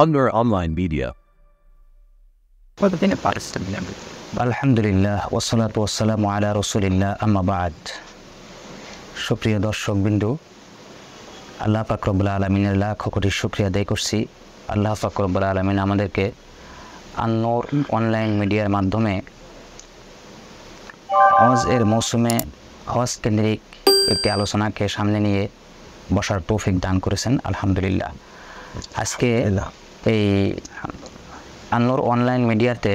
Under online media. আলহামদুলিল্লাহ ওয়াসসালাতু ওয়াসসালামু আলা রাসূলিল্লাহ আম্মা বা'দ। সুপ্রিয় দর্শক বিন্দু, আল্লাহ পাক রব্বুল আলামিনের লাখ কোটি শুকরিয়া আদায় করছি। আল্লাহ পাক রব্বুল আলামিন আমাদেরকে আন-নূর অনলাইন মিডিয়ার মাধ্যমে হজ এর মৌসুমে হজ কেন্দ্রিক একটি আলোচনাকে সামনে নিয়ে বসার তৌফিক দান করেছেন। আলহামদুলিল্লাহ। আজকে এই আন-নূর অনলাইন মিডিয়াতে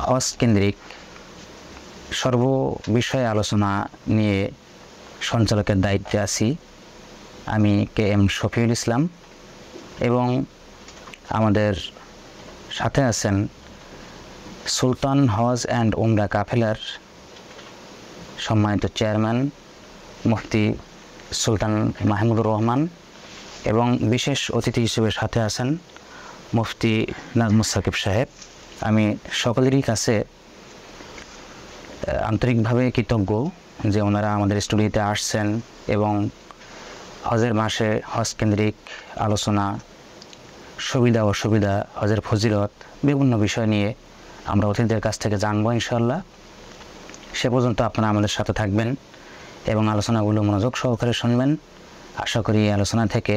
হজ কেন্দ্রিক সর্ব বিষয়ে আলোচনা নিয়ে সঞ্চালকের দায়িত্বে আছি আমি KM শফিউল ইসলাম, এবং আমাদের সাথে আছেন সুলতান হজ অ্যান্ড উমরা কাফেলার সম্মানিত চেয়ারম্যান মুফতি সুলতান মাহমুদুর রহমান, এবং বিশেষ অতিথি হিসেবে সাথে আছেন মুফতি নাজমুস সাকিব সাহেব। আমি সকলেরই কাছে আন্তরিকভাবে কৃতজ্ঞ যে ওনারা আমাদের স্টুডিওতে আসছেন এবং হজের মাসে হজ কেন্দ্রিক আলোচনা, সুবিধা অসুবিধা, হজের ফজিলত, বিভিন্ন বিষয় নিয়ে আমরা অতিথিদের কাছ থেকে জানবো ইনশাআল্লাহ। সে পর্যন্ত আপনারা আমাদের সাথে থাকবেন এবং আলোচনাগুলো মনোযোগ সহকারে শুনবেন। আশা করি এই আলোচনা থেকে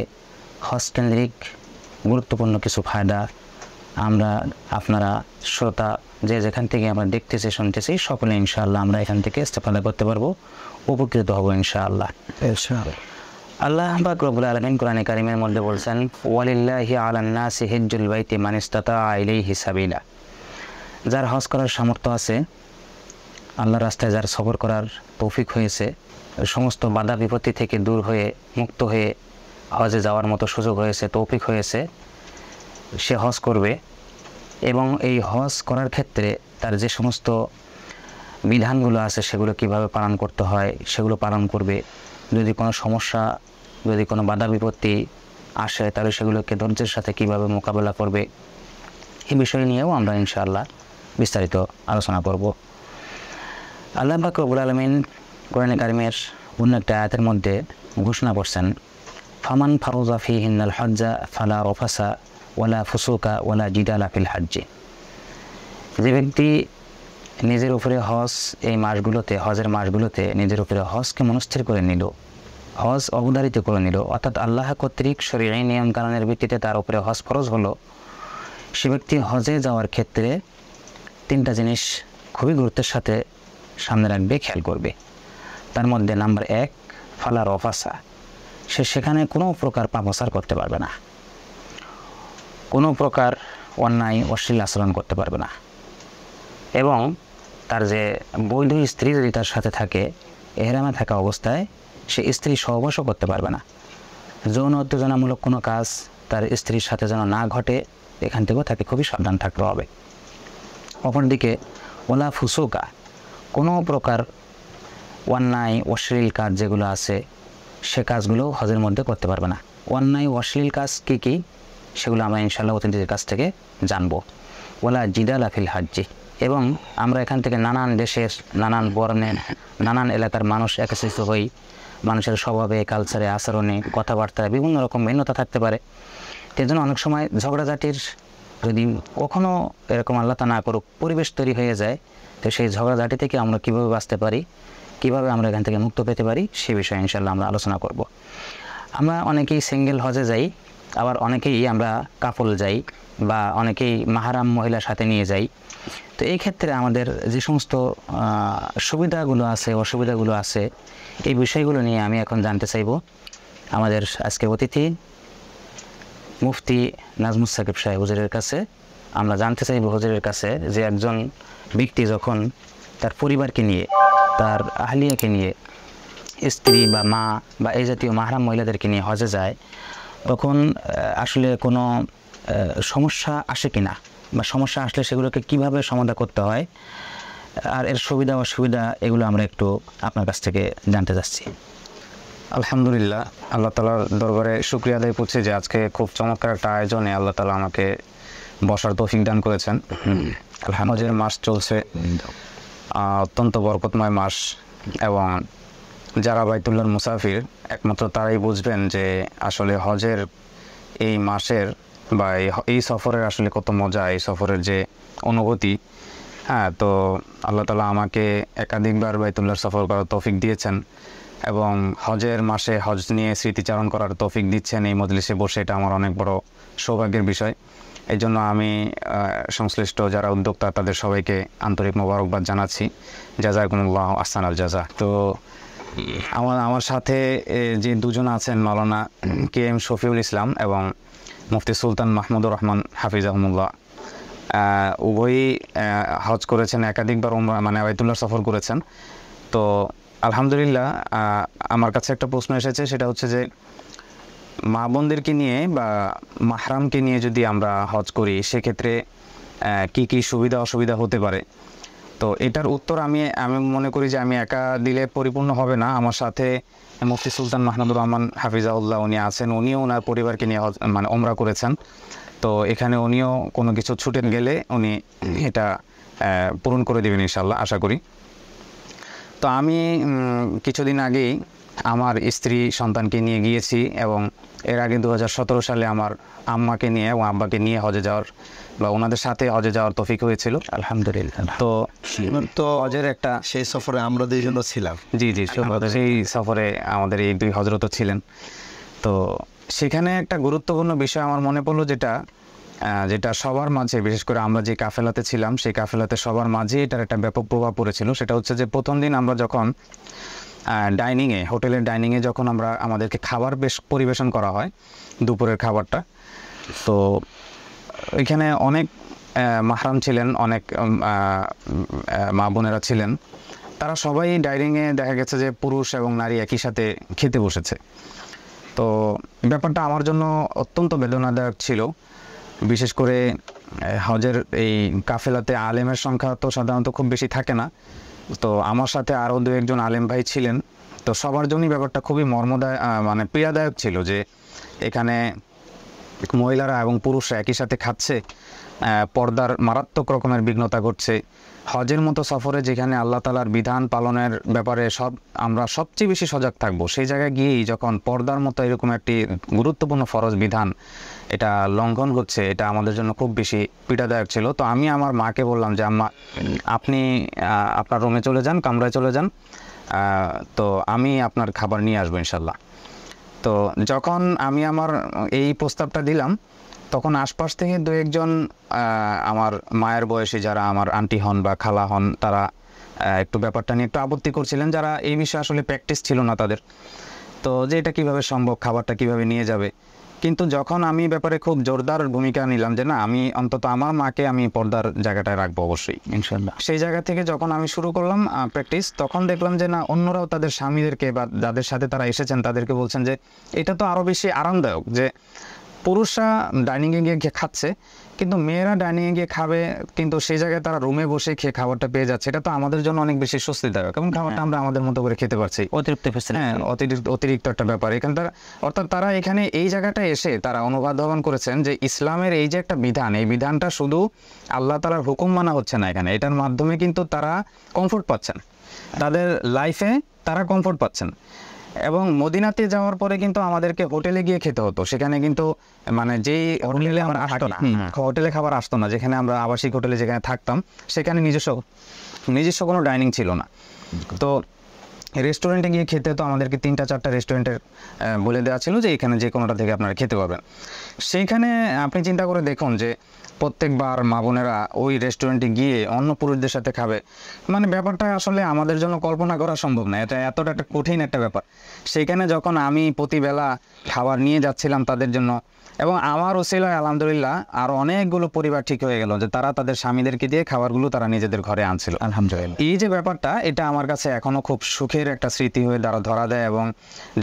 হজ কেন্দ্রিক গুরুত্বপূর্ণ কিছু ফায়দা আপনারা শ্রোতা যে যেখান থেকে আমরা দেখতেছি শুনতেছি সকলে ইনশাআল্লাহ আমরা এখান থেকে ইস্তেফাদা করতে পারবো, উপকৃত হব ইনশাআল্লাহ। আল্লাহ পাক রব্বুল আলামিন কোরআনে কারিমের মধ্যে বলছেন, ওয়ালিল্লাহি আলান নাসি হিজ্জুল বাইতি মান ইসতাতা ইলাইহি সাবিলা। যার হজ করার সামর্থ্য আছে, আল্লাহর রাস্তায় যার সফর করার তৌফিক হয়েছে, সমস্ত বাধা বিপত্তি থেকে দূর হয়ে মুক্ত হয়ে হজে যাওয়ার মতো সুযোগ হয়েছে, তৌফিক হয়েছে, সে হজ করবে। এবং এই হজ করার ক্ষেত্রে তার যে সমস্ত বিধানগুলো আছে সেগুলো কিভাবে পালন করতে হয় সেগুলো পালন করবে। যদি কোনো সমস্যা, যদি কোনো বাধা বিপত্তি আসে তাহলে সেগুলোকে ধৈর্যের সাথে কিভাবে মোকাবেলা করবে, এই বিষয় নিয়েও আমরা ইনশাআল্লাহ বিস্তারিত আলোচনা করব। আল্লাহ পাক রব্বুল আলামিন কোরআনে কারিমের অন্য একটা আয়াতের মধ্যে ঘোষণা করছেন, ফামান ফারযা ফীহিন্নাল হজ্জা ফালা রাফাসা ওয়ালা ফুসুকা ওয়ালা জিদালা ফিল হজ্জি। যে ব্যক্তি নিজের উপরে হজ এই মাসগুলোতে, হজের মাসগুলোতে নিজের উপরে হজকে মনস্থির করে নিল, হজ অবধারিত করে নিল, অর্থাৎ আল্লাহ কর্তৃক শরীয়ী নিয়মকানুনের ভিত্তিতে তার উপরে হজ ফরজ হলো, সে ব্যক্তি হজে যাওয়ার ক্ষেত্রে তিনটা জিনিস খুবই গুরুত্বের সাথে সামনে রাখবে, খেয়াল করবে। তার মধ্যে নাম্বার 1, ফালা রফাসা। সে সেখানে কোনো প্রকার পাপাচার করতে পারবে না, কোনো প্রকার অন্যায় অশ্লীল আচরণ করতে পারবে না, এবং তার যে বৈধ স্ত্রী যদি তার সাথে থাকে, এহরামে থাকা অবস্থায় সে স্ত্রী সহবাসও করতে পারবে না। যৌন উত্তেজনামূলক কোনো কাজ তার স্ত্রীর সাথে যেন না ঘটে, এখান থেকেও তাকে খুবই সাবধান থাকতে হবে। অপরদিকে ওলা ফুসুকা, কোনো প্রকার অন্যায় অশ্লীল কাজ যেগুলো আছে সে কাজগুলো হজের মধ্যে করতে পারবে না। অন্যায় অশ্লীল কাজ কী কী সেগুলো আমরা ইনশাআল্লাহ অতিথিদের কাছ থেকে জানবো। ওলা জিদালা ফিল হজ্জি, এবং আমরা এখান থেকে নানান দেশের, নানান বর্ণের, নানান এলাকার মানুষ একত্রিত হই। মানুষের স্বভাবে, কালচারে, আচরণে, কথাবার্তায় বিভিন্ন রকম ভিন্নতা থাকতে পারে। সেই জন্য অনেক সময় ঝগড়াঝাটির যদি কখনও এরকম আল্লাহ তা না করুক পরিবেশ তৈরি হয়ে যায়, তো সেই ঝগড়াঝাটি থেকে আমরা কীভাবে বাঁচতে পারি, কীভাবে আমরা এখান থেকে মুক্ত পেতে পারি, সে বিষয়ে ইনশাআল্লাহ আমরা আলোচনা করব। আমরা অনেকেই সিঙ্গেল হজে যাই, আবার অনেকেই আমরা কাপল যাই, বা অনেকেই মাহারাম মহিলার সাথে নিয়ে যাই। তো এই ক্ষেত্রে আমাদের যে সমস্ত সুবিধাগুলো আছে, অসুবিধাগুলো আছে, এই বিষয়গুলো নিয়ে আমি এখন জানতে চাইব আমাদের আজকে অতিথি মুফতি নাজমুস সাকিব সাহেব হুজুরের কাছে। আমরা জানতে চাইব হুজুরের কাছে যে একজন ব্যক্তি যখন তার পরিবারকে নিয়ে, তার আহলিয়াকে নিয়ে, স্ত্রী বা মা বা এই জাতীয় মাহরাম মহিলাদেরকে নিয়ে হজে যায়, তখন আসলে কোনো সমস্যা আসে কিনা, বা সমস্যা আসলে সেগুলোকে কিভাবে সমাধান করতে হয়, আর এর সুবিধা অসুবিধা এগুলো আমরা একটু আপনার কাছ থেকে জানতে চাচ্ছি। আলহামদুলিল্লাহ, আল্লাহ তাআলার দরবারে শুকরিয়া আদায় করছি যে আজকে খুব চমৎকার একটা আয়োজনে আল্লাহ তাআলা আমাকে বসার তৌফিক দান করেছেন। হজের মাস চলছে, অত্যন্ত বরকতময় মাস, এবং যারা বাইতুল্লাহর মুসাফির একমাত্র তারাই বুঝবেন যে আসলে হজের এই মাসের বা এই সফরের আসলে কত মজা, এই সফরের যে অনুভূতি। হ্যাঁ, তো আল্লাহ তাআলা আমাকে একাধিকবার বাইতুল্লাহর সফর করার তৌফিক দিয়েছেন এবং হজের মাসে হজ নিয়ে স্মৃতিচারণ করার তৌফিক দিচ্ছেন এই মজলিসে বসে, এটা আমার অনেক বড় সৌভাগ্যের বিষয়। এই জন্য আমি সংশ্লিষ্ট যারা উদ্যোক্তা তাদের সবাইকে আন্তরিক মোবারকবাদ জানাচ্ছি। জাযাকুমুল্লাহ আহসানাল জাযা। তো আমার সাথে যে দুজন আছেন, মাওলানা KM শফিউল ইসলাম এবং মুফতি সুলতান মাহমুদুর রহমান হাফিজাহুমুল্লাহ, উভয়ই হজ করেছেন, একাধিকবার মানে বাইতুল্লাহ সফর করেছেন। তো আলহামদুলিল্লাহ, আমার কাছে একটা প্রশ্ন এসেছে, সেটা হচ্ছে যে মা বোনদেরকে নিয়ে বা মাহরামকে নিয়ে যদি আমরা হজ করি সেক্ষেত্রে কি কি সুবিধা অসুবিধা হতে পারে। তো এটার উত্তর আমি মনে করি যে আমি একা দিলে পরিপূর্ণ হবে না। আমার সাথে মুফতি সুলতান মাহমুদুর রহমান হাফিজাহুল্লাহ উনি আছেন, উনিও ওনার পরিবারকে নিয়ে মানে ওমরা করেছেন। তো এখানে উনিও কোনো কিছু ছুটে গেলে উনি এটা পূরণ করে দেবেন ইনশাল্লাহ, আশা করি। তো আমি কিছুদিন আগেই আমার স্ত্রী সন্তানকে নিয়ে গিয়েছি এবং এর আগে 2017 সালে আমার আম্মাকে নিয়ে এবং আব্বাকে নিয়ে হজে যাওয়ার বা ওনাদের সাথে হজে যাওয়ার তৌফিক হয়েছিল আলহামদুলিল্লাহ। তো হজের একটা সেই সফরে আমরা দুইজনও ছিলাম। জি, সেই সফরে আমাদের এই দুই হজরতও ছিলেন। তো সেখানে একটা গুরুত্বপূর্ণ বিষয় আমার মনে পড়লো, যেটা সবার মাঝে, বিশেষ করে আমরা যে কাফেলাতে ছিলাম সেই কাফেলাতে সবার মাঝে এটার একটা ব্যাপক প্রভাব পড়েছিল। সেটা হচ্ছে যে প্রথম দিন আমরা যখন হোটেলের ডাইনিংয়ে যখন আমাদেরকে খাবার পরিবেশন করা হয়, দুপুরের খাবারটা, তো এখানে অনেক মাহরাম ছিলেন, অনেক মা বোনেরা ছিলেন। তারা সবাই ডাইনিংয়ে দেখা গেছে যে পুরুষ এবং নারী একই সাথে খেতে বসেছে। তো ব্যাপারটা আমার জন্য অত্যন্ত বেদনাদায়ক ছিল। বিশেষ করে হজের এই কাফেলাতে আলেমের সংখ্যা তো সাধারণত খুব বেশি থাকে না। তো আমার সাথে আরও দু একজন আলেম ভাই ছিলেন। তো সবার জন্যই ব্যাপারটা খুবই মানে পীড়াদায়ক ছিল যে এখানে মহিলারা এবং পুরুষরা একই সাথে খাচ্ছে, পর্দার মারাত্মক রকমের বিঘ্নতা ঘটছে। হজের মতো সফরে যেখানে আল্লাহ তাআলার বিধান পালনের ব্যাপারে আমরা সবচেয়ে বেশি সজাগ থাকবো, সেই জায়গায় গিয়েই যখন পর্দার মতো এরকম একটি গুরুত্বপূর্ণ ফরজ বিধান এটা লঙ্ঘন হচ্ছে, এটা আমাদের জন্য খুব বেশি পীড়াদায়ক ছিল। তো আমি আমার মাকে বললাম যে আম্মা, আপনি আপনার রুমে চলে যান, কামরায় চলে যান, তো আমি আপনার খাবার নিয়ে আসবো ইনশাল্লাহ। তো যখন আমি আমার এই প্রস্তাবটা দিলাম, তখন আশপাশ থেকে দু একজন আমার মায়ের বয়সী যারা আমার আন্টি হন বা খালা হন, তারা একটু ব্যাপারটা নিয়ে একটু আপত্তি করছিলেন, যারা এই বিষয়ে আসলে প্র্যাকটিস ছিল না তাদের। তো যে এটা কীভাবে সম্ভব, খাবারটা কিভাবে নিয়ে যাবে। কিন্তু যখন আমি ব্যাপারে খুব জোরদার ভূমিকা নিলাম যে না, আমি অন্তত আমার মাকে আমি পর্দার জায়গাটায় রাখবো অবশ্যই ইনশাল্লাহ, সেই জায়গা থেকে যখন আমি শুরু করলাম প্র্যাকটিস, তখন দেখলাম যে না, অন্যরাও তাদের স্বামীদেরকে বা যাদের সাথে তারা এসেছেন তাদেরকে বলছেন যে এটা তো আরও বেশি আরামদায়ক যে পুরুষরা ডাইনিংয়ে গিয়ে খাচ্ছে, কিন্তু মেয়েরা ডাইনিংয়ে গিয়ে খাবে, কিন্তু সেই জায়গায় তারা রুমে বসে খেয়ে খাবারটা পেয়ে যাচ্ছে। এটা তো আমাদের জন্য অনেক বেশি স্বস্তিদায়ক এবং খাবারটা আমরা আমাদের মতো করে খেতে পারছি। অতিরিক্ত একটা ব্যাপার এখানে অর্থাৎ তারা এখানে এই জায়গাটা এসে তারা অনুধাবন করেছেন যে ইসলামের এই যে একটা বিধান, এই বিধানটা শুধু আল্লাহ তাআলার হুকুম মানা হচ্ছে না, এখানে এটার মাধ্যমে কিন্তু তারা কমফোর্ট পাচ্ছেন, তাদের লাইফে তারা কমফোর্ট পাচ্ছেন। এবং মদিনাতে যাওয়ার পরে কিন্তু আমাদেরকে হোটেলে গিয়ে খেতে হতো। সেখানে কিন্তু মানে যেই হোটেলে আমরা আসতো না, হোটেলে খাবার আসতো না, যেখানে আমরা আবাসিক হোটেলে যেখানে থাকতাম সেখানে নিজস্ব কোনো ডাইনিং ছিল না। তো রেস্টুরেন্টে গিয়ে খেতে তো আমাদেরকে 3-4টা রেস্টুরেন্টের বলে দেওয়া ছিল যে এখানে যে কোনোটা থেকে আপনারা খেতে পারবেন। সেইখানে আপনি চিন্তা করে দেখুন যে প্রত্যেকবার মা বোনেরা ওই রেস্টুরেন্টে গিয়ে অন্য পুরুষদের সাথে খাবে, মানে ব্যাপারটা আসলে আমাদের জন্য কল্পনা করা সম্ভব না। এটা এতটা একটা কঠিন একটা ব্যাপার। সেইখানে যখন আমি প্রতিবেলা খাবার নিয়ে যাচ্ছিলাম তাদের জন্য, এবং আমার ওসিলায় আলহামদুলিল্লাহ আরও অনেকগুলো পরিবার ঠিক হয়ে গেল যে তারা তাদের স্বামীদেরকে দিয়ে খাবারগুলো তারা নিজেদের ঘরে আনছিল আলহামদুলিল্লাহ। এই যে ব্যাপারটা, এটা আমার কাছে এখনও খুব সুখের একটা স্মৃতি হয়ে ধরা দেয়। এবং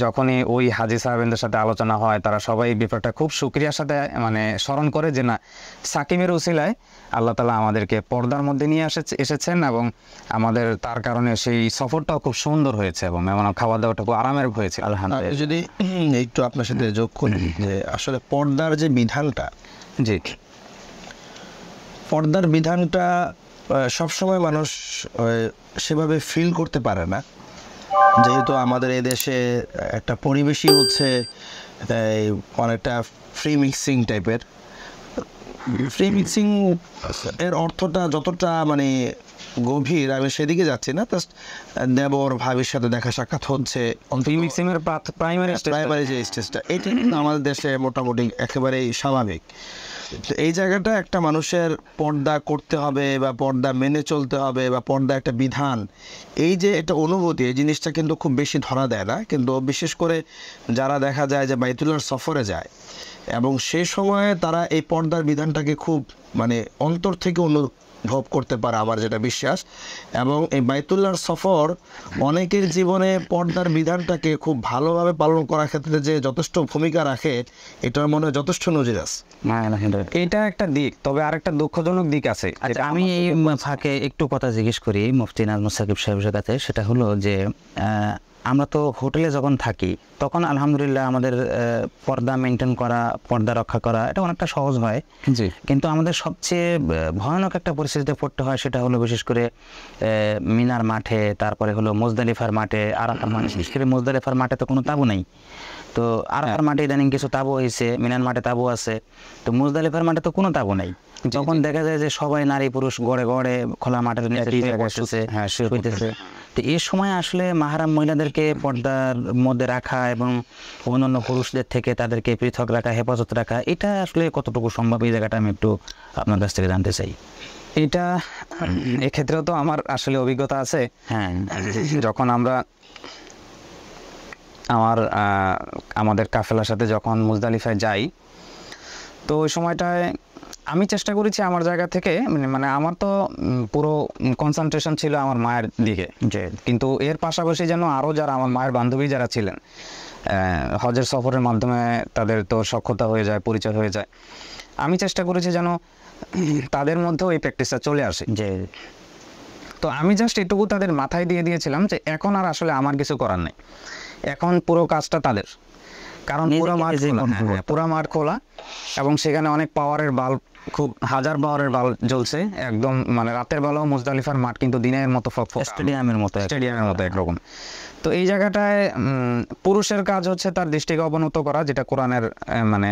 যখনই ওই হাজি সাহেবদের সাথে আলোচনা হয়, তারা সবাই ব্যাপারটা খুব শুকরিয়ার সাথে মানে স্মরণ করে যে না, সাকিমের ওসিলায় আল্লাহ তাআলা আমাদেরকে পর্দার মধ্যে নিয়ে এসেছেন এবং আমাদের তার কারণে সেই সফরটাও খুব সুন্দর হয়েছে এবং খাওয়া দাওয়াটা খুব আরামের হয়েছে আলহামদুলিল্লাহ। যদি একটু আপনার সাথে যোগ করি যে আসলে পর্দার যে বিধানটা, জি, পর্দার বিধানটা সবসময় মানুষ সেভাবে ফিল করতে পারে না, যেহেতু আমাদের এদেশে একটা পরিবেশই হচ্ছে অনেকটা ফ্রি মিক্সিং টাইপের। ফ্রি মিক্সিং এর অর্থটা যতটা মানে গভীর, আমি সেদিকে যাচ্ছি না। জাস্ট দেবর ভাবির সাথে দেখা সাক্ষাৎ হচ্ছে, ফ্রি মিক্সিং এর প্রাইমারি যে স্টেজটা, এটা কিন্তু আমাদের দেশে মোটামুটি একেবারেই স্বাভাবিক। তো এই জায়গাটা একটা মানুষের পর্দা করতে হবে বা পর্দা মেনে চলতে হবে বা পর্দা একটা বিধান, এই যে একটা অনুভূতি, এই জিনিসটা কিন্তু খুব বেশি ধরা দেয় না। কিন্তু বিশেষ করে যারা দেখা যায় যে বাইতুল্লাহর সফরে যায় এবং সেই সময়ে তারা এই পর্দার বিধানটাকে খুব মানে অন্তর থেকে অনুভব করতে পারে, আমার যেটা বিশ্বাস। এবং এই বাইতুল্লাহর সফর অনেকের জীবনে পর্দার বিধানটাকে খুব ভালোভাবে পালন করার ক্ষেত্রে যে যথেষ্ট ভূমিকা রাখে, এটার মনে হয় যথেষ্ট নজির আছে। এটা একটা দিক, তবে আরেকটা দুঃখজনক দিক আছে। আচ্ছা, আমি এই ফাঁকে একটু কথা জিজ্ঞেস করি মুফতি নাজমুস সাকিব সাহেবের কাছে। সেটা হলো যে আমরা তো হোটেলে যখন থাকি তখন আলহামদুলিল্লাহ আমাদের পর্দা মেনটেন করা, পর্দা রক্ষা করা এটা অনেকটা সহজ হয়। জি। কিন্তু আমাদের সবচেয়ে ভয়ানক একটা পরিস্থিতিতে পড়তে হয়, সেটা হলো বিশেষ করে মিনার মাঠে, তারপরে হলো মুজদালিফার মাঠে, আরাফার মাঠে। বিশেষ করে মুজদালিফার মাঠে তো কোনো তাবু নেই, তো আরাফার মাঠে ইদানিং কিছু তাবু হয়েছে, মিনার মাঠে তাবু আছে, তো মুজদালিফার মাঠে তো কোনো তাবু নেই। তখন দেখা যায় যে সবাই নারী পুরুষ গড়ে গড়ে খোলা মাঠের নিচে শুইতেছে। তো এই সময় আসলে মাহরাম মহিলাদেরকে পর্দার মধ্যে রাখা এবং অন্যান্য পুরুষদের থেকে তাদেরকে পৃথক রাখা, হেফাজত রাখা, এটা আসলে কতটুকু সম্ভব, এই জায়গাটা আমি একটু আপনার কাছ থেকে জানতে চাই। এটা এক্ষেত্রেও তো আমার আসলে অভিজ্ঞতা আছে। হ্যাঁ, যখন আমরা আমাদের কাফেলার সাথে যখন মুজদালিফায় যাই, তো ওই সময়টায় আমি চেষ্টা করেছি আমার জায়গা থেকে, মানে আমার তো পুরো কনসেন্ট্রেশন ছিল আমার মায়ের দিকে, কিন্তু এর পাশাপাশি যেন আরও যারা আমার মায়ের বান্ধবী যারা ছিলেন, হজের সফরের মাধ্যমে তাদের তো সখ্যতা হয়ে যায়, পরিচয় হয়ে যায়, আমি চেষ্টা করেছি যেন তাদের মধ্যেও এই প্র্যাকটিসটা চলে আসে। তো আমি জাস্ট এটুকু তাদের মাথায় দিয়ে দিয়েছিলাম যে এখন আর আসলে আমার কিছু করার নেই, এখন পুরো কাজটা তাদের, কারণ পুরো মাঠ খোলা এবং সেখানে অনেক পাওয়ারের বাল্ব, খুব হাজার পাওয়ারের বাল্ব জ্বলছে একদম, মানে রাতের বেলাও মুজদালিফার মাঠ কিন্তু দিনের মতো স্টেডিয়ামের মতো একরকম। তো এই জায়গাটায় পুরুষের কাজ হচ্ছে তার দৃষ্টিকে অবনত করা, যেটা কোরআনের মানে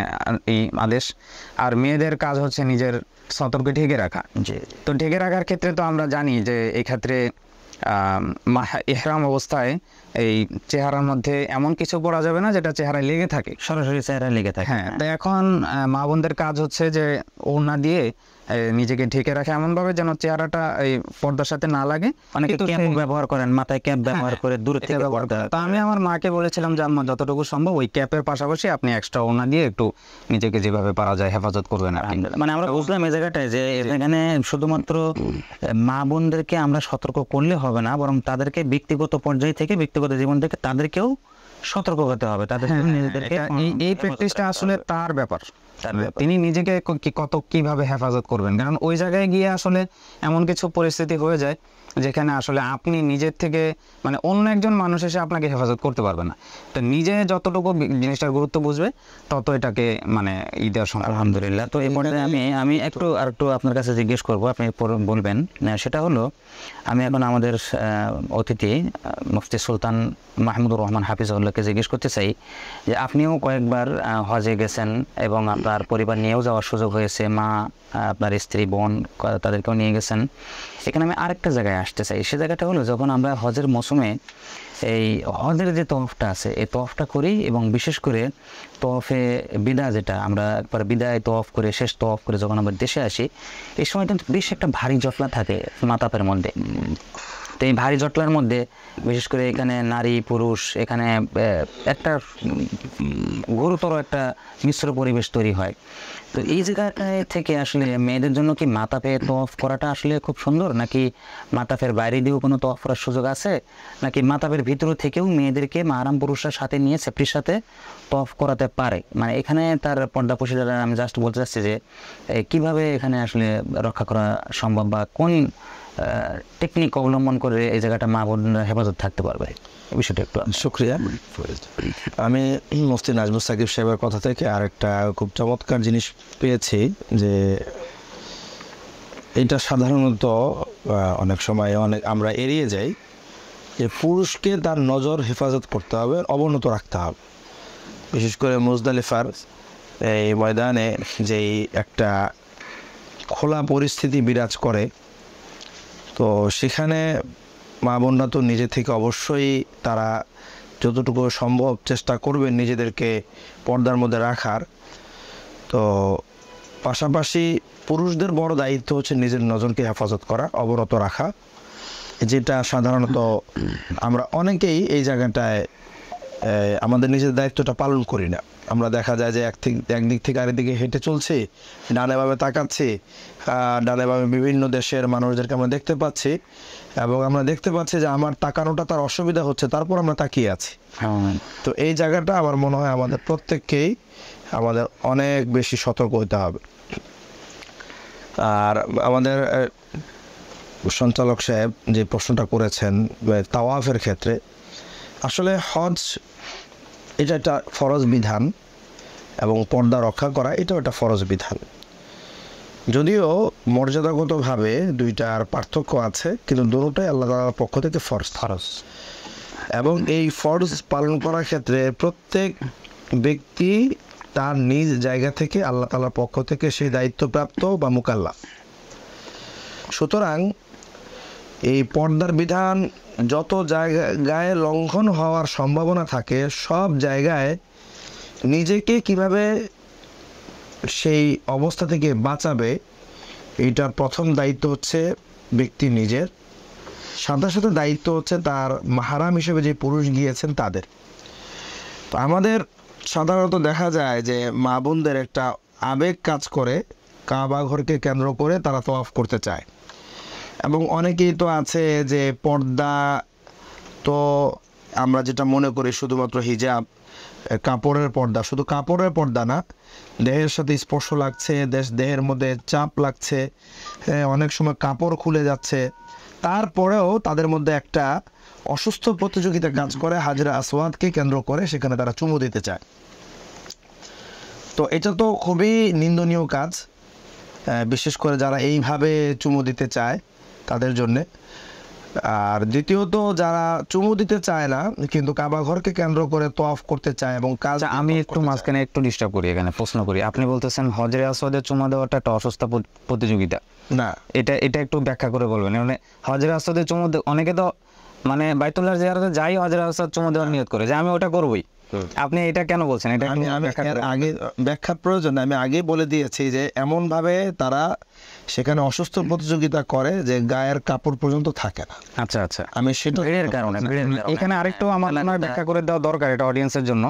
এই আদেশ, আর মেয়েদের কাজ হচ্ছে নিজের সতর্কে ঢেকে রাখা। তো ঢেকে রাখার ক্ষেত্রে তো আমরা জানি যে এই ক্ষেত্রে ইহরাম অবস্থায় এই চেহারার মধ্যে এমন কিছু পড়া যাবে না যেটা চেহারায় লেগে থাকে, সরাসরি চেহারায় লেগে থাকে। হ্যাঁ, তো এখন মা বোনদের কাজ হচ্ছে যে ওড়না দিয়ে নিজেকে ঢেকে রাখে এমনভাবে যেন চেহারাটা এই পর্দার সাথে না লাগে। অনেকে ক্যাপ ব্যবহার করেন, মাথায় ক্যাপ ব্যবহার করে দূর থেকে পর্দা। তো আমি আমার মাকে বলেছিলাম যে আম্মা যতটুকু সম্ভব ওই ক্যাপের পাশাপাশি আপনি এক্সট্রা ওড়না দিয়ে একটু নিজেকে যেভাবে পারা যায় হেফাজত করবেন। মানে আমরা বুঝলাম এই জায়গাটায় যে এখানে শুধুমাত্র মা বোনদেরকে আমরা সতর্ক করলে হবে না, বরং তাদেরকে ব্যক্তিগত পর্যায় থেকে, ব্যক্তিগত জীবন থেকে তাদেরকেও সতর্ক হতে হবে। তাদের নিজেদেরকে এই প্র্যাকটিসটা আসলে তার ব্যাপার, তিনি নিজেকে কিভাবে হেফাজত করবেন, কারণ ওই জায়গায় গিয়ে আসলে এমন কিছু পরিস্থিতি হয়ে যায় যেখানে আসলে আপনি নিজের থেকে মানে অন্য একজন মানুষ এসে আপনাকে হেফাজত করতে পারবে না। তো নিজে যতটুকু জিনিসটার গুরুত্ব বুঝবে তত এটাকে মানে দেওয়া সম্ভব। আলহামদুলিল্লাহ। তো এই পর্যায়ে আমি একটু আপনার কাছে জিজ্ঞেস করবো, আপনি বলবেন। সেটা হলো আমি এখন আমাদের অতিথি মুফতি সুলতান মাহমুদুর রহমান হাফিজউল্লাহকে জিজ্ঞেস করতে চাই যে আপনিও কয়েকবার হজে গেছেন এবং আপনার পরিবার নিয়েও যাওয়ার সুযোগ হয়েছে, মা, আপনার স্ত্রী, বোন তাদেরকেও নিয়ে গেছেন। এখানে আমি আরেকটা জায়গায় আসতে চাই। সে জায়গাটা হলো যখন আমরা হজের মৌসুমে এই হজের যে তওয়াফটা আছে এই তওয়াফটা করি, এবং বিশেষ করে তওয়াফে বিদা, যেটা আমরা একবার বিদায় তওয়াফ করে শেষ তওয়াফ করে যখন আমরা দেশে আসি, এই সময় কিন্তু বেশ একটা ভারী জটলা থাকে মাতাপের মধ্যে। তো এই ভারী জটলার মধ্যে বিশেষ করে এখানে নারী পুরুষ এখানে একটা গুরুতর একটা মিশ্র পরিবেশ তৈরি হয়। তো এই জায়গাটায় থেকে আসলে মেয়েদের জন্য কি মাতাপের তওয়াফ করাটা আসলে খুব সুন্দর, নাকি মাতাপের বাইরে দিয়েও কোনো তওয়াফ করার সুযোগ আছে, নাকি মাতাপের ভিতর থেকেও মেয়েদেরকে মাহরাম পুরুষের সাথে নিয়ে সেফটির সাথে তওয়াফ করাতে পারে? মানে এখানে তার পর্দাপোশিরা আমি জাস্ট বলতে চাচ্ছি যে কিভাবে এখানে আসলে রক্ষা করা সম্ভব, বা কোন টেকনিক অবলম্বন করে এই জায়গাটা মা বোনরা হেফাজত থাকতে পারবে, এই বিষয়টা একটু। শুক্রিয়া। আমি মুফতি নাজমুস সাকিব সাহেবের কথা থেকে আরেকটা খুব চমৎকার জিনিস পেয়েছি, যে এটা সাধারণত অনেক সময় আমরা এড়িয়ে যাই, যে পুরুষকে তার নজর হেফাজত করতে হবে, অবনত রাখতে হবে। বিশেষ করে মুজদালিফার এই ময়দানে যেই একটা খোলা পরিস্থিতি বিরাজ করে, তো সেখানে মা বোনরা তো নিজে থেকে অবশ্যই তারা যতটুকু সম্ভব চেষ্টা করবেন নিজেদেরকে পর্দার মধ্যে রাখার। তো পাশাপাশি পুরুষদের বড় দায়িত্ব হচ্ছে নিজের নজরকে হেফাজত করা, অবরত রাখা, যেটা সাধারণত আমরা অনেকেই এই জায়গাটায় আমাদের নিজের দায়িত্বটা পালন করি না। আমরা দেখা যায় যে একদিক থেকে আরেকদিকে হেঁটে চলছি, ডানে বামে তাকাচ্ছি, ডানে বামে বিভিন্ন দেশের মানুষদেরকে আমরা দেখতে পাচ্ছি, এবং আমরা দেখতে পাচ্ছি যে আমার তাকানোটা তার অসুবিধা হচ্ছে, তারপর আমরা তাকিয়ে আছি। তো এই জায়গাটা আমার মনে হয় আমাদের প্রত্যেককেই আমাদের অনেক বেশি সতর্ক হতে হবে। আর আমাদের সঞ্চালক সাহেব যে প্রশ্নটা করেছেন তাওয়াফের ক্ষেত্রে, আসলে হজ এটা একটা ফরজ বিধান এবং পর্দা রক্ষা করা এটাও একটা ফরজ বিধান। যদিও মর্যাদাগতভাবে দুইটার পার্থক্য আছে, কিন্তু দুটোটাই আল্লাহ তাআলার পক্ষ থেকে ফরজ। এবং এই ফরজ পালন করার ক্ষেত্রে প্রত্যেক ব্যক্তি তার নিজ জায়গা থেকে আল্লাহ তাআলার পক্ষ থেকে সেই দায়িত্বপ্রাপ্ত বা মুকাল্লাফ। সুতরাং এই পর্দার বিধান যত জায়গায় লঙ্ঘন হওয়ার সম্ভাবনা থাকে, সব জায়গায় নিজেকে কিভাবে সেই অবস্থা থেকে বাঁচাবে, এইটার প্রথম দায়িত্ব হচ্ছে ব্যক্তি নিজের, সাথে সাথে দায়িত্ব হচ্ছে তার মাহরাম হিসেবে যে পুরুষ গিয়েছেন তাদের। তো আমাদের সাধারণত দেখা যায় যে মা বোনদের একটা আবেগ কাজ করে, কাবা ঘরকে কেন্দ্র করে তারা তওয়াফ করতে চায়। এবং অনেকেই তো আছে যে পর্দা, তো আমরা যেটা মনে করি শুধুমাত্র হিজাব, কাপড়ের পর্দা, শুধু কাপড়ের পর্দা না, দেহের সাথে স্পর্শ লাগছে, দেহের মধ্যে চাপ লাগছে, অনেক সময় কাপড় খুলে যাচ্ছে, তারপরেও তাদের মধ্যে একটা অসুস্থ প্রতিযোগিতা কাজ করে হাজরা আসওয়াদকে কেন্দ্র করে, সেখানে তারা চুমু দিতে চায়। তো এটা তো খুবই নিন্দনীয় কাজ, বিশেষ করে যারা এইভাবে চুমু দিতে চায় তাদের জন্যে। আর দ্বিতীয়ত যারা চুমু দিতে চায় না কিন্তু কাবা ঘরকে কেন্দ্র করে তওয়াফ করতে চায় এবং কাজ, আমি একটু মাঝখানে একটু ডিস্টার্ব করি, এখানে প্রশ্ন করি। আপনি বলতেছেন হজরে আসওয়াদের চুমা দেওয়াটা একটা অসুস্থ প্রতিযোগিতা, না এটা একটু ব্যাখ্যা করে বলবেন। মানে হজরে আসওয়াদের চুমা অনেকে তো মানে বাইতুল্লাহ জিয়ারতে যাই হজরে আসওয়াদ চুমা দেওয়ার নিয়ত করে যে আমি ওটা করবই, আপনি এটা কেন বলছেন? এটা আমি আগে ব্যাখ্যার প্রয়োজন, আমি আগেই বলে দিয়েছি যে এমনভাবে তারা সেখানে অসুস্থ প্রতিযোগিতা করে যে গায়ের কাপড় পর্যন্ত থাকে না। আচ্ছা আচ্ছা, আমি সেটা ভিড়ের কারণে এখানে আরেকটু আমার মনে হয় ব্যাখ্যা করে দেওয়া দরকার এটা অডিয়েন্সের জন্য,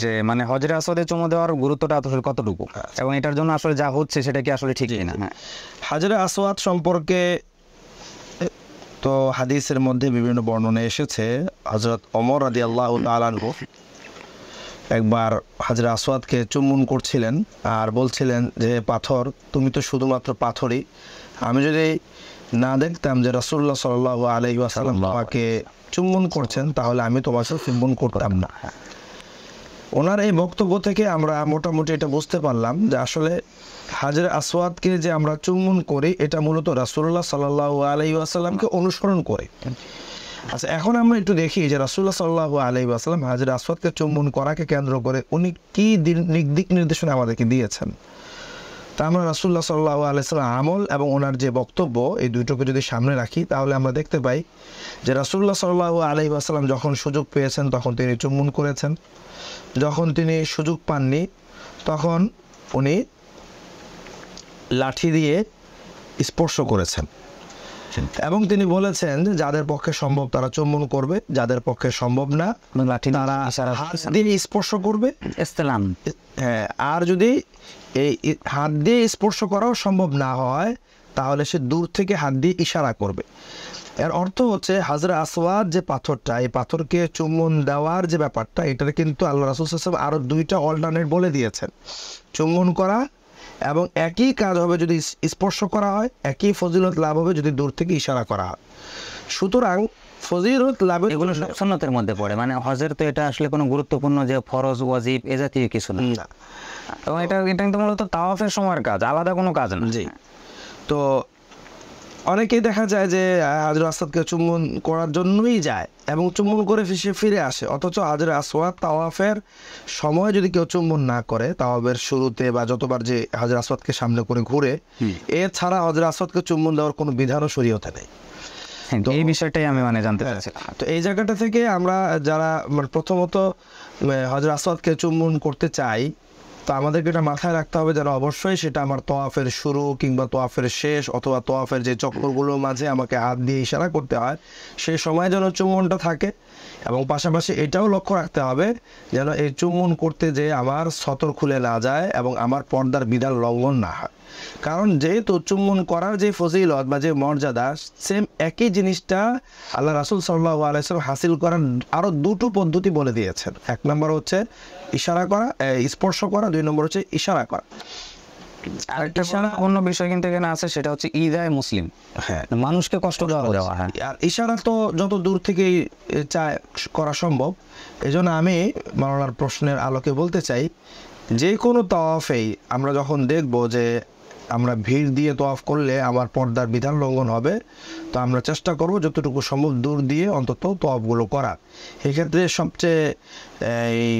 যে মানে হজরে আসওয়াদে চুমু দেওয়ার গুরুত্বটা আসলে কতটুকু এবং এটার জন্য আসলে যা হচ্ছে সেটা কি আসলে ঠিক কিনা। হাজরে আসওয়াদ সম্পর্কে তো হাদিসের মধ্যে বিভিন্ন বর্ণনা এসেছে। হযরত ওমর রাদিয়াল্লাহু তাআলা আনহু একবার হাজরে আসওয়াদকে চুম্বন করছিলেন আর বলছিলেন যে পাথর, তুমি তো শুধুমাত্র পাথরই, আমি যদি না দেখতাম যে রাসূলুল্লাহ সাল্লাল্লাহু আলাইহি ওয়াসাল্লাম তোমাকে চুম্বন করছেন তাহলে আমি তোমাকে চুম্বন করতাম না। ওনার এই বক্তব্য থেকে আমরা মোটামুটি এটা বুঝতে পারলাম যে আসলে হাজরে আসওয়াদকে যে আমরা চুম্বন করি এটা মূলত রাসূলুল্লাহ সাল্লাল্লাহু আলাইহি ওয়াসাল্লামকে অনুসরণ করে। আচ্ছা, এখন আমরা একটু দেখি যে রাসূলুল্লাহ সাল্লাল্লাহু আলাইহি ওয়াসাল্লাম হাজরে আসওয়াদকে চুম্বন করাকে কেন্দ্র করে উনি কি দিক নির্দেশনা আমাদেরকে দিয়েছেন। তা আমরা রাসূলুল্লাহ সাল্লাল্লাহু আলাইহি ওয়াসাল্লাম আমল এবং ওনার যে বক্তব্য, এই দুটোকে যদি সামনে রাখি তাহলে আমরা দেখতে পাই যে রাসূলুল্লাহ সাল্লাল্লাহু আলাইহি ওয়াসাল্লাম যখন সুযোগ পেয়েছেন তখন তিনি চুম্বন করেছেন, যখন তিনি সুযোগ পাননি তখন উনি লাঠি দিয়ে স্পর্শ করেছেন এবং তিনি বলেছেন যে যাদের পক্ষে সম্ভব তারা চুম্বন করবে, যাদের পক্ষে সম্ভব না তারা হাত দিয়ে স্পর্শ করবে। ইসলাম, হ্যাঁ, আর যদি এই হাত দিয়ে স্পর্শ করাও সম্ভব না হয় তাহলে সে দূর থেকে হাত দিয়ে ইশারা করবে। এর অর্থ হচ্ছে হাজরে আসওয়াদ যে পাথরটা, এই পাথরকে চুম্বন দেওয়ার যে ব্যাপারটা, এটার কিন্তু আল্লাহ রাসূল সাল্লাল্লাহু আলাইহি ওয়াসাল্লাম আরও দুইটা অল্টারনেট বলে দিয়েছেন, চুম্বন করা এবং একই কাজ হবে যদি স্পর্শ করা হয়, একই ফজিলত লাভ হবে যদি দূর থেকে ইশারা করা হয়। সুতরাং ফজিলত লাভ এগুলো সব সুন্নতের মধ্যে পড়ে, মানে হজের তো এটা আসলে কোনো গুরুত্বপূর্ণ যে ফরজ ওয়াজিব এ জাতীয় কিছু না, এবং এটা কিন্তু মূলত তাওয়াফের সময়ের কাজ, আলাদা কোনো কাজ না। জি, তো অনেকেই দেখা যায় যে হাজর আসাদকে চুম্বন করার জন্যই যায় এবং চুম্বন করে সে ফিরে আসে, অথচ হাজর আসওয়াদ তাওয়াফের সময় যদি কেউ চুম্বন না করে, তাওয়াফের শুরুতে বা যতবার যে হাজর আসওয়াদকে সামনে করে ঘুরে, এছাড়া হাজর আসওয়াদকে চুম্বন দেওয়ার কোনো বিধানও শরীয়তে নেই। হ্যাঁ, এই বিষয়টাই আমি মানে জানতে চাচ্ছি। তো এই জায়গাটা থেকে আমরা যারা প্রথমত হজরত আসওয়াদকে চুম্বন করতে চাই, তো আমাদেরকে এটা মাথায় রাখতে হবে যেন অবশ্যই সেটা আমার তোয়াফের শুরু কিংবা তোয়াফের শেষ অথবা তোয়াফের যে চক্করগুলোর মাঝে আমাকে হাত দিয়ে ইশারা করতে হয় সেই সময় যেন চুম্বনটা থাকে। এবং পাশাপাশি এটাও লক্ষ্য রাখতে হবে যেন এই চুম্বন করতে যে আমার সতর খুলে না যায় এবং আমার পর্দার বিধান লঙ্ঘন না হয়। কারণ যেহেতু চুম্বন করার যে ফজিলত বা যে মর্যাদা, সেম একই জিনিসটা আল্লাহ রাসূল সাল্লাল্লাহু আলাইহি ওয়াসাল্লাম হাসিল করার আরও দুটো পদ্ধতি বলে দিয়েছেন। এক নম্বর হচ্ছে ইশারা করা, স্পর্শ করা, দুই নম্বর হচ্ছে ইশারা করা। আরেকটা অন্য বিষয় কিন্তু এখানে আছে, সেটা হচ্ছে ঈদায় মুসলিম, হ্যাঁ, মানুষকে কষ্ট দেওয়া। হ্যাঁ, আর ইশারা তো যত দূর থেকেই চায় করা সম্ভব। এই জন্য আমি মাওলানার প্রশ্নের আলোকে বলতে চাই, যে কোনো তাওয়াফেই আমরা যখন দেখব যে আমরা ভিড় দিয়ে তোয়াফ করলে আমার পর্দার বিধান লঙ্ঘন হবে, তো আমরা চেষ্টা করব যতটুকু সম্ভব দূর দিয়ে অন্তত তোয়াফগুলো করার। এক্ষেত্রে সবচেয়ে এই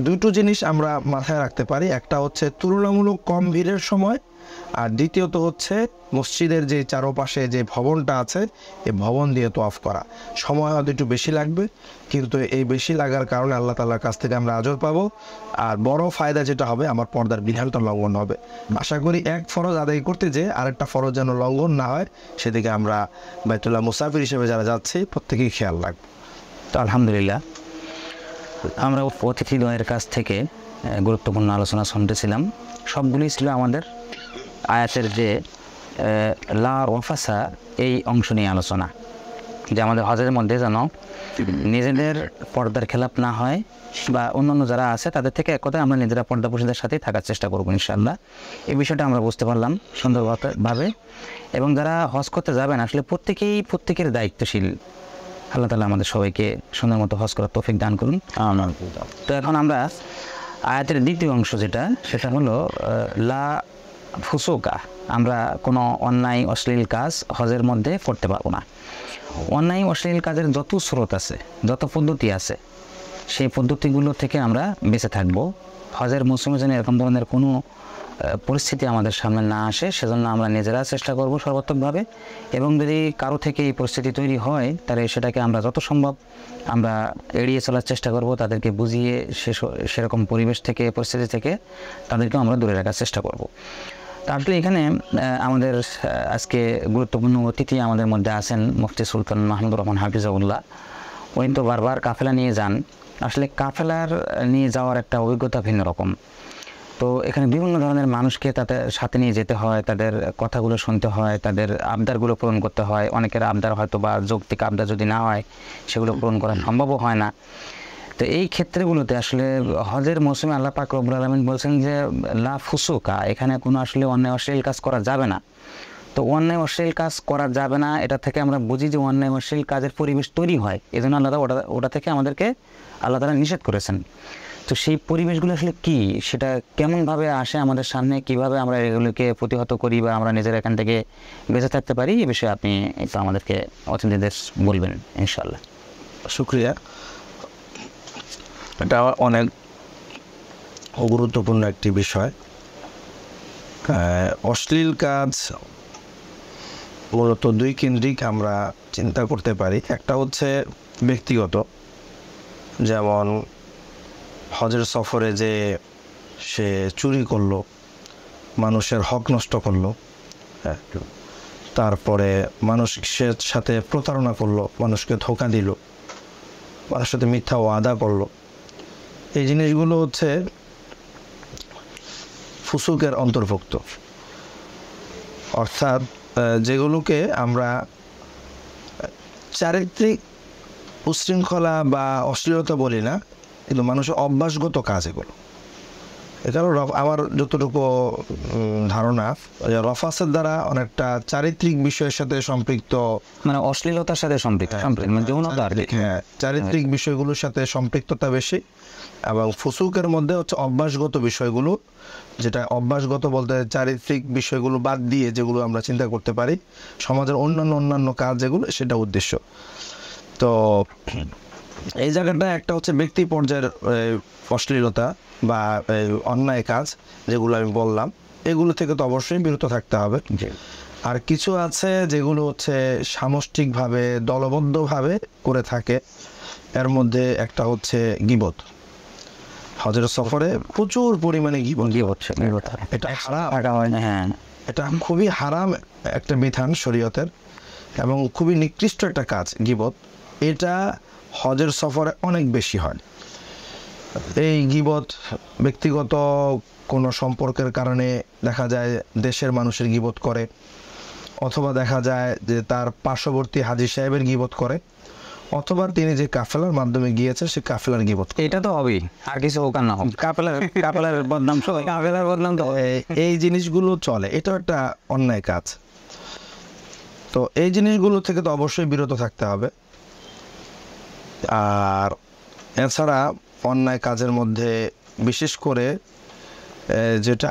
দুটো জিনিস আমরা মাথায় রাখতে পারি, একটা হচ্ছে তুলনামূলক কম ভিড়ের সময়, আর দ্বিতীয়ত হচ্ছে মসজিদের যে চারপাশে যে ভবনটা আছে এই ভবন দিয়ে তোয়াফ করা। সময় হয়তো একটু বেশি লাগবে, কিন্তু এই বেশি লাগার কারণে আল্লাহ তাআলার কাছ থেকে আমরা আজর পাবো। আর বড় ফায়দা যেটা হবে, আমার পর্দার বিধানটা লঙ্ঘন হবে। আশা করি এক ফরজ আদায় করতে যে আরেকটা ফরজ যেন লঙ্ঘন না হয়, সেদিকে আমরা বাইতুল্লাহ মুসাফির হিসেবে যারা যাচ্ছি প্রত্যেকেই খেয়াল রাখবো। তো আলহামদুলিল্লাহ, আমরা অতিথিদ্বয়ের কাছ থেকে গুরুত্বপূর্ণ আলোচনা শুনতেছিলাম। সবগুলোই ছিল আমাদের আয়াতের যে লা ওয়াফাসা এই অংশ নিয়ে আলোচনা, যে আমাদের হজের মধ্যে যেন নিজেদের পর্দার খেলাপ না হয়, বা অন্যান্য যারা আছে তাদের থেকে এক কথায় আমরা নিজেরা পর্দাপোশীদের সাথেই থাকার চেষ্টা করবো ইনশাআল্লাহ। এই বিষয়টা আমরা বুঝতে পারলাম সুন্দরভাবে। এবং যারা হজ করতে যাবেন আসলে প্রত্যেকের দায়িত্বশীল। আল্লাহ তাআলা আমাদের সবাইকে সুন্দর মতো হজ করার তৌফিক দান করুন। তো এখন আমরা আয়াতের দ্বিতীয় অংশ সেটা হলো লা ফুসুকা, আমরা কোনো অন্যায় অশ্লীল কাজ হজের মধ্যে করতে পারবো না। অন্যায় অশ্লীল কাজের যত স্রোত আছে, যত পদ্ধতি আছে, সেই পদ্ধতিগুলো থেকে আমরা বেঁচে থাকবো। হজের মৌসুমে যেন এরকম ধরনের কোনো পরিস্থিতি আমাদের সামনে না আসে, সেজন্য আমরা নিজেরা চেষ্টা করব সর্বাত্মকভাবে। এবং যদি কারো থেকে এই পরিস্থিতি তৈরি হয়, তাহলে সেটাকে আমরা যত সম্ভব আমরা এড়িয়ে চলার চেষ্টা করব, তাদেরকে বুঝিয়ে সেরকম পরিবেশ থেকে, পরিস্থিতি থেকে তাদেরকেও আমরা দূরে রাখার চেষ্টা করব। তারপরে এখানে আমাদের আজকে গুরুত্বপূর্ণ অতিথি আমাদের মধ্যে আছেন মুফতি সুলতান মাহমুদুর রহমান হাফিজাহুল্লাহ। উনি তো বারবার কাফেলা নিয়ে যান। আসলে কাফেলার নিয়ে যাওয়ার একটা অভিজ্ঞতা ভিন্ন রকম। তো এখানে বিভিন্ন ধরনের মানুষকে তাদের সাথে নিয়ে যেতে হয়, তাদের কথাগুলো শুনতে হয়, তাদের আবদারগুলো পূরণ করতে হয়। অনেকের আবদার হয়তো বা যৌক্তিক আবদার যদি না হয়, সেগুলো পূরণ করা সম্ভবও হয় না। তো এই ক্ষেত্রগুলোতে আসলে হজের মৌসুমে আল্লাহ পাক রব্বুল আলামিন বলছেন যে লা ফুসুকা, এখানে কোনো আসলে অন্যায় অশ্লীল কাজ করা যাবে না। তো অন্যায় অশ্লীল কাজ করা যাবে না, এটা থেকে আমরা বুঝি যে অন্যায় অশ্লীল কাজের পরিবেশ তৈরি হয়, এই জন্য আল্লাহ ওটা থেকে আমাদেরকে আল্লাহ তাআলা নিষেধ করেছেন। তো সেই পরিবেশগুলো আসলে কি, সেটা কেমনভাবে আসে আমাদের সামনে, কিভাবে আমরা এগুলোকে প্রতিহত করি বা আমরা নিজেরা এখান থেকে বেঁচে থাকতে পারি, এই বিষয়ে আপনি একটু আমাদেরকে অতিথিদের বলবেন ইনশাআল্লাহ। শুক্রিয়া। এটা অনেক গুরুত্বপূর্ণ একটি বিষয়। অশ্লীল কাজ মূলত দুই কেন্দ্রিক আমরা চিন্তা করতে পারি। একটা হচ্ছে ব্যক্তিগত, যেমন হজের সফরে যে সে চুরি করলো, মানুষের হক নষ্ট করলো, তারপরে মানুষের সাথে প্রতারণা করলো, মানুষকে ধোঁকা দিল, মানুষের সাথে মিথ্যা ওয়াদা করলো, এই জিনিসগুলো হচ্ছে ফুসুকের অন্তর্ভুক্ত। অর্থাৎ যেগুলোকে আমরা চারিত্রিক উশৃঙ্খলা বা অশ্লীলতা বলি না, কিন্তু মানুষের অভ্যাসগত কাজ এগুলো। এছাড়াও আমার যতটুকু ধারণা যে রফাসের দ্বারা অনেকটা চারিত্রিক বিষয়ের সাথে সম্পৃক্ত, মানে অশ্লীলতার সাথে সম্পৃক্ত, মানে যৌনতা আর কি। হ্যাঁ, চারিত্রিক বিষয়গুলোর সাথে সম্পৃক্ততা বেশি। এবং ফুসুকের মধ্যে হচ্ছে অভ্যাসগত বিষয়গুলো, যেটা অভ্যাসগত বলতে চারিত্রিক বিষয়গুলো বাদ দিয়ে যেগুলো আমরা চিন্তা করতে পারি, সমাজের অন্যান্য কাজ যেগুলো, সেটা উদ্দেশ্য। তো এই জায়গাটা একটা হচ্ছে ব্যক্তি পর্যায়ের অশ্লীলতা বা অন্যায় কাজ যেগুলো আমি বললাম, এগুলো থেকে তো অবশ্যই বিরত থাকতে হবে। আর কিছু আছে যেগুলো হচ্ছে সামষ্টিকভাবে দলবদ্ধভাবে করে থাকে, এর মধ্যে একটা হচ্ছে গীবত। হজের সফরে প্রচুর পরিমাণে গীবত, এটা হারাম, হ্যাঁ, এটা খুবই হারাম একটা বিধান শরীয়তের এবং খুবই নিকৃষ্ট একটা কাজ গীবত। এটা হজের সফরে অনেক বেশি হয়। এই গীবত ব্যক্তিগত কোনো সম্পর্কের কারণে দেখা যায় দেশের মানুষের গীবত করে, অথবা দেখা যায় যে তার পার্শ্ববর্তী হাজী সাহেবের গীবত করে, অথবা তিনি যে কাফেলার মাধ্যমে গিয়েছে সে কাফেলার গীবত। এটা তো হবেই, আর কিছু হোক আর না হোক, কাফেলার বদনাম, কাফেলার বদনাম তো এই জিনিসগুলো চলে, এটা একটা অন্যায় কাজ। তো এই জিনিসগুলো থেকে তো অবশ্যই বিরত থাকতে হবে। আর এছাড়া অন্যায় কাজের মধ্যে বিশেষ করে যেটা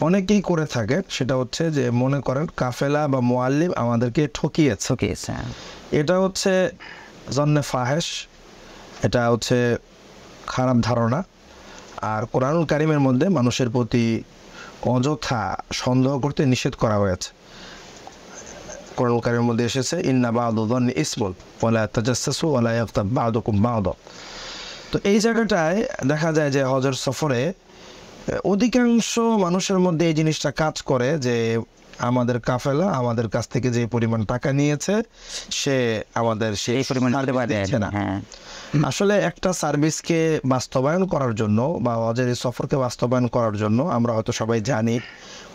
অনেকেই করে থাকে সেটা হচ্ছে যে মনে করেন কাফেলা বা মুআল্লিম আমাদেরকে ঠকিয়েছে। এটা হচ্ছে জন্নে ফাহেশ, এটা হচ্ছে খারাপ ধারণা। আর কোরআনুল কারিমের মধ্যে মানুষের প্রতি অযথা সন্দেহ করতে নিষেধ করা হয়েছে। কোরআনুল কারিমের মধ্যে এসেছে ইন্না বা'দু যন্নি ইসমুন ওয়ালা তাজাসসু ওয়ালা ইয়াগতাব বা'দুকুম বা'দা। তো এই জায়গাটায় দেখা যায় যে হজের সফরে অধিকাংশ মানুষের মধ্যে এই জিনিসটা কাজ করে যে আমাদের কাফেলা আমাদের কাছ থেকে যে পরিমাণ টাকা নিয়েছে সে আমাদের সেই পরিমাণ দিচ্ছে না। আসলে একটা সার্ভিসকে বাস্তবায়ন করার জন্য বা হজের সফরকে বাস্তবায়ন করার জন্য আমরা হয়তো সবাই জানি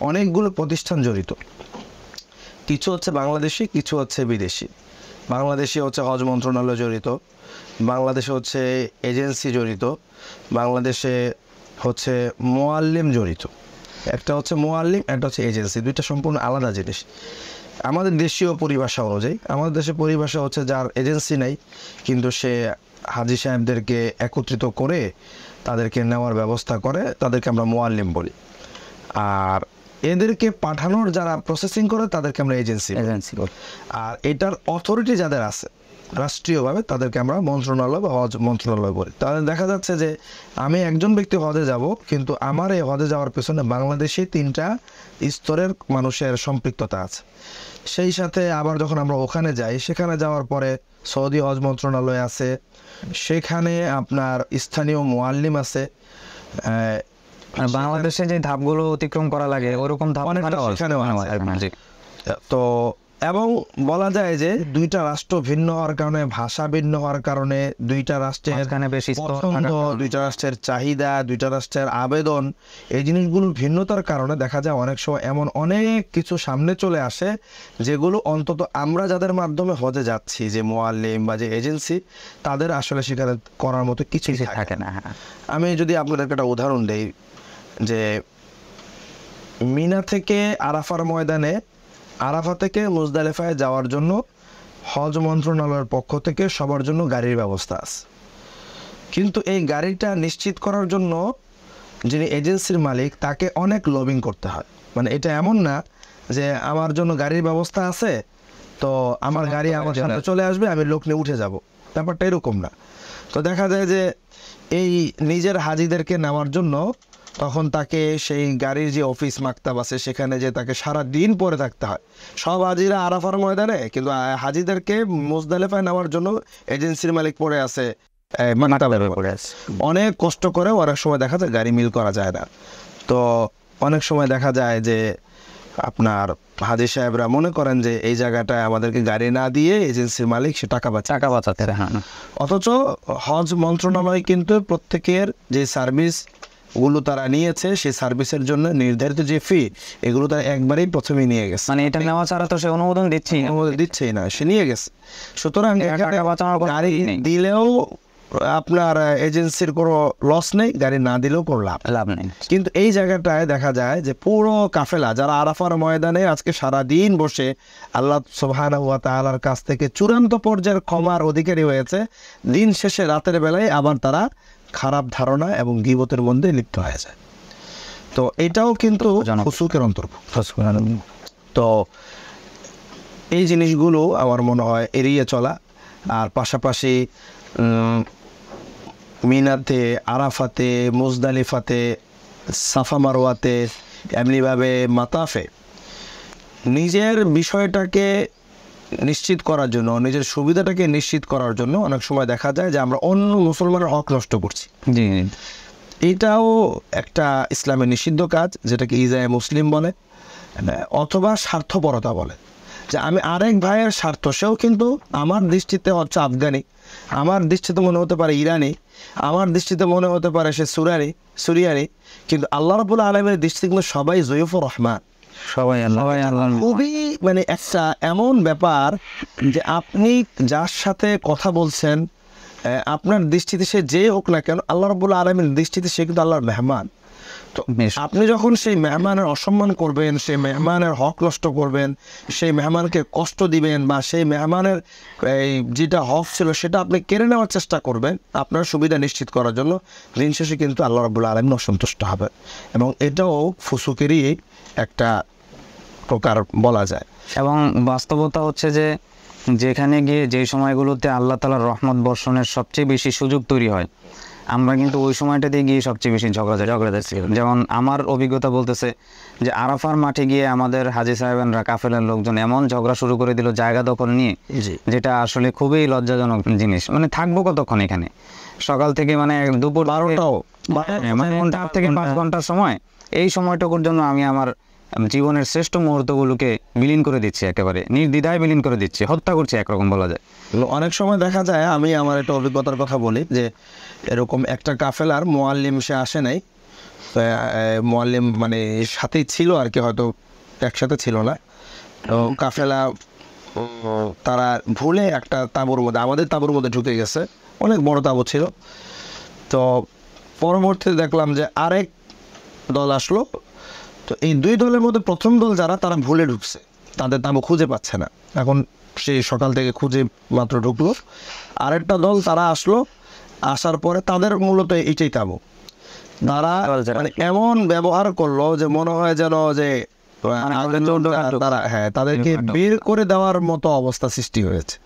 অনেকগুলো প্রতিষ্ঠান জড়িত। কিছু হচ্ছে বাংলাদেশি, কিছু হচ্ছে বিদেশি। বাংলাদেশি হচ্ছে হজ মন্ত্রণালয় জড়িত, বাংলাদেশে হচ্ছে এজেন্সি জড়িত, বাংলাদেশে হচ্ছে মুআল্লিম জড়িত। একটা হচ্ছে মুআল্লিম, একটা হচ্ছে এজেন্সি, দুইটা সম্পূর্ণ আলাদা জিনিস। আমাদের দেশীয় পরিভাষা অনুযায়ী আমাদের দেশে পরিভাষা হচ্ছে যার এজেন্সি নাই কিন্তু সে হাজী সাহেবদেরকে একত্রিত করে তাদেরকে নেওয়ার ব্যবস্থা করে, তাদেরকে আমরা মুআল্লিম বলি। আর এদেরকে পাঠানোর যারা প্রসেসিং করে তাদেরকে আমরা এজেন্সি বলি। আর এটার অথরিটি যাদের আছে রাষ্ট্রীয়ভাবে তাদেরকে আমরা মন্ত্রণালয় বা হজ মন্ত্রণালয় বলি। তাহলে দেখা যাচ্ছে যে আমি একজন ব্যক্তি হজে যাব, কিন্তু আমার এই হজে যাওয়ার পেছনে বাংলাদেশে 3টা স্তরের মানুষের সম্পৃক্ততা আছে। সেই সাথে আবার যখন আমরা ওখানে যাই, সেখানে যাওয়ার পরে সৌদি হজ মন্ত্রণালয় আছে, সেখানে আপনার স্থানীয় মুআল্লিম আছে। বাংলাদেশে যে ধাপগুলো অতিক্রম করা লাগে ওরকম ধাপ তো এবং বলা যায় যে 2টা রাষ্ট্র ভিন্ন হওয়ার কারণে, ভাষা ভিন্ন হওয়ার কারণে, 2টা রাষ্ট্রের পছন্দ, 2টা রাষ্ট্রের চাহিদা, 2টা রাষ্ট্রের আবেদন, এই জিনিসগুলো ভিন্নতার কারণে দেখা যায় অনেক সময় এমন অনেক কিছু সামনে চলে আসে যেগুলো অন্তত আমরা যাদের মাধ্যমে হজে যাচ্ছি, যে মুআল্লিম বা যে এজেন্সি, তাদের আসলে সেখানে করার মতো কিছুই থাকে না। আমি যদি আপনাদেরকে একটা উদাহরণ দেই, যে মিনা থেকে আরাফার ময়দানে, আরাফা থেকে মুজদালিফায় যাওয়ার জন্য হজ মন্ত্রণালয়ের পক্ষ থেকে সবার জন্য গাড়ির ব্যবস্থা আছে, কিন্তু এই গাড়িটা নিশ্চিত করার জন্য যিনি এজেন্সির মালিক তাকে অনেক লবিং করতে হয়। মানে এটা এমন না যে আমার জন্য গাড়ির ব্যবস্থা আছে তো আমার গাড়ি আমার সাথে চলে আসবে, আমি লোক নিয়ে উঠে যাব, ব্যাপারটা এরকম না। তো দেখা যায় যে এই নিজের হাজিদেরকে নেওয়ার জন্য তখন তাকে সেই গাড়ির যে অফিস মাকতাব আছে সেখানে যে তাকে সারা দিন পরে থাকতে হয়। সব হাজিরা আরাফার ময়দানে, কিন্তু হাজিদেরকে মুজদালিফায় নেওয়ার জন্য এজেন্সির মালিক পড়ে আছে অনেক কষ্ট করে। অনেক সময় দেখা যায় গাড়ি মিল করা যায় না। তো অনেক সময় দেখা যায় যে আপনার হাজী সাহেবরা মনে করেন যে এই জায়গাটায় আমাদেরকে গাড়ি না দিয়ে এজেন্সির মালিক সে টাকা বাঁচাতে, অথচ হজ মন্ত্রণালয় কিন্তু প্রত্যেকের যে সার্ভিস গুলো তারা নিয়েছে সেই সার্ভিসের জন্য নির্ধারিত যে ফি, এগুলো তারা একবারেই প্রথমেই নিয়ে গেছে। মানে এটা নেওয়া ছাড়া তো সে অনুমোদন দিচ্ছেই না, সে নিয়ে গেছে। সুতরাং গাড়ি দিলেও আপনার এজেন্সির কোনো লস নেই, গাড়ি না দিলেও কোনো লাভ নেই। কিন্তু এই জায়গাটায় দেখা যায় যে পুরো কাফেলা যারা আরাফার ময়দানে আজকে সারাদিন বসে আল্লাহ সুবহানাহু ওয়া তাআলার কাছ থেকে চূড়ান্ত পর্যায়ের ক্ষমার অধিকারী হয়েছে, দিন শেষে রাতের বেলায় আবার তারা খারাপ ধারণা এবং গীবতের মধ্যে লিপ্ত হয়ে যায়। তো এটাও কিন্তু ফুসুকের অন্তর্ভুক্ত। তো এই জিনিসগুলো আমার মনে হয় এড়িয়ে চলা, আর পাশাপাশি মিনাতে, আরাফাতে, মুজদালিফাতে, সাফা মারওয়াতে, এমনিভাবে মাতাফে নিজের বিষয়টাকে নিশ্চিত করার জন্য, নিজের সুবিধাটাকে নিশ্চিত করার জন্য অনেক সময় দেখা যায় যে আমরা অন্য মুসলমানের হক নষ্ট করছি। জি, এটাও একটা ইসলামের নিষিদ্ধ কাজ, যেটাকে ইজায়ে মুসলিম বলে, অথবা স্বার্থপরতা বলে। যে আমি আরেক ভাইয়ের স্বার্থ, সেও কিন্তু আমার দৃষ্টিতে হচ্ছে আফগানি, আমার দৃষ্টিতে মনে হতে পারে ইরানি, আমার দৃষ্টিতে মনে হতে পারে সে সুরিয়ানি, কিন্তু আল্লাহ রাব্বুল আলামিনের দৃষ্টিতে কিন্তু সবাই জয়ুফুর রহমান, সবাই আল্লাহ। খুবই মানে একটা এমন ব্যাপার যে আপনি যার সাথে কথা বলছেন, আপনার দৃষ্টিতে সে যে হোক না কেন, আল্লাহ রাব্বুল আলামিনের দৃষ্টিতে সে কিন্তু আল্লাহর মেহমান। তো আপনি যখন সেই মেহমানের অসম্মান করবেন, সেই মেহমানের হক নষ্ট করবেন, সেই মেহমানকে কষ্ট দিবেন, বা সেই মেহমানের এই যেটা হক ছিল সেটা আপনি কেড়ে নেওয়ার চেষ্টা করবেন আপনার সুবিধা নিশ্চিত করার জন্য, দিন শেষে কিন্তু আল্লাহ রাব্বুল আলামিন অসন্তুষ্ট হবে। এবং এটাও ফুসুকেরই একটা প্রকার বলা যায়। এবং বাস্তবতা হচ্ছে যে যেখানে গিয়ে যে সময়গুলোতে আল্লাহ তাআলার রহমত বর্ষণের সবচেয়ে বেশি সুযোগ তৈরি হয়, আমরা কিন্তু ওই সময়টাতে গিয়ে সবচেয়ে বেশি ঝগড়াঝাটি। যেমন আমার অভিজ্ঞতা বলতেছে যে আরাফার মাঠে গিয়ে আমাদের হাজী সাহেবানরা, কাফেলার লোকজন এমন ঝগড়া শুরু করে দিল জায়গা দখল নিয়ে, যেটা আসলে খুবই লজ্জাজনক জিনিস। মানে থাকবো কতক্ষণ এখানে, সকাল থেকে মানে দুপুর 12টাও, মানে 4 থেকে 5 ঘন্টার সময়, এই সময়টুকুর জন্য আমি আমার জীবনের শ্রেষ্ঠ মুহূর্তগুলোকে বিলীন করে দিচ্ছি, একেবারে নির্দ্বিধায় বিলীন করে দিচ্ছি, হত্যা করছি একরকম বলা যায়। অনেক সময় দেখা যায়, আমি আমার একটা অভিজ্ঞতার কথা বলি, যে এরকম একটা কাফেলার মুআল্লিম সে আসে নাই, মুআল্লিম মানে সাথেই ছিল আর কি, হয়তো একসাথে ছিল না। তো কাফেলা তারা ভুলে একটা তাঁবুর মধ্যে, আমাদের তাঁবুর মধ্যে ঢুকে গেছে, অনেক বড় তাঁবু ছিল। তো পরবর্তীতে দেখলাম যে আরেক দল আসলো। তো এই দুই দলের মধ্যে প্রথম দল যারা, তারা ভুলে ঢুকছে, তাদের তাঁবু খুঁজে পাচ্ছে না, এখন সেই সকাল থেকে খুঁজে মাত্র ঢুকলো। আরেকটা দল তারা আসলো, আসার পরে তাদের মূলত এইটাই তাঁবু, তারা মানে এমন ব্যবহার করলো যে মনে হয় যেন যে তারা, হ্যাঁ, তাদেরকে বের করে দেওয়ার মতো অবস্থা সৃষ্টি হয়েছে।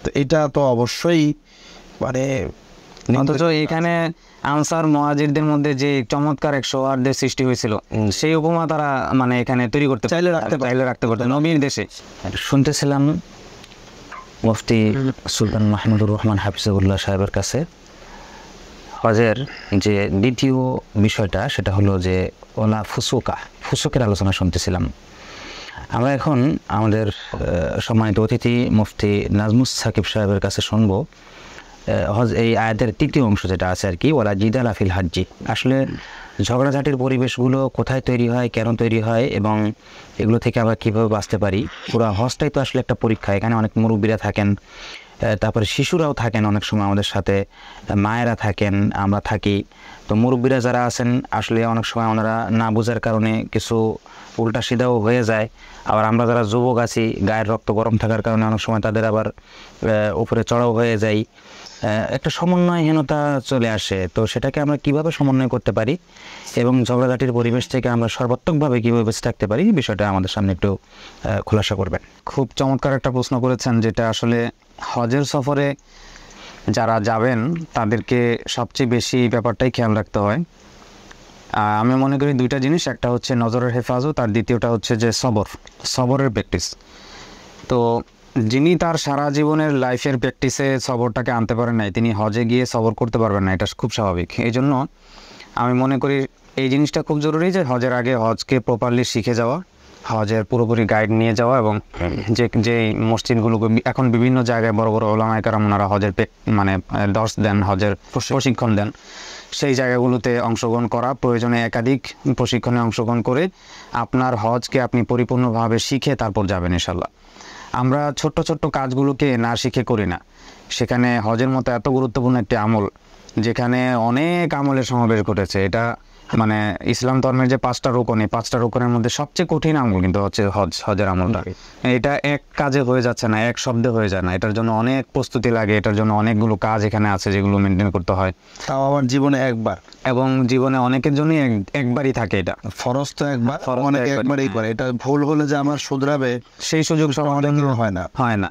তো এটা তো অবশ্যই মানে, অথচ এখানে আনসার মুহাজিরদের মধ্যে যে চমৎকার এক সৌহার্দ্যের সৃষ্টি হয়েছিল, সেই উপমা তারা মানে এখানে তৈরি করতে চাইলে রাখতে পারতো নবীর দেশে। শুনতেছিলাম মুফতি সুলতান মাহমুদুর রহমান হাফিজাহুল্লাহ সাহেবের কাছে হজের যে দ্বিতীয় বিষয়টা, সেটা হলো যে ওলা ফুসুকের আলোচনা শুনতেছিলাম। আমরা এখন আমাদের সম্মানিত অতিথি মুফতি নাজমুস সাকিব সাহেবের কাছে শুনবো হজ এই আয়াতের তৃতীয় অংশ যেটা আছে আর কি, ওলা জিদালা ফিল হাজ্জি। আসলে ঝগড়াঝাটির পরিবেশগুলো কোথায় তৈরি হয়, কেন তৈরি হয়, এবং এগুলো থেকে আমরা কীভাবে বাঁচতে পারি। পুরো হজটাই তো আসলে একটা পরীক্ষা। এখানে অনেক মুরব্বীরা থাকেন, তারপরে শিশুরাও থাকেন, অনেক সময় আমাদের সাথে মায়েরা থাকেন, আমরা থাকি। তো মুরব্বীরা যারা আছেন আসলে অনেক সময় ওনারা না বোঝার কারণে কিছু উল্টা সিধাও হয়ে যায়। আবার আমরা যারা যুবক আছি, গায়ের রক্ত গরম থাকার কারণে অনেক সময় তাদের আবার উপরে চড়াও হয়ে যায়, একটা সমন্বয়হীনতা চলে আসে। তো সেটাকে আমরা কিভাবে সমন্বয় করতে পারি এবং ঝগড়াঝাটির পরিবেশ থেকে আমরা সর্বাত্মকভাবে কীভাবে বেঁচে থাকতে পারি, বিষয়টা আমাদের সামনে একটু খোলাসা করবেন। খুব চমৎকার একটা প্রশ্ন করেছেন, যেটা আসলে হজের সফরে যারা যাবেন তাদেরকে সবচেয়ে বেশি ব্যাপারটাই খেয়াল রাখতে হয়। আমি মনে করি দুইটা জিনিস, একটা হচ্ছে নজরের হেফাজত, আর দ্বিতীয়টা হচ্ছে যে সবরের প্র্যাকটিস। তো যিনি তার সারা জীবনের লাইফের প্র্যাকটিসে সবরটাকে আনতে পারেন নাই, তিনি হজে গিয়ে সবর করতে পারবেন না, এটা খুব স্বাভাবিক। এই জন্য আমি মনে করি এই জিনিসটা খুব জরুরি যে হজের আগে হজকে প্রপারলি শিখে যাওয়া, হজের পুরোপুরি গাইড নিয়ে যাওয়া, এবং যে মসজিদগুলোকে এখন বিভিন্ন জায়গায় বড় বড় ওলামায়ে কেরাম ওনারা হজের মানে দর্শ দেন, হজের প্রশিক্ষণ দেন, সেই জায়গাগুলোতে অংশগ্রহণ করা, প্রয়োজনে একাধিক প্রশিক্ষণে অংশগ্রহণ করে আপনার হজকে আপনি পরিপূর্ণভাবে শিখে তারপর যাবেন ইনশাল্লাহ। আমরা ছোট্ট ছোট্ট কাজগুলোকে না শিখে করি না। সেখানে হজের মতো এত গুরুত্বপূর্ণ একটি আমল, যেখানে অনেক আমলের সমাবেশ ঘটেছে। এটা মানে ইসলাম ধর্মের যে 5টা রোকন, এই 5টা রোকনের মধ্যে সবচেয়ে কঠিন আমল কিন্তু হচ্ছে হজের আমলটা। এটা এক কাজে হয়ে যাচ্ছে না, এক শব্দে হয়ে যায় না, এটার জন্য অনেক প্রস্তুতি লাগে, এটার জন্য অনেকগুলো কাজ এখানে আছে যেগুলো মেনটেন করতে হয়, তাও আমার জীবনে একবার, এবং জীবনে অনেকের জন্যই একবারই থাকে। এটা ফরজ তো একবার, ফরজ তো অনেকে একবার। একবারই করে। এটা ভুল হলে যে আমার শুধরাবে সেই সুযোগ আমাদের হয় না। হয় না।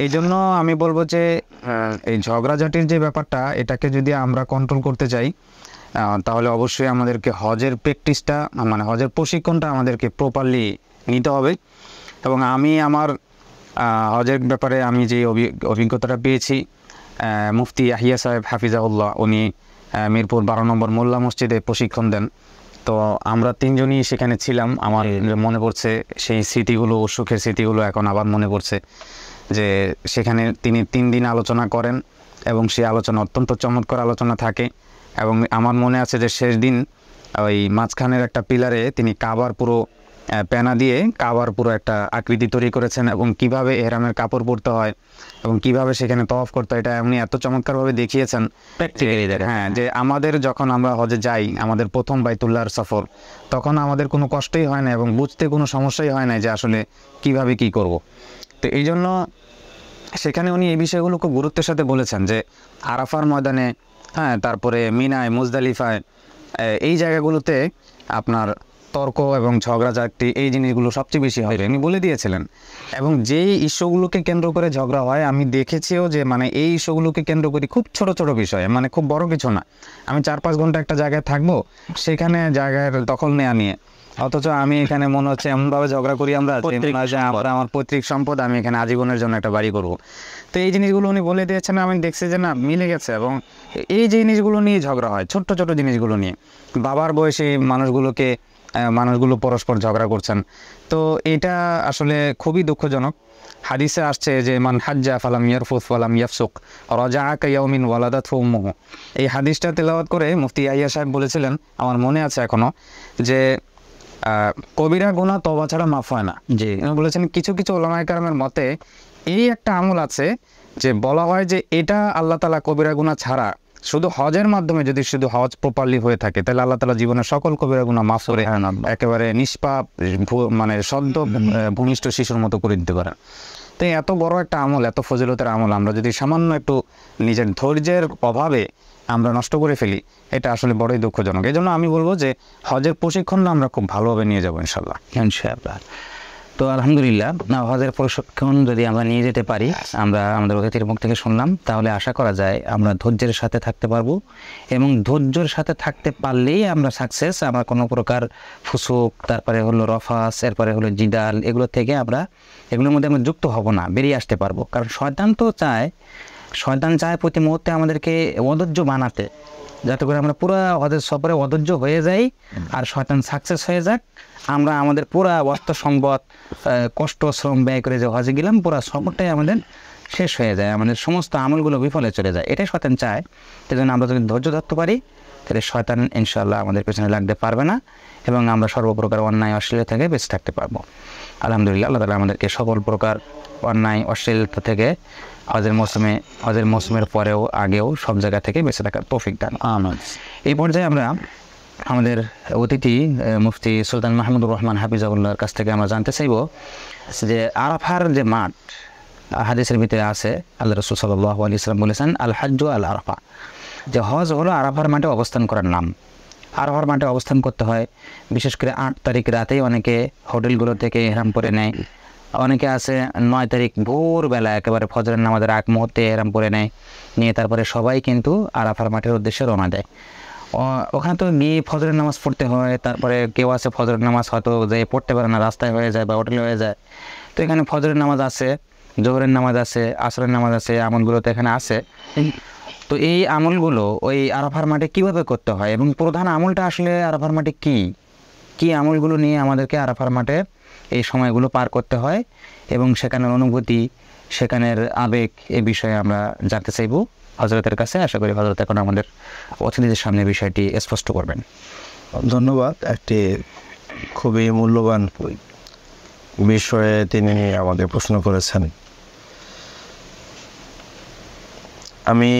এই জন্য আমি বলবো যে এই ঝগড়াঝাটির যে ব্যাপারটা, এটাকে যদি আমরা কন্ট্রোল করতে চাই, তাহলে অবশ্যই আমাদেরকে হজের প্র্যাকটিসটা, মানে হজের প্রশিক্ষণটা আমাদেরকে প্রপারলি নিতে হবে। এবং আমি আমার হজের ব্যাপারে আমি যে অভিজ্ঞতাটা পেয়েছি, মুফতি ইয়াহিয়া সাহেব হাফিজাউল্লাহ, উনি মিরপুর 12 নম্বর মোল্লা মসজিদে প্রশিক্ষণ দেন। তো আমরা 3 জনই সেখানে ছিলাম। আমার মনে পড়ছে সেই স্মৃতিগুলো, সুখের স্মৃতিগুলো এখন আবার মনে পড়ছে, যে সেখানে তিনি 3 দিন আলোচনা করেন এবং সেই আলোচনা অত্যন্ত চমৎকার আলোচনা থাকে। এবং আমার মনে আছে যে শেষ দিন ওই মাঝখানের একটা পিলারে তিনি কাবার পুরো পেনা দিয়ে কাবার পুরো একটা আকৃতি তৈরি করেছেন, এবং কিভাবে এহরামের কাপড় পরতে হয় এবং কিভাবে সেখানে তওয়াফ করতে হয়, এটা এমনি এত চমৎকারভাবে দেখিয়েছেন। হ্যাঁ, যে আমাদের যখন আমরা হজে যাই, আমাদের প্রথম বাইতুল্লাহর সফর, তখন আমাদের কোনো কষ্টই হয় না এবং বুঝতে কোনো সমস্যাই হয় না যে আসলে কিভাবে কি করব। তো এই জন্য সেখানে উনি এই বিষয়গুলো খুব গুরুত্বের সাথে বলেছেন, যে আরাফার ময়দানে, হ্যাঁ, তারপরে মিনায়, মুজদালিফায়, এই জায়গাগুলোতে আপনার তর্ক এবং ঝগড়াঝাটি এই জিনিসগুলো সবচেয়ে বেশি হয়, উনি বলে দিয়েছিলেন। এবং যেই ইস্যুগুলোকে কেন্দ্র করে ঝগড়া হয়, আমি দেখেছিও যে মানে এই ইস্যুগুলোকে কেন্দ্র করে খুব ছোট ছোট বিষয়, মানে খুব বড় কিছু না। আমি 4-5 ঘন্টা একটা জায়গায় থাকবো, সেখানে জায়গার দখল নেওয়া নিয়ে, অথচ আমি এখানে মনে হচ্ছে এমনভাবে ঝগড়া করি আমরা, যে আমার পৈতৃক সম্পদ, আমি এখানে আজীবনের জন্য একটা বাড়ি করব। তো এই জিনিসগুলো উনি বলে দিয়েছেন, আমি দেখছি যে না, মিলে গেছে। এবং এই জিনিসগুলো নিয়ে ঝগড়া হয়, ছোট্ট ছোট জিনিসগুলো নিয়ে। বাবার বয়সী মানুষগুলো পরস্পর ঝগড়া করছেন। তো এটা আসলে খুবই দুঃখজনক। হাদিসে আসছে যে মান হাজ্জা ফালাম ইয়ারফুস ফালাম ইয়াফসুক রাজাআ কায়াউমিন ওয়ালাদাতহু উম্মুহু। এই হাদিসটা তেলাওয়াত করে মুফতি ইয়াহিয়া সাহেব বলেছিলেন, আমার মনে আছে এখনো, যে কবিরা গুনাহ তওবা ছাড়া মাফ হয় না। জি, উনি বলেছেন কিছু কিছু উলামায়ে কেরামের মতে এই একটা আমল আছে যে বলা হয় যে এটা আল্লাহ তাআলা কবিরা গুনাহ ছাড়া শুধু হজের মাধ্যমে, যদি শুধু হজ প্রপারলি হয়ে থাকে, তাহলে আল্লাহ তাআলা জীবনের সকল কবিরা গুনাহ মাফ করে একেবারে নিষ্পাপ, মানে সদ্য ভূমিষ্ঠ শিশুর মতো করে দিতে পারেন। তো এত বড় একটা আমল, এত ফজিলতের আমল, আমরা যদি সামান্য একটু নিজের ধৈর্যের অভাবে আমরা নষ্ট করে ফেলি, এটা আসলে বড়ই দুঃখজনক। এই জন্য আমি বলবো যে হজের প্রশিক্ষণটা আমরা খুব ভালোভাবে নিয়ে যাবো ইনশাল্লাহ। ইনশাআল্লাহ। তো আলহামদুলিল্লাহ, হজের প্রশিক্ষণ যদি আমরা নিয়ে যেতে পারি, আমরা আমাদের অতিথির মুখ থেকে শুনলাম, তাহলে আশা করা যায় আমরা ধৈর্যের সাথে থাকতে পারবো। এবং ধৈর্যের সাথে থাকতে পারলেই আমরা সাকসেস। আমরা কোনো প্রকার ফুসুক, তারপরে হলো রফাস, এরপরে হলো জিদাল, এগুলোর থেকে এগুলোর মধ্যে আমরা যুক্ত হব না, বেরিয়ে আসতে পারবো। কারণ শয়তান চায় প্রতি মুহূর্তে আমাদেরকে অধৈর্য বানাতে, যাতে করে আমরা পুরো হজের সফরে অধৈর্য হয়ে যাই, আর শয়তান সাকসেস হয়ে যাক। আমরা আমাদের পুরা অর্থ সম্পদ, কষ্ট শ্রম ব্যয় করে যে হজে গেলাম, পুরো সফরটাই আমাদের শেষ হয়ে যায়, আমাদের সমস্ত আমলগুলো বিফলে চলে যায়। এটাই শয়তান চায়। সেই জন্য আমরা যদি ধৈর্য ধরতে পারি, তাহলে শয়তান ইনশাআল্লাহ আমাদের পেছনে লাগতে পারবে না, এবং আমরা সর্বপ্রকার অন্যায় অশ্লীলতা থেকে বেঁচে থাকতে পারবো। আলহামদুলিল্লাহ, আল্লাহ তাআলা আমাদেরকে সকল প্রকার অন্যায় অশ্লীলতা থেকে হজের মৌসুমের পরেও আগেও সব জায়গা থেকে বেঁচে থাকার তৌফিক দান। এই পর্যায়ে আমরা আমাদের অতিথি মুফতি সুলতান মাহমুদুর রহমান হাফিজাহুল্লাহর কাছ থেকে আমরা জানতে চাইব যে আরাফার যে মাঠ, হাদিসের ভিতরে আছে, আল্লাহ রাসূল সাল্লাল্লাহু আলাইহি ওয়াসাল্লাম বলেছেন, আল হাজ্জু আল আরাফা, যে হজ হলো আরাফার মাঠে অবস্থান করার নাম। আরাফার মাঠে অবস্থান করতে হয়, বিশেষ করে 8 তারিখ রাতেই অনেকে হোটেলগুলো থেকে ইহরাম পরে নেয়। অনেকে আছে 9 তারিখ ভোরবেলা একেবারে ফজরের নামাজের আগ মুহূর্তে ইহরাম পরে নিয়ে তারপরে সবাই কিন্তু আরাফার মাঠের উদ্দেশ্যে রওনা দেয়। ওখানে তো গিয়ে ফজরের নামাজ পড়তে হয়, তারপরে কেউ আছে ফজরের নামাজ হয়তো যে পড়তে পারে না, রাস্তায় হয়ে যায় বা হোটেলে হয়ে যায়। তো এখানে ফজরের নামাজ আছে, জোহরের নামাজ আছে, আসরের নামাজ আছে, আমলগুলো তো এখানে আছে। তো এই আমলগুলো ওই আরাফার মাঠে কীভাবে করতে হয়, এবং প্রধান আমলটা আসলে আরাফার মাঠে কী আমলগুলো নিয়ে আমাদেরকে আরাফার মাঠে এই সময়গুলো পার করতে হয়, এবং সেখানের অনুভূতি, সেখানের আবেগ, এই বিষয়ে আমরা জানতে চাইব হযরতের কাছে। আশা করি হযরত এখন আমাদের অতিথিদের সামনে বিষয়টি স্পষ্ট করবেন। ধন্যবাদ। একটি খুবই মূল্যবান বিষয়ে তিনি আমাদের প্রশ্ন করেছেন। আমি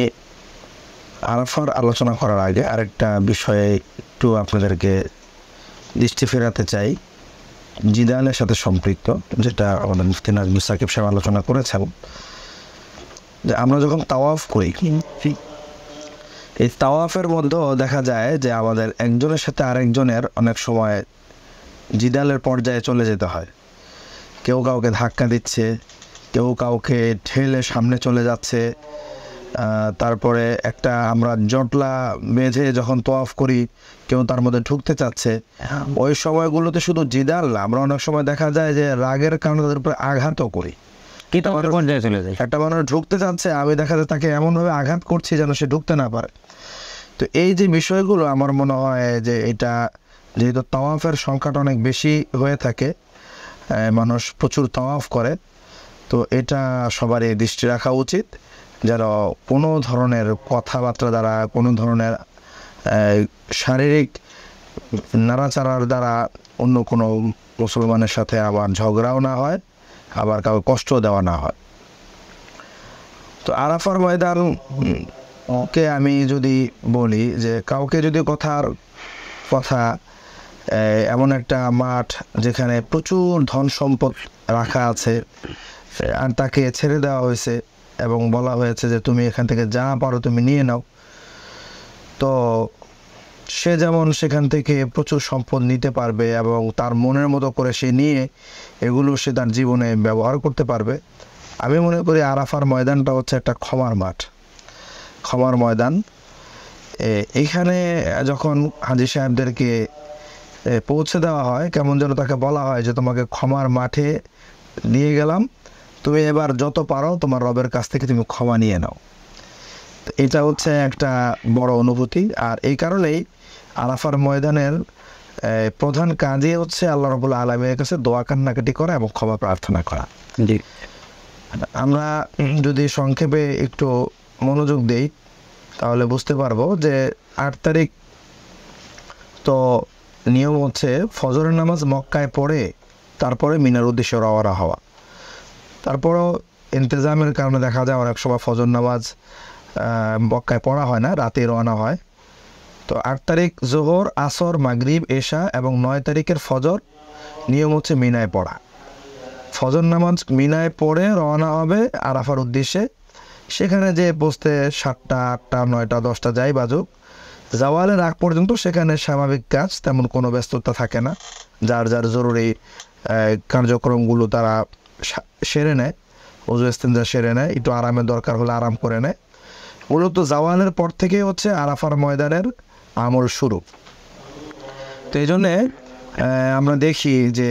আরাফার আলোচনা করার আগে আরেকটা বিষয়ে একটু আপনাদেরকে দৃষ্টি ফেরাতে চাই, জিদালের সাথে সম্পৃক্ত, যেটা আমাদের মুফতি নাজমুল সাকিব সাহেব আলোচনা করেছেন। যে আমরা যখন তাওয়াফ করি, এই তাওয়াফের মধ্যেও দেখা যায় যে আমাদের একজনের সাথে আরেকজনের অনেক সময় জিদালের পর্যায়ে চলে যেতে হয়। কেউ কাউকে ধাক্কা দিচ্ছে, কেউ কাউকে ঠেলে সামনে চলে যাচ্ছে। তারপরে একটা আমরা জটলা বেঁধে যখন তোয়াফ করি, কেউ তার মধ্যে ঢুকতে চাচ্ছে। ওই সময়গুলোতে শুধু জিদাল না, আমরা অনেক সময় দেখা যায় যে রাগের কারণে তাদের উপরে আঘাতও করি। পর্যায়ে চলে যায়। একটা মানুষ ঢুকতে চাচ্ছে, আমি দেখা যায় তাকে এমনভাবে আঘাত করছি যেন সে ঢুকতে না পারে। তো এই যে বিষয়গুলো আমার মনে হয় যে এটা যেহেতু তাওয়াফের সংখ্যাটা অনেক বেশি হয়ে থাকে, মানুষ প্রচুর তাওয়াফ করে, তো এটা সবারই দৃষ্টি রাখা উচিত যেন কোনো ধরনের কথাবার্তা দ্বারা, কোনো ধরনের শারীরিক নাড়াচাড়ার দ্বারা অন্য কোনো মুসলমানের সাথে আবার ঝগড়াও না হয়, আবার কাউকে কষ্ট দেওয়া না হয়। তো আরাফার ময়দানকে আমি যদি বলি যে কাউকে যদি কথা এমন একটা মাঠ যেখানে প্রচুর ধন সম্পদ রাখা আছে আর তাকে ছেড়ে দেওয়া হয়েছে এবং বলা হয়েছে যে তুমি এখান থেকে যা পারো তুমি নিয়ে নাও, তো সে যেমন সেখান থেকে প্রচুর সম্পদ নিতে পারবে এবং তার মনের মতো করে সে নিয়ে এগুলো সে তার জীবনে ব্যবহার করতে পারবে। আমি মনে করি আরাফার ময়দানটা হচ্ছে একটা ক্ষমার মাঠ, ক্ষমার ময়দান। এইখানে যখন হাজী সাহেবদেরকে পৌঁছে দেওয়া হয়, কেমন যেন তাকে বলা হয় যে তোমাকে ক্ষমার মাঠে নিয়ে গেলাম, তুমি এবার যত পারো তোমার রবের কাছ থেকে তুমি ক্ষমা নিয়ে নাও। তো এটা হচ্ছে একটা বড় অনুভূতি। আর এই কারণেই আরাফার ময়দানের প্রধান কাজই হচ্ছে আল্লাহ রাব্বুল আলামিনের কাছে দোয়া কান্নাকাটি করা এবং ক্ষমা প্রার্থনা করা। জি, আমরা যদি সংক্ষেপে একটু মনোযোগ দেই তাহলে বুঝতে পারবো যে 8 তারিখ তো নিয়ম হচ্ছে ফজরের নামাজ মক্কায় পড়ে তারপরে মিনার উদ্দেশ্যে রওনা হওয়া। তারপরেও ইন্তেজামের কারণে দেখা যায় অনেক সময় ফজর নামাজ মক্কায় পড়া হয় না, রাতে রওনা হয়। তো 8 তারিখ জোহর, আসর, মাগরিব, এশা এবং 9 তারিখের ফজর নিয়ম হচ্ছে মিনায় পড়া। ফজর নামাজ মিনায় পড়ে রওনা হবে আরাফার উদ্দেশ্যে। সেখানে যে পৌঁছতে 7টা, 8টা, 9টা, 10টা যাই বাজুক, জাওয়ালের আগ পর্যন্ত সেখানে স্বাভাবিক কাজ, তেমন কোনো ব্যস্ততা থাকে না। যার যার জরুরি কার্যক্রমগুলো তারা সেরে নেয়, ওযু ইস্তেঞ্জা সেরে নেয়, একটু আরামের দরকার হলে আরাম করে নেয়। মূলত জাওয়ালের পর থেকে হচ্ছে আরাফার ময়দানের আমল শুরু। তো এই জন্যে আমরা দেখি যে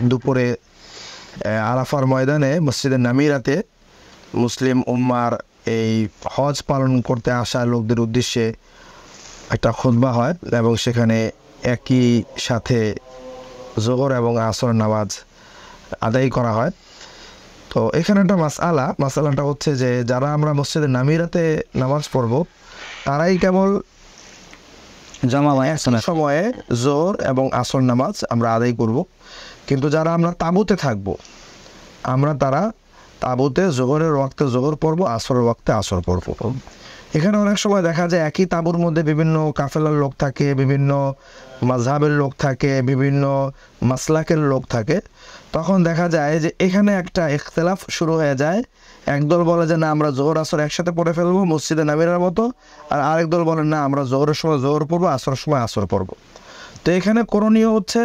দুপুরে আরাফার ময়দানে মসজিদে নামিরাতে মুসলিম উম্মার এই হজ পালন করতে আসা লোকদের উদ্দেশ্যে একটা খুতবা হয় এবং সেখানে একই সাথে জোহর এবং আসর নামাজ আদায় করা হয়। তো এখানে একটা মাসালাটা হচ্ছে যে যারা আমরা মসজিদে নামিরাতে নামাজ পড়ব তারাই কেবল সময়ে জোহর এবং আসর নামাজ আমরা আদায় করব, কিন্তু যারা আমরা তাঁবুতে থাকব আমরা তারা তাঁবুতে জোহরের ওয়াক্তে জোহর পড়ব, আসরের ওয়াক্তে আসর পড়ব। এখানে অনেক সময় দেখা যায় একই তাঁবুর মধ্যে বিভিন্ন কাফেলার লোক থাকে, বিভিন্ন মাযহাবের লোক থাকে, বিভিন্ন মাসলাকের লোক থাকে। তখন দেখা যায় যে এখানে একটা ইখতিলাফ শুরু হয়ে যায়। একদল বলে যে না আমরা জোহর আসর একসাথে পড়ে ফেলবো মসজিদে নামিরার মতো, আর আরেক দল বলেন না আমরা জোহরের সময় জোহর পড়বো, আসরের সময় আসর পড়বো। তো এখানে করণীয় হচ্ছে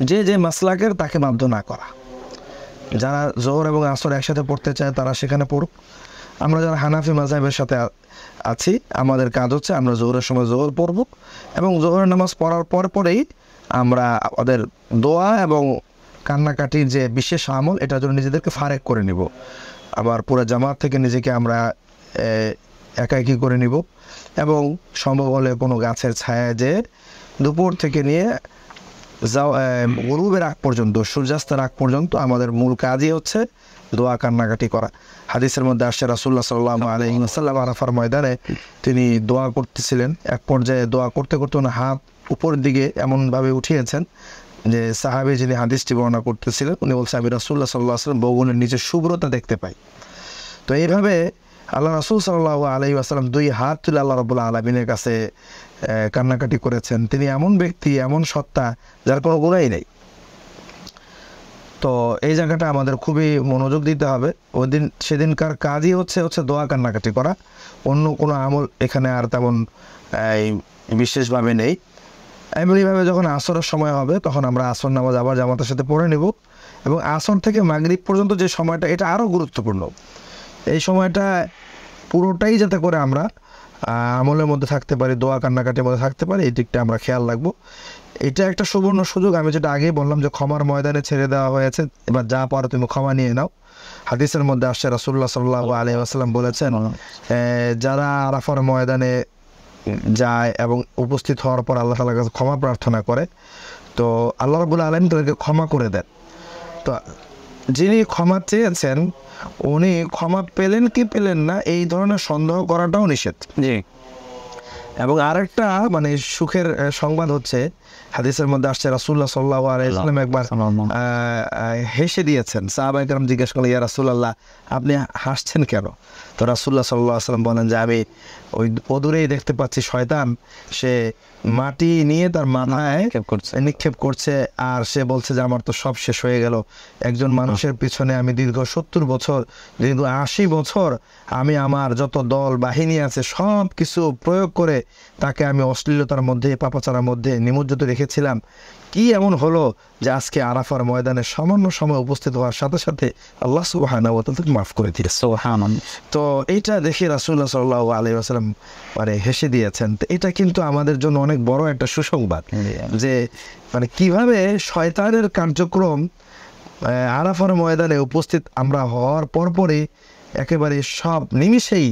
যে যে মাসলাকের তাকে বাধ্য না করা। যারা জোহর এবং আসর একসাথে পড়তে চায় তারা সেখানে পড়ুক। আমরা যারা হানাফি মাযহাবের সাথে আছি আমাদের কাজ হচ্ছে আমরা জোহরের সময় জোহর পড়ব এবং জোহরের নামাজ পড়ার পরেই আমরা আমাদের দোয়া এবং কান্নাকাটির যে বিশেষ আমল এটার জন্য নিজেদেরকে ফারেক করে নিব। আবার পুরো জামাত থেকে নিজেকে আমরা একাকী করে নিব এবং সম্ভব হলে কোনো গাছের ছায়ায় যে দুপুর থেকে নিয়ে গরুবের আগ পর্যন্ত, সূর্যাস্তের আগ পর্যন্ত আমাদের মূল কাজই হচ্ছে দোয়া কান্নাকাটি করা। হাদিসের মধ্যে আসছে রাসূলুল্লাহ সাল্লাল্লাহু আলাইহি ওয়াসাল্লাম আরাফার ময়দানে তিনি দোয়া করতেছিলেন। এক পর্যায়ে দোয়া করতে করতে ওনার হাত উপরের দিকে এমনভাবে উঠিয়েছেন যে সাহাবী যিনি হাদিসটি বর্ণনা করতেছিলেন উনি বলছেন আমি রাসূলুল্লাহ সাল্লাল্লাহু আলাইহি ওয়াসাল্লাম বগুনের নিচে শুভ্রতা দেখতে পাই। তো এইভাবে আল্লাহ রাসূল সাল্লাল্লাহু আলাইহি ওয়াসাল্লাম 2 হাত তুলে আল্লাহ রাব্বুল আলামিনের কাছে কান্নাকাটি করেছেন। তিনি এমন ব্যক্তি, এমন সত্তা যার কোনো গুনাহই নেই। তো এই জায়গাটা আমাদের খুবই মনোযোগ দিতে হবে। সেদিনকার কাজই হচ্ছে দোয়া কান্নাকাটি করা, অন্য কোনো আমল এখানে আর তেমন বিশেষভাবে নেই। এমনিভাবে যখন আসরের সময় হবে তখন আমরা আসর নামাজ আবার জামাতের সাথে পড়ে নেব, এবং আসর থেকে মাগরিব পর্যন্ত যে সময়টা, এটা আরও গুরুত্বপূর্ণ। এই সময়টা পুরোটাই যাতে করে আমরা আমলের মধ্যে থাকতে পারি, দোয়া কান্নাকাটির মধ্যে থাকতে পারি, এই দিকটা আমরা খেয়াল রাখবো। এটা একটা সুবর্ণ সুযোগ। আমি যেটা আগেই বললাম যে ক্ষমার ময়দানে ছেড়ে দেওয়া হয়েছে, এবার যা পারো তুমি ক্ষমা নিয়ে নাও। হাদিসের মধ্যে আসছে রাসূলুল্লাহ সাল্লাল্লাহু আলাইহি ওয়াসাল্লাম বলেছেন, যারা আরাফার ময়দানে যায় এবং উপস্থিত হওয়ার পর আল্লাহ তাআলার কাছে ক্ষমা প্রার্থনা করে, তো আল্লাহ রাব্বুল আলামিন তাদেরকে ক্ষমা করে দেন। তো যিনি ক্ষমা চেয়েছেন উনি ক্ষমা পেলেন কি পেলেন না এই ধরনের সন্দেহ করাটাও নিষেধ। জি। এবং আরেকটা মানে সুখের সংবাদ হচ্ছে, হাদিসের মধ্যে আসছে রাসূলুল্লাহ সাল্লাল্লাহু আলাইহি ওয়াসাল্লাম একবার হেসে দিয়েছেন। সাহাবায়ে কেরাম জিজ্ঞেস করলেন, ইয়া রাসূলুল্লাহ আপনি হাসছেন কেন? তো রাসূলুল্লাহ সাল্লাল্লাহু আলাইহি ওয়াসাল্লাম বলেন যে আমি ওই অদূরেই দেখতে পাচ্ছি শয়তান সে মাটি নিয়ে তার মাথায় নিক্ষেপ করছে, আর সে বলছে যে আমার তো সব শেষ হয়ে গেল। একজন মানুষের পিছনে আমি দীর্ঘ 70 বছর, দীর্ঘ 80 বছর আমি আমার যত দল বাহিনী আছে সব কিছু প্রয়োগ করে তাকে আমি অশ্লীলতার মধ্যে, পাপাচারার মধ্যে নিমজ্জিত রেখেছিলাম। কি এমন হলো যে আজকে আরাফার ময়দানে সামান্য সময় উপস্থিত হওয়ার সাথে সাথে আল্লাহ সুবহানাহু ওয়া তাআলা মাফ করে দিয়েছেন। সুবহানাল্লাহ। তো এইটা দেখে রাসূলুল্লাহ সাল্লাল্লাহু আলাইহি ওয়াসাল্লাম মানে হেসে দিয়েছেন। তো এটা কিন্তু আমাদের জন্য অনেক বড় একটা সুসংবাদ যে মানে কিভাবে শয়তানের কার্যক্রম আরাফার ময়দানে উপস্থিত আমরা হওয়ার পরপরই একেবারে সব নিমিষেই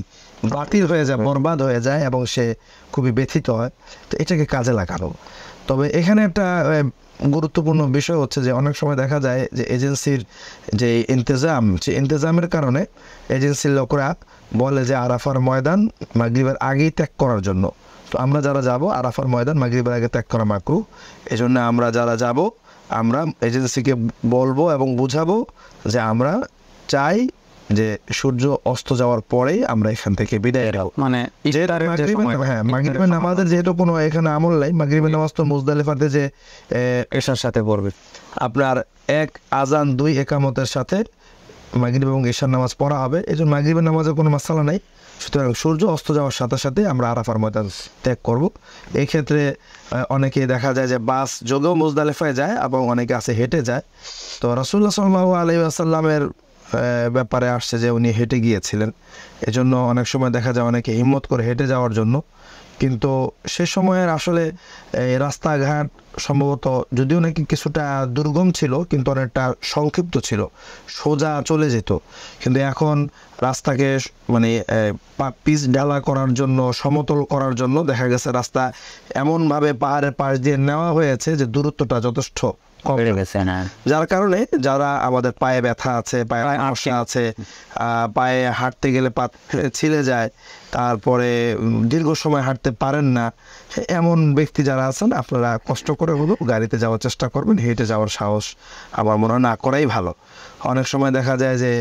বাতিল হয়ে যায়, বরবাদ হয়ে যায় এবং সে খুবই ব্যথিত হয়। তো এটাকে কাজে লাগানো। তবে এখানে একটা গুরুত্বপূর্ণ বিষয় হচ্ছে যে অনেক সময় দেখা যায় যে এজেন্সির যে ইন্তেজাম, সেই ইন্তেজামের কারণে এজেন্সির লোকরা বলে যে আরাফার ময়দান মাগরিবের আগেই ত্যাগ করার জন্য। তো আমরা যারা যাব আরাফার ময়দান মাগরিবের আগে ত্যাগ করা মাকরুহ। এজন্য আমরা যারা যাব আমরা এজেন্সিকে বলবো এবং বুঝাবো যে আমরা চাই যে সূর্য অস্ত যাওয়ার পরেই আমরা এখান থেকে বিদায় নেব। মানে মাগরিবের নামাজের যেহেতু কোনো এখানে আমল নাই, মাগরিবের নামাজ তো মুজদালিফাতে যে এশার সাথে পড়বে, আপনার 1 আজান 2 একামতের সাথে মাগরিব এবং এশার নামাজ পড়া হবে। এই জন্য মাগরিবের নামাজের কোনো মাসালা নাই। সুতরাং সূর্য অস্ত যাওয়ার সাথে সাথে আমরা আরাফার ময়দান ত্যাগ করব। এই ক্ষেত্রে অনেকে দেখা যায় যে বাস যোগেও মুজদালিফায় যায় এবং অনেকে আছে হেঁটে যায়। তো রাসূলুল্লাহ সাল্লাল্লাহু আলাইহি ওয়াসাল্লামের ব্যাপারে আসছে যে উনি হেঁটে গিয়েছিলেন। এজন্য অনেক সময় দেখা যায় অনেকে হিম্মত করে হেঁটে যাওয়ার জন্য, কিন্তু সে সময়ের আসলে রাস্তাঘাট সম্ভবত যদিও নাকি কিছুটা দুর্গম ছিল কিন্তু অনেকটা সংক্ষিপ্ত ছিল, সোজা চলে যেত। কিন্তু এখন রাস্তাকে মানে পিচ ঢালা করার জন্য, সমতল করার জন্য দেখা গেছে রাস্তা এমনভাবে পাহাড়ের পাশ দিয়ে নেওয়া হয়েছে যে দূরত্বটা যথেষ্ট বেড়ে গেছে না, যার কারণে যারা আমাদের পায়ে ব্যথা আছে, পায়ে সমস্যা আছে, পায়ে হাঁটতে গেলে পা ছিলে যায়, তারপরে দীর্ঘ সময় হাঁটতে পারেন না, এমন ব্যক্তি যারা আছেন আপনারা কষ্ট করে হলেও গাড়িতে যাওয়ার চেষ্টা করবেন। হেঁটে যাওয়ার সাহস আমার মনে হয় না করাই ভালো। অনেক সময় দেখা যায় যে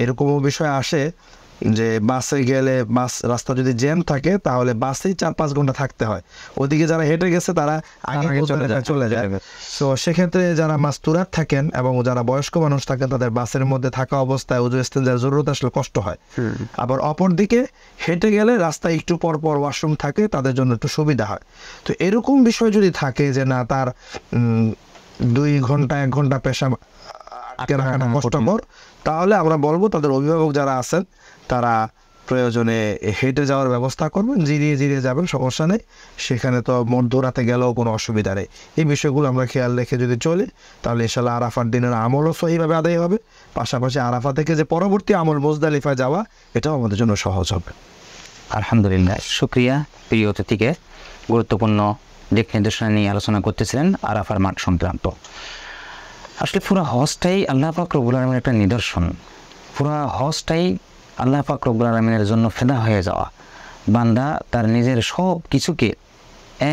এরকমও বিষয় আসে যে বাসে গেলে বাস রাস্তা যদি জ্যাম থাকে তাহলে বাসেই 4-5 ঘন্টা থাকতে হয়। ওদিকে যারা হেঁটে গেছে তারা আগে চলে যায়। তো সেক্ষেত্রে যারা মাস্তুরাত থাকেন এবং যারা বয়স্ক মানুষ থাকেন তাদের বাসের মধ্যে থাকা অবস্থায় উযু ইস্তেঞ্জার জরুরত আসলে কষ্ট হয়। আবার অপরদিকে হেঁটে গেলে রাস্তায় একটু পর পর ওয়াশরুম থাকে, তাদের জন্য একটু সুবিধা হয়। তো এরকম বিষয় যদি থাকে যে না তার 2 ঘন্টা 1 ঘন্টা পেশাব আটকে রাখাটা কষ্টকর, তাহলে আমরা বলবো তাদের অভিভাবক যারা আছেন তারা প্রয়োজনে হেঁটে যাওয়ার ব্যবস্থা করবেন, জিরিয়ে জিরিয়ে যাবেন, সমস্যা নেই। সেখানে তো মধ্যরাতে গেলেও কোনো অসুবিধা নেই। এই বিষয়গুলো আমরা খেয়াল রেখে যদি চলি তাহলে ইনশাআল্লাহ আরাফার দিনের আমলও সহিভাবে আদায় হবে, পাশাপাশি আরাফা থেকে যে পরবর্তী আমল মুজদালিফায় যাওয়া এটাও আমাদের জন্য সহজ হবে। আলহামদুলিল্লাহ, শুকরিয়া। প্রিয় অতিথিকে গুরুত্বপূর্ণ দিক নির্দেশনা নিয়ে আলোচনা করতেছিলেন আরাফার মাঠ সংক্রান্ত। আসলে পুরো হজটাই আল্লাহ পাক রব্বুল আলামিনের একটা নিদর্শন। পুরো হজটাই আল্লাহ পাক রব্বুল আলামিনের জন্য ফেদা হয়ে যাওয়া। বান্দা তার নিজের সব কিছুকে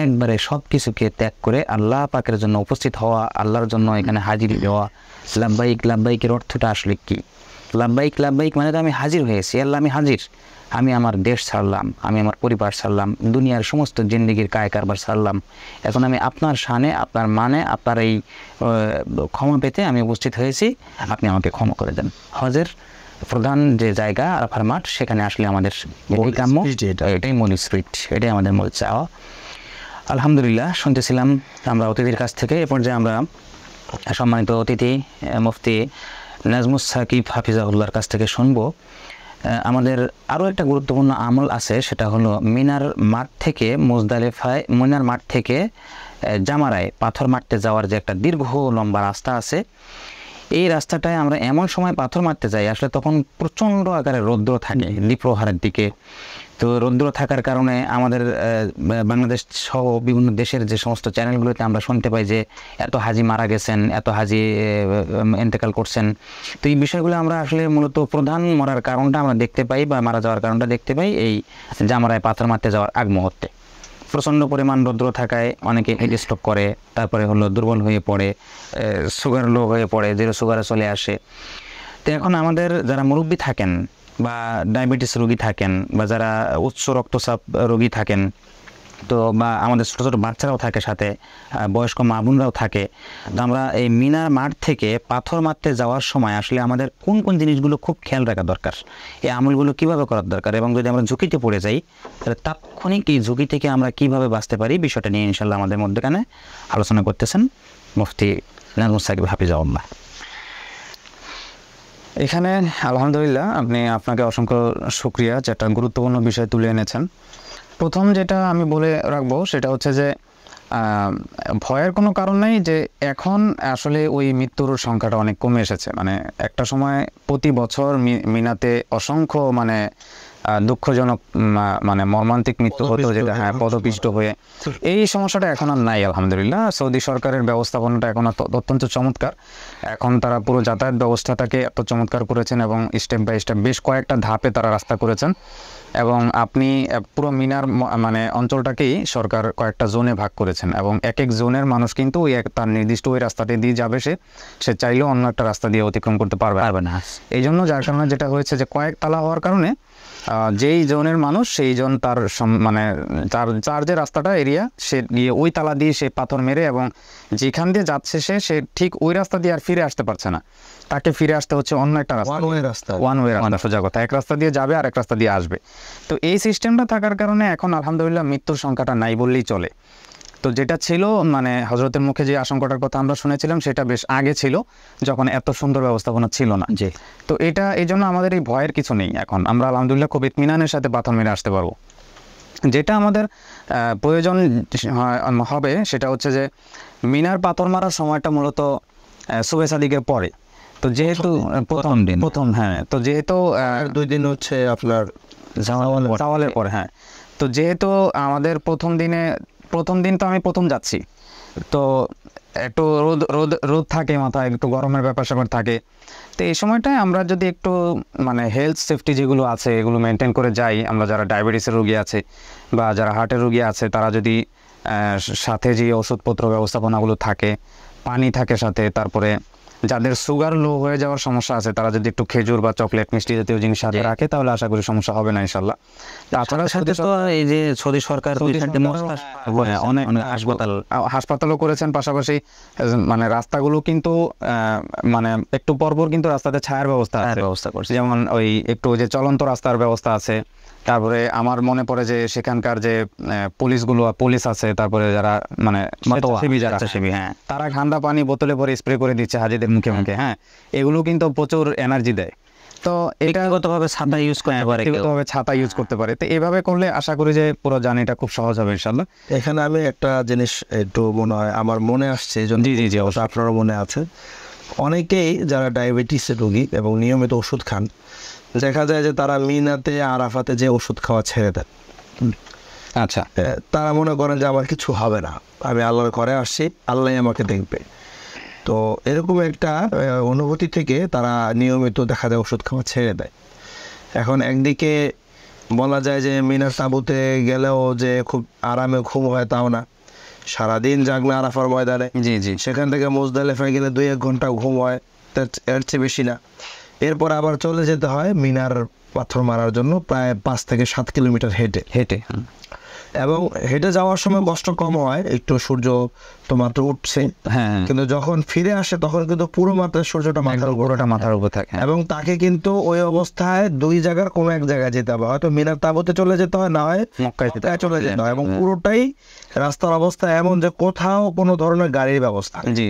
একবারে সব কিছুকে ত্যাগ করে আল্লাহ পাকের জন্য উপস্থিত হওয়া, আল্লাহর জন্য এখানে হাজিরি দেওয়া। লাব্বাইক লাব্বাইকের অর্থটা আসলে কি? লাব্বাইক লাব্বাইক মানে তো আমি হাজির হয়েছি, আল্লাহ আমি হাজির। আমি আমার দেশ ছাড়লাম, আমি আমার পরিবার ছাড়লাম, দুনিয়ার সমস্ত জিন্দেগির কায় কারবার ছাড়লাম। এখন আমি আপনার শানে, আপনার মানে, আপনার এই ক্ষমা পেতে আমি উপস্থিত হয়েছি, আপনি আমাকে ক্ষমা করে দেন। হজের প্রধান যে জায়গা আরাফার মাঠ, সেখানে আসলে আমাদের এটাই কাম্য, এটাই মূল স্পিরিট, এটাই আমাদের মূল চাওয়া। আলহামদুলিল্লাহ, শুনতেছিলাম আমরা অতিথির কাছ থেকে। এ পর্যায়ে আমরা সম্মানিত অতিথি মুফতি নাজমুস সাকিব হাফিজাহুল্লাহর কাছ থেকে শুনবো। আমাদের আরও একটা গুরুত্বপূর্ণ আমল আছে, সেটা হলো মিনার মাঠ থেকে মুজদালিফায়, মিনার মাঠ থেকে জামারায় পাথর মারতে যাওয়ার যে একটা দীর্ঘ লম্বা রাস্তা আছে, এই রাস্তাটায় আমরা এমন সময় পাথর মারতে যাই আসলে তখন প্রচণ্ড আকারে রৌদ্র থাকে দ্বীপ্রহারের দিকে। তো রৌদ্র থাকার কারণে আমাদের বাংলাদেশ সহ বিভিন্ন দেশের যে সমস্ত চ্যানেলগুলোতে আমরা শুনতে পাই যে এত হাজি মারা গেছেন, এত হাজি ইন্তেকাল করছেন। তো এই বিষয়গুলো আমরা আসলে মূলত প্রধান মরার কারণটা আমরা দেখতে পাই, বা মারা যাওয়ার কারণটা দেখতে পাই এই জামারায় পাথর মারতে যাওয়ার আগ মুহূর্তে। প্রচণ্ড পরিমাণ রৌদ্র থাকায় অনেকে হেড স্ট্রোক করে, তারপরে হলো দুর্বল হয়ে পড়ে, সুগার লো হয়ে পড়ে, জিরো সুগারে চলে আসে। তো এখন আমাদের যারা মুরব্বী থাকেন বা ডায়াবেটিস রোগী থাকেন বা যারা উচ্চ রক্তচাপ রোগী থাকেন, তো বা আমাদের ছোটো ছোটো বাচ্চারাও থাকে, সাথে বয়স্ক মা বোনরাও থাকে, তো আমরা এই মিনার মাঠ থেকে পাথর মারতে যাওয়ার সময় আসলে আমাদের কোন কোন জিনিসগুলো খুব খেয়াল রাখা দরকার, এই আমলগুলো কীভাবে করার দরকার, এবং যদি আমরা ঝুঁকিতে পড়ে যাই তাহলে তাৎক্ষণিক এই ঝুঁকি থেকে আমরা কীভাবে বাঁচতে পারি, বিষয়টা নিয়ে ইনশাল্লাহ আমাদের মধ্যখানে আলোচনা করতেছেন মুফতি নাজমুস সাকিব হাফিজাহুল্লাহ। এখানে আলহামদুলিল্লাহ আপনাকে অসংখ্য শুকরিয়া, যেটা গুরুত্বপূর্ণ বিষয় তুলে এনেছেন। প্রথম যেটা আমি বলে রাখবো সেটা হচ্ছে যে ভয়ের কোনো কারণ নেই, যে এখন আসলে ওই মৃত্যুর সংখ্যাটা অনেক কমে এসেছে। মানে একটা সময় প্রতি বছর মিনাতে অসংখ্য মানে দুঃখজনক মানে মর্মান্তিক মৃত্যু হতো, যেটা পদপিষ্ট হয়ে। এই সমস্যাটা এখন আর নাই আলহামদুলিল্লাহ। সৌদি সরকারের ব্যবস্থাপনাটা এখন অত্যন্ত চমৎকার। এখন তারা পুরো যাতায়াত ব্যবস্থাটাকে এত চমৎকার করেছেন এবং স্টেপ বাই স্টেপ বেশ কয়েকটা ধাপে তারা রাস্তা করেছেন। এবং আপনি পুরো মিনার মানে অঞ্চলটাকেই সরকার কয়েকটা জোনে ভাগ করেছেন, এবং এক এক জোনের মানুষ কিন্তু ওই তার নির্দিষ্ট ওই রাস্তাতে দিয়ে যাবে, সে চাইলেও অন্য একটা রাস্তা দিয়ে অতিক্রম করতে পারবে না। এই জন্য যার কারণে যেটা হয়েছে যে কয়েক তালা হওয়ার কারণে যেই জোনের মানুষ সেই জন তার মানে তার যে রাস্তাটা এরিয়া, সে গিয়ে ওই তালা দিয়ে সে পাথর মেরে, এবং যেখান দিয়ে যাচ্ছে সে ঠিক ওই রাস্তা দিয়ে আর ফিরে আসতে পারছে না, তাকে ফিরে আসতে হচ্ছে অন্য একটা রাস্তা, ওয়ান ওয়ে রাস্তা। সোজা কথা, এক রাস্তা দিয়ে যাবে আর এক রাস্তা দিয়ে আসবে। তো এই সিস্টেমটা থাকার কারণে এখন আলহামদুলিল্লাহ মৃত্যুর সংখ্যাটা নাই বললেই চলে। তো যেটা ছিল মানে হযরতের মুখে যে আশঙ্কাটার কথা আমরা শুনেছিলাম, সেটা বেশ আগে ছিল, যখন এত সুন্দর ব্যবস্থাপনা ছিল না। তো এটা এই জন্য আমাদের এই ভয়ের কিছু নেই। এখন আমরা আলহামদুলিল্লাহ খুব ইতমিনানের সাথে পাথর মেরে আসতে পারবো। যেটা আমাদের প্রয়োজন হবে সেটা হচ্ছে যে মিনার পাথর মারার সময়টা মূলত সুবে সাদিকের পরে। তো যেহেতু প্রথম তো যেহেতু 2 দিন হচ্ছে আপনার জাওয়ালের পরে। তো যেহেতু আমাদের প্রথম দিন তো আমি প্রথম যাচ্ছি, তো একটু রোদ থাকে মাথায়, একটু গরমের ব্যাপার থাকে। তো এই সময়টায় আমরা যদি একটু মানে হেলথ সেফটি যেগুলো আছে এগুলো মেনটেন করে যাই, আমরা যারা ডায়াবেটিসের রোগী আছে বা যারা হার্টের রোগী আছে, তারা যদি সাথে যে ওষুধপত্র ব্যবস্থাপনাগুলো থাকে, পানি থাকে সাথে, তারপরে যাদের সুগার লো হয়ে যাওয়ার সমস্যা আছে তারা যদি একটু খেজুর বা চকলেট মিষ্টি জাতীয় জিনিস সাথে রাখে, তাহলে আশা করি সমস্যা হবে না ইনশাল্লাহ। তাছাড়া এই যে সৌদি সরকার অনেক হাসপাতালও করেছেন, পাশাপাশি মানে রাস্তাগুলো কিন্তু মানে একটু পরপর কিন্তু রাস্তাতে ছায়ার ব্যবস্থা করছে, যেমন ওই একটু যে চলন্ত রাস্তার ব্যবস্থা আছে। তারপরে আমার মনে পড়ে যে সেখানকার যে পুলিশ আছে, তারপরে যারা মানে তারা ঠান্ডা পানি বোতলে ভরে স্প্রে করে দিচ্ছে হাজিদের মুখে। এগুলো কিন্তু প্রচুর এনার্জি দেয়। তো এটা ব্যক্তিগতভাবে ছাতা ইউজ করতে পারে। তো এইভাবে করলে আশা করি যে পুরো জার্নিটা খুব সহজ হবে ইনশাল্লাহ। এখানে আমি একটা জিনিস একটু আমার মনে আসছে, জি অবশ্য আপনারও মনে আছে, অনেকেই যারা ডায়াবেটিসের রোগী এবং নিয়মিত ওষুধ খান, দেখা যায় যে তারা মিনাতে আরাফাতে যে ওষুধ খাওয়া ছেড়ে দেন। আচ্ছা, তারা মনে করেন যে আমার কিছু হবে না, আমি আল্লাহর ঘরে আসছি, আল্লাহই আমাকে দেখবে। তো এরকম একটা অনুভূতি থেকে তারা নিয়মিত দেখা যায় ওষুধ খাওয়া ছেড়ে দেয়। এখন একদিকে বলা যায় যে মিনার তাঁবুতে গেলেও যে খুব আরামে ঘুম হয় তাও না, সারাদিন জাগলে আরাফার ময়দানে, জি জি সেখান থেকে মুজদালিফায় গেলে 2-1 ঘন্টা ঘুম হয়, এর চেয়ে বেশি না। এরপর আবার চলে যেতে হয় মিনার পাথর মারার জন্য প্রায় 5 থেকে 7 কিলোমিটার হেঁটে। হেঁটে এবং হেঁটে যাওয়ার সময় কষ্ট কম হয়, একটু সূর্য তো মাত্র উঠছে, হ্যাঁ কিন্তু যখন ফিরে আসে তখন কিন্তু পুরো মাত্রায় সূর্যটা মাথার উপর পুরোটা মাথার উপর থাকে। এবং তাকে কিন্তু ওই অবস্থায় 2 জায়গার কোনো এক জায়গায় যেতে হবে, হয়তো মিনার তাঁবুতে চলে যেতে হয়, না হয় মক্কায় মক্কায় চলে যেতে হয়। এবং পুরোটাই রাস্তার অবস্থা এমন যে কোথাও কোনো ধরনের গাড়ির ব্যবস্থা নেই। জি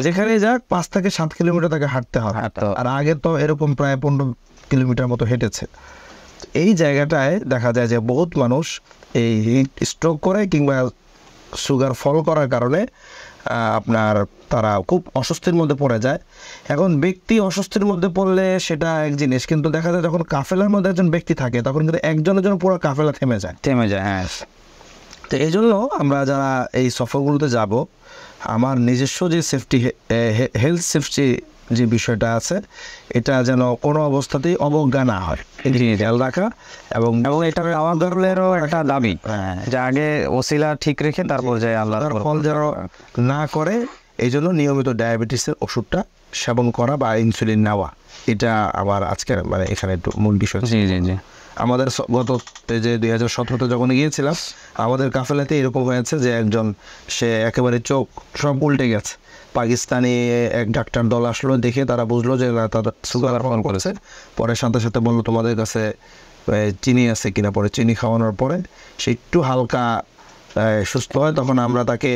যেখানে যাক 5 থেকে 7 কিলোমিটার তাকে হাঁটতে হবে, আর আগে তো এরকম প্রায় 15 কিলোমিটার মতো হেঁটেছে। এই জায়গাটায় দেখা যায় যে বহুত মানুষ এই স্ট্রোক করে কিংবা সুগার ফল করার কারণে আপনার তারা খুব অস্বস্তির মধ্যে পড়ে যায়। এখন ব্যক্তি অস্বস্তির মধ্যে পড়লে সেটা এক জিনিস, কিন্তু দেখা যায় যখন কাফেলার মধ্যে একজন ব্যক্তি থাকে তখন কিন্তু একজনের জন্য পুরো কাফেলা থেমে যায়। হ্যাঁ। তো এই জন্য আমরা যারা এই সফরগুলোতে যাব, আমার নিজস্ব যে সেফটি, হেলথ সেফটি যে বিষয়টা আছে, এটা যেন কোনো অবস্থাতেই অবজ্ঞা না হয়, খেয়াল রাখা। এবং এটা আমাদেরও একটা দাবি যে আগে ওসিলা ঠিক রেখে তারপর যায় আল্লাহ ফল যেন না করে, এই জন্য নিয়মিত ডায়াবেটিসের ওষুধটা সেবন করা বা ইনসুলিন নেওয়া, এটা আমার আজকের মানে এখানে একটু মূল বিষয়। জি জি জি আমাদের গত যে 2017-তে যখন গিয়েছিলাম, আমাদের কাফেলাতে এরকম হয়েছে যে একজন, সে একেবারে চোখ সব উল্টে গেছে। পাকিস্তানি এক ডাক্তার দল আসলো, দেখে তারা বুঝলো যে তাদের সুগার ফল করেছে। পরে সাথে সাথে বললো তোমাদের কাছে চিনি আছে কিনা, পরে চিনি খাওয়ানোর পরে সে একটু হালকা সুস্থ হয়। তখন আমরা তাকে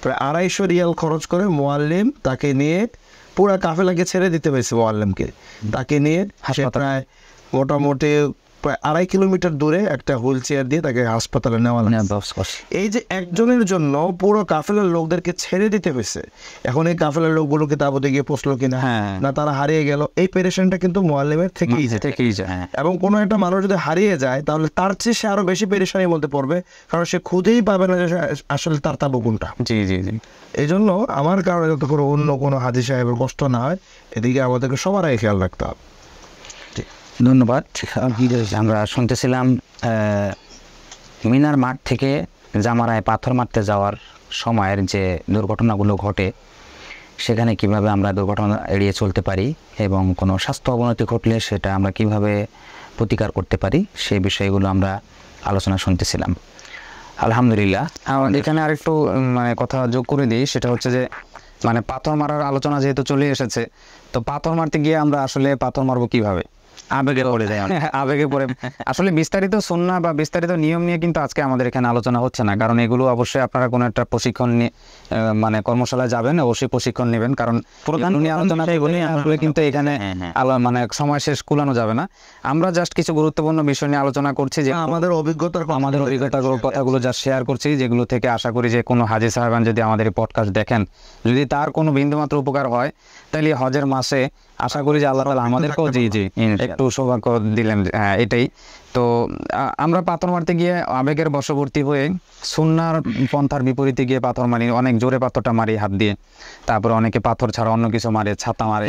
প্রায় 250 রিয়াল খরচ করে মোয়াল্লিম তাকে নিয়ে, পুরা কাফেলাকে ছেড়ে দিতে হয়েছে মোয়াল্লিমকে, তাকে নিয়ে সে প্রায় মোটামুটি প্রায় 2.5 কিলোমিটার দূরে একটা হুইল চেয়ার দিয়ে তাকে হাসপাতালে নেওয়া লাগে। এই যে একজনের জন্য পুরো কাফেলার লোকদেরকে ছেড়ে দিতে হয়েছে। এখন এই কাফেলার লোকগুলোকে তাঁবুতে গিয়ে পৌঁছলো কিনা, না তারা হারিয়ে গেল, এই পেরেশানটা কিন্তু মুআল্লিমের থেকেই যায়। এবং কোনো একটা মানুষ যদি হারিয়ে যায় তাহলে তার চেয়ে সে আরো বেশি পেরেশানির মধ্যে পড়বে, কারণ সে খুঁজেই পাবে না যে আসলে তার তাঁবু কোনটা। জি জি জি এই জন্য আমার কারণে যাতে করে অন্য কোনো হাজি সাহেবের কষ্ট না হয়, এদিকে আমাদেরকে সবার আগে খেয়াল রাখতে হবে। ধন্যবাদ। আমরা শুনতেছিলাম মিনার মাঠ থেকে জামারায় পাথর মারতে যাওয়ার সময়ের যে দুর্ঘটনাগুলো ঘটে, সেখানে কিভাবে আমরা দুর্ঘটনা এড়িয়ে চলতে পারি এবং কোনো স্বাস্থ্য অবনতি ঘটলে সেটা আমরা কিভাবে প্রতিকার করতে পারি, সেই বিষয়গুলো আমরা আলোচনা শুনতেছিলাম। আলহামদুলিল্লাহ। এখানে আরেকটু মানে কথা যোগ করে দিই, সেটা হচ্ছে যে মানে পাথর মারার আলোচনা যেহেতু চলে এসেছে, তো পাথর মারতে গিয়ে আমরা আসলে পাথর মারবো কিভাবে, আবেগে পড়ে যায়, আবেগে পড়ে। আসলে বিস্তারিত সুন্নাহ বা বিস্তারিত নিয়ম নিয়ে কিন্তু আজকে আমাদের এখানে আলোচনা হচ্ছে না, কারণ এগুলো অবশ্যই আপনারা কোনো একটা প্রশিক্ষণ নিয়ে মানে কর্মশালায় যাবেন, অবশ্যই প্রশিক্ষণ নেবেন, কারণ আলোচনা আসলে কিন্তু এখানে মানে সময় শেষ কুলানো যাবে না। আমরা জাস্ট কিছু গুরুত্বপূর্ণ বিষয় নিয়ে আলোচনা করছি, যে আমাদের অভিজ্ঞতার কথাগুলো জাস্ট শেয়ার করছি, যেগুলো থেকে আশা করি যে কোনো হাজি সাহেবান যদি আমাদের এই পডকাস্ট দেখেন, যদি তার কোনো বিন্দুমাত্র উপকার হয়, তাহলে হজের মাসে আশা করি যে আল্লাহ তাআলা আমাদেরকেও জি একটু সৌভাগ্য দিলেন। হ্যাঁ, এটাই তো। আমরা পাথর মারতে গিয়ে আবেগের বশবর্তী হয়ে সুন্নাহর পন্থার বিপরীতে গিয়ে পাথর মারি, অনেক জোরে পাথরটা মারি হাত দিয়ে, তারপরে অনেকে পাথর ছাড়া অন্য কিছু মারে, ছাতা মারে,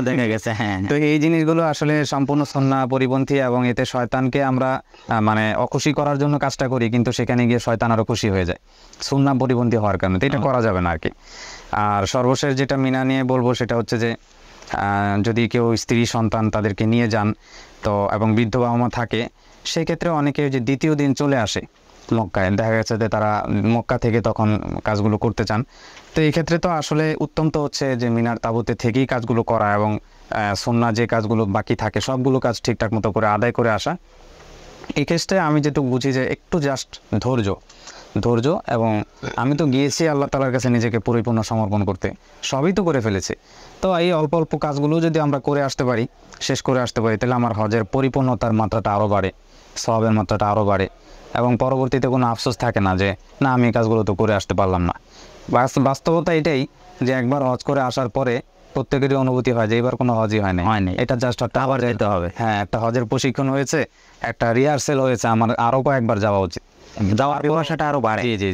দেখা গেছে। হ্যাঁ, তো এই জিনিসগুলো আসলে সম্পূর্ণ সুন্নাহ পরিপন্থী, এবং এতে শয়তানকে আমরা মানে অখুশি করার জন্য কাজটা করি, কিন্তু সেখানে গিয়ে শয়তান আরও খুশি হয়ে যায় সুন্নাহ পরিপন্থী হওয়ার কারণে। তো এটা করা যাবে না আর কি। আর সর্বশেষ যেটা মিনা নিয়ে বলবো, সেটা হচ্ছে যে যদি কেউ স্ত্রী সন্তান তাদেরকে নিয়ে যান, তো এবং বৃদ্ধ বাবা মা থাকে, সেক্ষেত্রে অনেকে যে দ্বিতীয় দিন চলে আসে মক্কায়, দেখা গেছে যে তারা মক্কা থেকে তখন কাজগুলো করতে চান। তো এই ক্ষেত্রে তো আসলে উত্তম তো হচ্ছে যে মিনার তাঁবুতে থেকেই কাজগুলো করা, এবং সুন্নাহ যে কাজগুলো বাকি থাকে সবগুলো কাজ ঠিকঠাক মতো করে আদায় করে আসা। এই ক্ষেত্রে আমি যেটুকু বুঝি যে একটু জাস্ট ধৈর্য, এবং আমি তো গিয়েছি আল্লাহ তাআলার কাছে নিজেকে পরিপূর্ণ সমর্পণ করতে, সবই তো করে ফেলেছি। তো এই অল্প অল্প কাজগুলো যদি আমরা করে আসতে পারি, শেষ করে আসতে পারি, তাহলে আমার হজের পরিপূর্ণতার মাত্রাটা আরও বাড়ে, সওয়াবের মাত্রাটা আরও বাড়ে, এবং পরবর্তীতে কোনো আফসোস থাকে না যে না আমি এই কাজগুলো তো করে আসতে পারলাম না। বাস্তবতা এটাই যে একবার হজ করে আসার পরে প্রত্যেকেরই অনুভূতি হয় যে এবার কোনো হজই হয়নি, এটা জাস্ট একটা আবার যেতে হবে। হ্যাঁ, একটা হজের প্রশিক্ষণ হয়েছে, একটা রিহার্সেল হয়েছে, আমার আরও কয়েকবার যাওয়া উচিত, যাওয়ার ব্যবসাটা আরো বাড়ে। জি।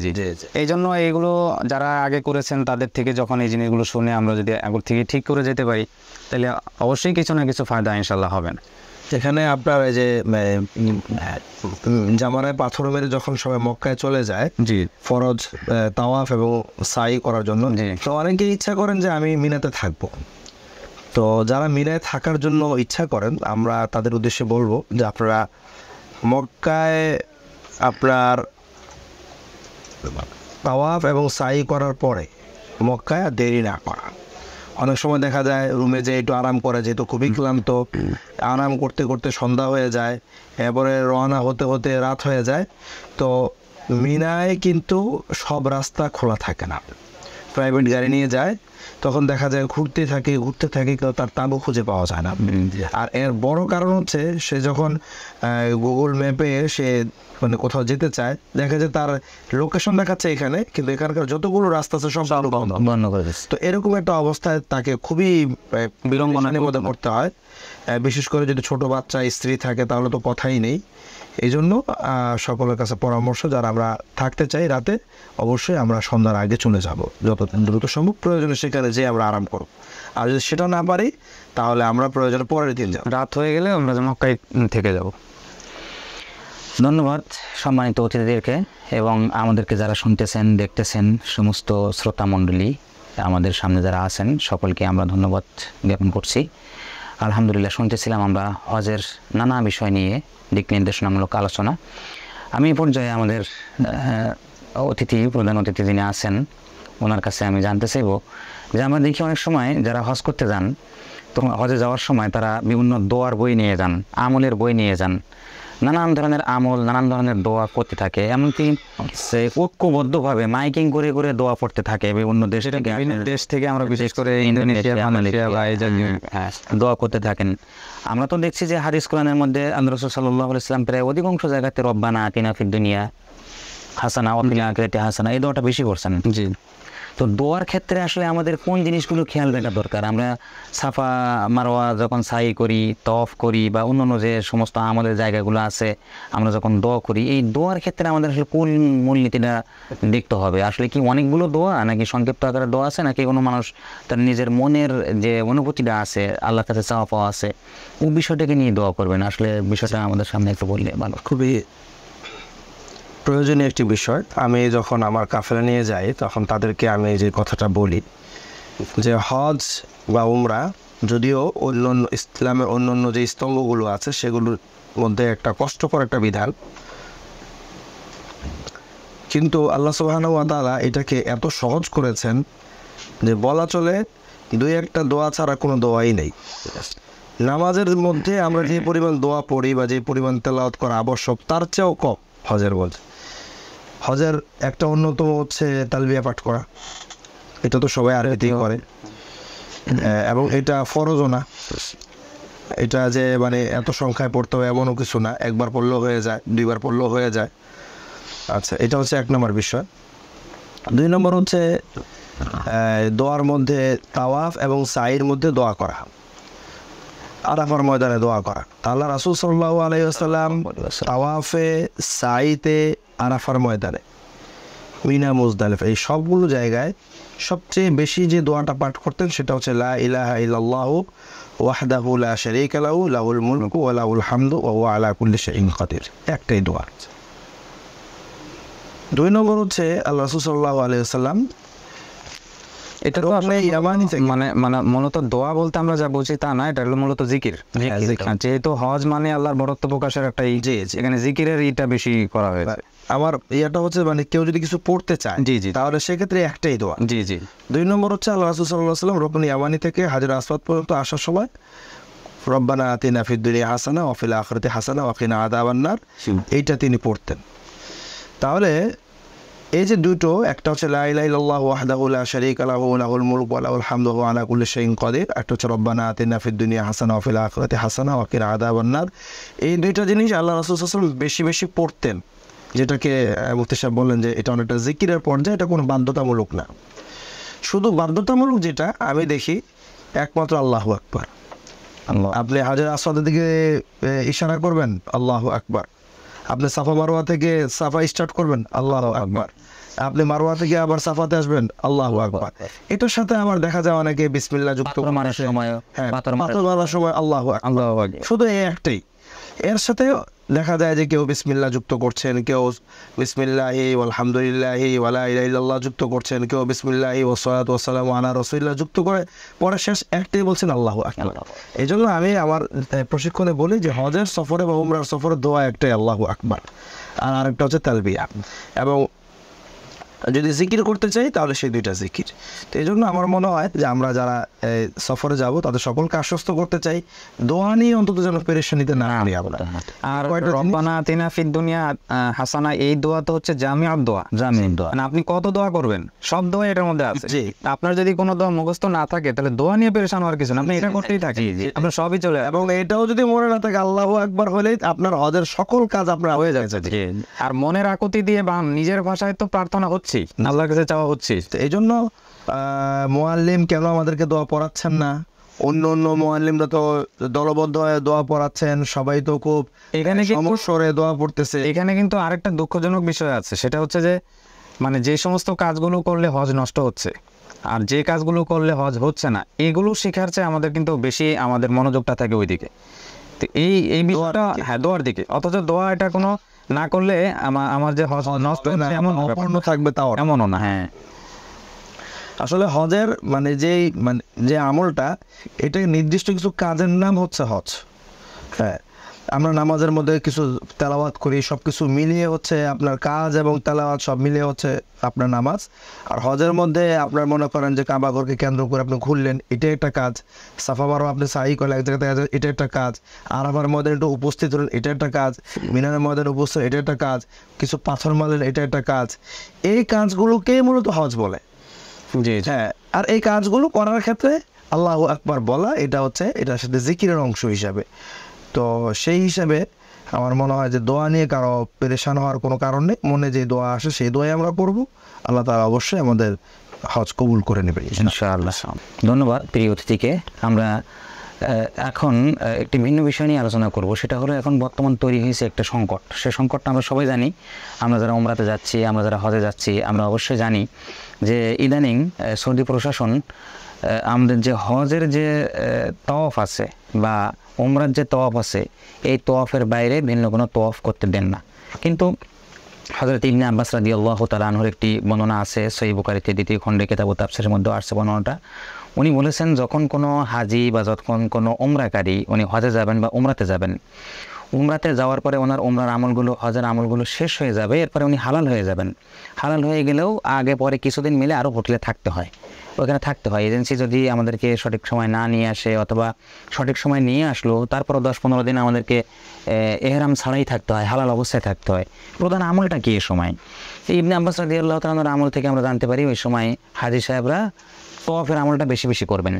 এই জন্য এইগুলো যারা আগে করেছেন তাদের থেকে যখন এই জিনিসগুলো শুনে আমরা যদি আগে থেকে ঠিক করে যেতে পারি, তাহলে অবশ্যই কিছু না কিছু ফায়দা ইনশাল্লাহ হবে না। এখানে আপনার এই যে জামারায় পাথর মেরে যখন সবাই মক্কায় চলে যায় জি ফরজ তাওয়াফ এবং সাই করার জন্য, জি। তো অনেকে ইচ্ছা করেন যে আমি মিনাতে থাকবো। তো যারা মিনায় থাকার জন্য ইচ্ছা করেন, আমরা তাদের উদ্দেশ্যে বলবো যে আপনারা মক্কায় আপনার তাওয়াফ এবং সাই করার পরে মক্কায় আর দেরি না করা। অনেক সময় দেখা যায় রুমে যে একটু আরাম করে, যেহেতু খুবই ক্লান্ত, আরাম করতে করতে সন্ধ্যা হয়ে যায়, এরপরে রওনা হতে হতে রাত হয়ে যায়। তো মিনায় কিন্তু সব রাস্তা খোলা থাকে না, প্রাইভেট গাড়ি নিয়ে যায়, তখন দেখা যায় ঘুরতে থাকে কিন্তু তার তাঁবু খুঁজে পাওয়া যায় না। আর এর বড় কারণ হচ্ছে সে যখন গুগল ম্যাপে সে মানে কোথাও যেতে চায়, দেখা যায় তার লোকেশন দেখাচ্ছে এখানে, কিন্তু এখানকার যতগুলো রাস্তা আছে সব বন্ধ। বন্ধ করে দিচ্ছে। তো এরকম একটা অবস্থায় তাকে খুবই বিড়ম্বনার মধ্যে পড়তে হয়। বিশেষ করে যদি ছোট বাচ্চা স্ত্রী থাকে তাহলে তো কথাই নেই। এই জন্য সকলের কাছে পরামর্শ, যারা আমরা থাকতে চাই রাতে, অবশ্যই আমরা সন্ধ্যার আগে চলে যাব, যত দ্রুত সম্ভব। প্রয়োজনে সেখানে যেয়ে আমরা আরাম করব। আর যদি সেটা না পারি তাহলে আমরা প্রয়োজনে পরের দিন যাব। রাত হয়ে গেলে আমরা মক্কায় থেকে যাব। ধন্যবাদ সম্মানিত অতিথিদেরকে এবং আমাদেরকে যারা শুনতেছেন দেখতেছেন সমস্ত শ্রোতা মণ্ডলী, আমাদের সামনে যারা আছেন সকলকে আমরা ধন্যবাদ জ্ঞাপন করছি। আলহামদুলিল্লাহ, শুনতেছিলাম আমরা হজের নানা বিষয় নিয়ে দিক নির্দেশনামূলক আলোচনা। আমি এই পর্যায়ে আমাদের প্রধান অতিথি যিনি আছেন ওনার কাছে আমি জানতে চাইব যে আমরা দেখি অনেক সময় যারা হজ করতে যান, তখন হজে যাওয়ার সময় তারা বিভিন্ন দোয়ার বই নিয়ে যান, আমলের বই নিয়ে যান, নানান ধরনের আমল, নানান ধরনের দোয়া পড়তে থাকে, এমনকি সে ঐক্যবদ্ধভাবে মাইকিং করে করে দোয়া পড়তে থাকে বিভিন্ন দেশ থেকে। দেশ থেকে আমরা বিশেষ করে ইন্দোনেশিয়া, মালয়েশিয়া বা এই জাতীয় দোয়া করতে থাকেন। আমরা তো দেখছি যে হাদিস কোরআনের মধ্যে আল্লাহ রাসূল সাল্লাল্লাহু আলাইহি ওয়াসাল্লাম প্রায় অধিকাংশ জায়গাতে রব্বানা আতিনা ফিদ দুনিয়া হাসানা ওয়া ফিল আখিরাতি হাসানা এই দোয়াটা বেশি করছেন। জি। তো দোয়ার ক্ষেত্রে আসলে আমাদের কোন জিনিসগুলো খেয়াল রাখা দরকার? আমরা সাফা মারওয়া যখন সাই করি, তওয়াফ করি বা অন্যান্য যে সমস্ত আমাদের জায়গাগুলো আছে, আমরা যখন দোয়া করি, এই দোয়ার ক্ষেত্রে আমাদের আসলে কোন মূলনীতিটা দেখতে হবে? আসলে কি অনেকগুলো দোয়া, নাকি সংক্ষিপ্ত আকারে দোয়া আছে, নাকি কোনো মানুষ তার নিজের মনের যে অনুভূতিটা আছে, আল্লাহর কাছে চাওয়া পাওয়া আছে, ওই বিষয়টাকে নিয়ে দোয়া করবেন? আসলে বিষয়টা আমাদের সামনে একটু বললে ভালো। খুবই প্রয়োজনীয় একটি বিষয়। আমি যখন আমার কাফেলা নিয়ে যাই তখন তাদেরকে আমি যে কথাটা বলি যে হজ বা উমরা যদিও অন্যান্য ইসলামের অন্যান্য যে স্তম্ভগুলো আছে সেগুলোর মধ্যে একটা কষ্টকর একটা বিধান, কিন্তু আল্লাহ সুবহানাহু ওয়া তাআলা এটাকে এত সহজ করেছেন যে বলা চলে দুই একটা দোয়া ছাড়া কোনো দোয়াই নেই। নামাজের মধ্যে আমরা যে পরিমাণ দোয়া পড়ি বা যে পরিমাণ তেলাওয়াত করা আবশ্যক তার চেয়েও কম হজের মধ্যে। হজের একটা অন্যতম হচ্ছে তালবিয়া পাঠ করা, এটা তো সবাই আরবিতেই করে, এবং এটা ফরজও না, এটা যে মানে এত সংখ্যায় পড়তে হবে এমনও কিছু না, একবার পড়লেও হয়ে যায়, দুইবার পড়লেও হয়ে যায়। আচ্ছা, এটা হচ্ছে এক নম্বর বিষয়। দুই নম্বর হচ্ছে দোয়ার মধ্যে তাওয়াফ এবং সাইয়ের মধ্যে দোয়া করা, আরাফার ময়দানে দোয়া করা। আল্লাহ রাসূল সাল্লাল্লাহু আলাইহি ওয়াসাল্লাম তাওয়াফে, সাইতে, আরাফার ময়দানে, মিনা, মুজদালিফা, এই সবগুলো জায়গায় সবচেয়ে বেশি যে দোয়াটা পাঠ করতেন সেটা হচ্ছে লা ইলাহা ইল্লাল্লাহু ওয়াহদাহু লা শারীকা লাহু লাহুল মুলকু ওয়া লাহুল হামদু ওয়া হুয়া আলা কুল্লি শাইইন কাদির। একটাই দোয়া। দুই নম্বর হচ্ছে আল্লাহ রাসূল সাল্লাল্লাহু আলাইহি ওয়াসাল্লাম এটা তো আসলে ইয়ামানি থেকে মানে মানে মূলত দোয়া বলতে আমরা যা বুঝি তা না, এটা হলো মূলত জিকির। যেহেতু হজ মানে আল্লাহর বরত্ব প্রকাশের একটা এখানে জিকিরের এটা বেশি করা হয়েছে। আমার ইয়াটা হচ্ছে মানে কেউ যদি কিছু পড়তে চায় জি জি তাহলে সেক্ষেত্রে একটাই দোয়া। জি জি। দুই নম্বর হচ্ছে আল্লাহ রাসূল সাল্লাল্লাহু আলাইহি ওয়াসাল্লাম রুকন ইয়ামানি থেকে হাজর আসওয়াদ পর্যন্ত আসার সময় রব্বানা আতিনা ফিদ দুনিয়া হাসানা ওয়া ফিল আখিরাতি হাসানা ওয়া কিনা আযাবান নার, এইটা তিনি পড়তেন। তাহলে এই যে দুটো, একটা হচ্ছে লা ইলাহা ইল্লাল্লাহু ওয়াহদাহু লা শারীকা লাহু লাহুল মুলকু ওয়া লাহুল হামদু ওয়া আলা কুল্লি শাইইন কাদির, একটা হচ্ছে রব্বানা আতিনা ফিদ দুনিয়া হাসানা ওয়া ফিল আখিরাতি হাসানা ওয়া কিনা আযাবান নার। এই দুইটা জিনিস আল্লাহ রাসূল সাল্লাল্লাহু আলাইহি ওয়াসাল্লাম বেশি বেশি পড়তেন, যেটাকে মুফতি সাহেব বললেন যে এটা অনেকটা জিকিরের পর্যায়ে, এটা কোনো বাধ্যতামূলক না। শুধু বাধ্যতামূলক যেটা আমি দেখি একমাত্র আল্লাহু আকবার। আপনি হাজর আসওয়াদের দিকে ইশারা করবেন আল্লাহু আকবার, আপনি সাফা মারওয়া থেকে সাফা স্টার্ট করবেন আল্লাহু আকবার, আপনি মারওয়া থেকে আবার সাফাতে আসবেন, আল্লাহু আকবার। এটার সাথে আবার দেখা যায় অনেকে বিসমিল্লাহ যুক্ত পাথর মারার করতেছে। সময় হ্যাঁ, পাথর পাথর মারার সময় আল্লাহু আকবার। আল্লাহু আকবার। শুধু এই একটাই। এর সাথে দেখা যায় যে কেউ বিসমিল্লাহ যুক্ত করছেন, কেউ বিসমিল্লাহি আলহামদুলিল্লাহি ওয়ালা ইলাহা ইল্লাল্লাহ যুক্ত করছেন, কেউ বিসমিল্লাহি ওয়াসসালাতু ওয়াসসালামু আলা রাসূলিল্লাহ যুক্ত করে পরে শেষ একটাই বলছেন আল্লাহু আকবার। এই জন্য আমি আমার প্রশিক্ষণে বলি যে হজের সফরে বা উমরার সফরে দোয়া একটাই আল্লাহু আকবার, আর আরেকটা হচ্ছে তালবিয়া। এবং যদি জিকির করতে চাই তাহলে সেই দুইটা জিকির। তো এই জন্য আমার মনে হয় যে আমরা যারা সফরে যাব তাদের সকলকে আশ্বস্ত করতে চাই, দোয়া নিয়ে অন্তত যেন পেরেশানিতে না পড়ি আমরা। আর কয়টা জিনিস- রব্বানা আতিনা ফিদ দুনিয়া হাসানা, এই দোয়া তো হচ্ছে জামিআত দোয়া। জামিন দোয়া। মানে আপনি কত দোয়া করবেন, সব দোয়া এটার মধ্যে আছে। জি। আপনার যদি কোনো দোয়া মুখস্থ না থাকে তাহলে দোয়া নিয়ে পেরেশান হওয়ার কিছু না, আপনি এটা করতেই থাকেন, আপনার সবই চলে আসবে। এবং এটাও যদি মনে না থাকে আল্লাহু আকবার হলেই আপনার হজের সকল কাজ আপনার হয়ে যাচ্ছে। আর মনের আকুতি দিয়ে বা নিজের ভাষায় তো প্রার্থনা হচ্ছে, আল্লাহর কাছে চাওয়া হচ্ছে। তো এই জন্য মুআল্লিম কেন আমাদেরকে দোয়া পড়াচ্ছেন না? অন্য অন্য মুআল্লিমরা তো দলবদ্ধ হয়ে দোয়া পড়াচ্ছেন, সবাই তো খুব এখানে কিন্তু- সমস্বরে দোয়া পড়তেছে। এখানে কিন্তু আরেকটা দুঃখজনক বিষয় আছে, সেটা হচ্ছে যে মানে যে সমস্ত কাজগুলো করলে হজ নষ্ট হচ্ছে আর যে কাজগুলো করলে হজ হচ্ছে না, এগুলো শেখার চেয়ে আমাদের কিন্তু বেশি আমাদের মনোযোগটা থাকে ওইদিকে। তো এই বিষয়টা, হ্যাঁ, দোয়ার দিকে। অথচ দোয়া এটা কোনো না করলে আমার যে হজ নষ্ট না, হচ্ছে এমন অপূর্ণ থাকবে তাও না। এমনও না। হ্যাঁ, আসলে হজের মানে যে আমলটা, এটা নির্দিষ্ট কিছু কাজের নাম হচ্ছে হজ। হ্যাঁ, আমরা নামাজের মধ্যে কিছু তেলাওয়াত করি, সব কিছু মিলিয়ে হচ্ছে আপনার কাজ এবং তেলাওয়াত সব মিলিয়ে হচ্ছে আপনার নামাজ। আর হজের মধ্যে আপনার মনে করেন যে কাবা ঘরকে কেন্দ্র করে আপনি ঘুরলেন, এটা একটা কাজ। সাফা মারোয়া আপনি সাই করলেন এক জায়গা থেকে এটা একটা কাজ। আরাফার মধ্যে একটু উপস্থিত হলেন, এটা একটা কাজ। মিনারের মধ্যে উপস্থিত, এটা একটা কাজ। কিছু পাথর মারলেন, এটা একটা কাজ। এই কাজগুলোকেই মূলত হজ বলে। জি, হ্যাঁ, আর এই কাজগুলো করার ক্ষেত্রে আল্লাহু আকবার বলা এটা হচ্ছে এটার সাথে জিকিরের অংশ হিসাবে। তো সেই হিসাবে আমার মনে হয় যে দোয়া নিয়ে কারো পেরেশান হওয়ার কোনো কারণ নেই। মনে যে দোয়া আসে সেই দোয়াই আমরা করব, আল্লাহ তাআলা অবশ্যই আমাদের হজ কবুল করে নেবে ইনশাআল্লাহ। ধন্যবাদ প্রিয় অতিথিকে। আমরা এখন একটি ভিন্ন বিষয় নিয়ে আলোচনা করব, সেটা হলো এখন বর্তমান তৈরি হয়েছে একটা সংকট। সে সংকটটা আমরা সবাই জানি। আমরা যারা উমরাতে যাচ্ছি, আমরা যারা হজে যাচ্ছি, আমরা অবশ্যই জানি যে ইদানিং সৌদি প্রশাসন আমাদের যে হজের যে তওয়াফ আছে বা উমরার যে তওয়াফ আছে, এই তওয়াফের বাইরে ভিন্ন কোনো তওয়াফ করতে দেন না। কিন্তু হযরত ইবনে আব্বাস রাদিয়াল্লাহু তাআলা আনহুর একটি বর্ণনা আছে সহিহ বুখারীতে 2য় খণ্ডে কিতাবুত তাফসীরের মধ্যে আসছে বর্ণনাটা। উনি বলেছেন যখন কোনো হাজি বা যখন কোনো উমরাকারী উনি হজে যাবেন বা উমরাতে যাবেন, উমরাতে যাওয়ার পরে ওনার উমরার আমলগুলো, হজের আমলগুলো শেষ হয়ে যাবে, এরপরে উনি হালাল হয়ে যাবেন। হালাল হয়ে গেলেও আগে পরে কিছুদিন মিলে আরও হোটেলে থাকতে হয়, ওখানে থাকতে হয়। এজেন্সি যদি আমাদেরকে সঠিক সময় না নিয়ে আসে অথবা সঠিক সময় নিয়ে আসলো, তারপরও 10-15 দিন আমাদেরকে এহরাম ছাড়াই থাকতে হয়, হালাল অবস্থায় থাকতে হয়। প্রধান আমলটা কি এই সময়? এই ইবনে আব্বাস রাদিয়াল্লাহু তাআলার আমল থেকে আমরা জানতে পারি ওই সময় হাজি সাহেবরা তওয়াফের আমলটা বেশি বেশি করবেন,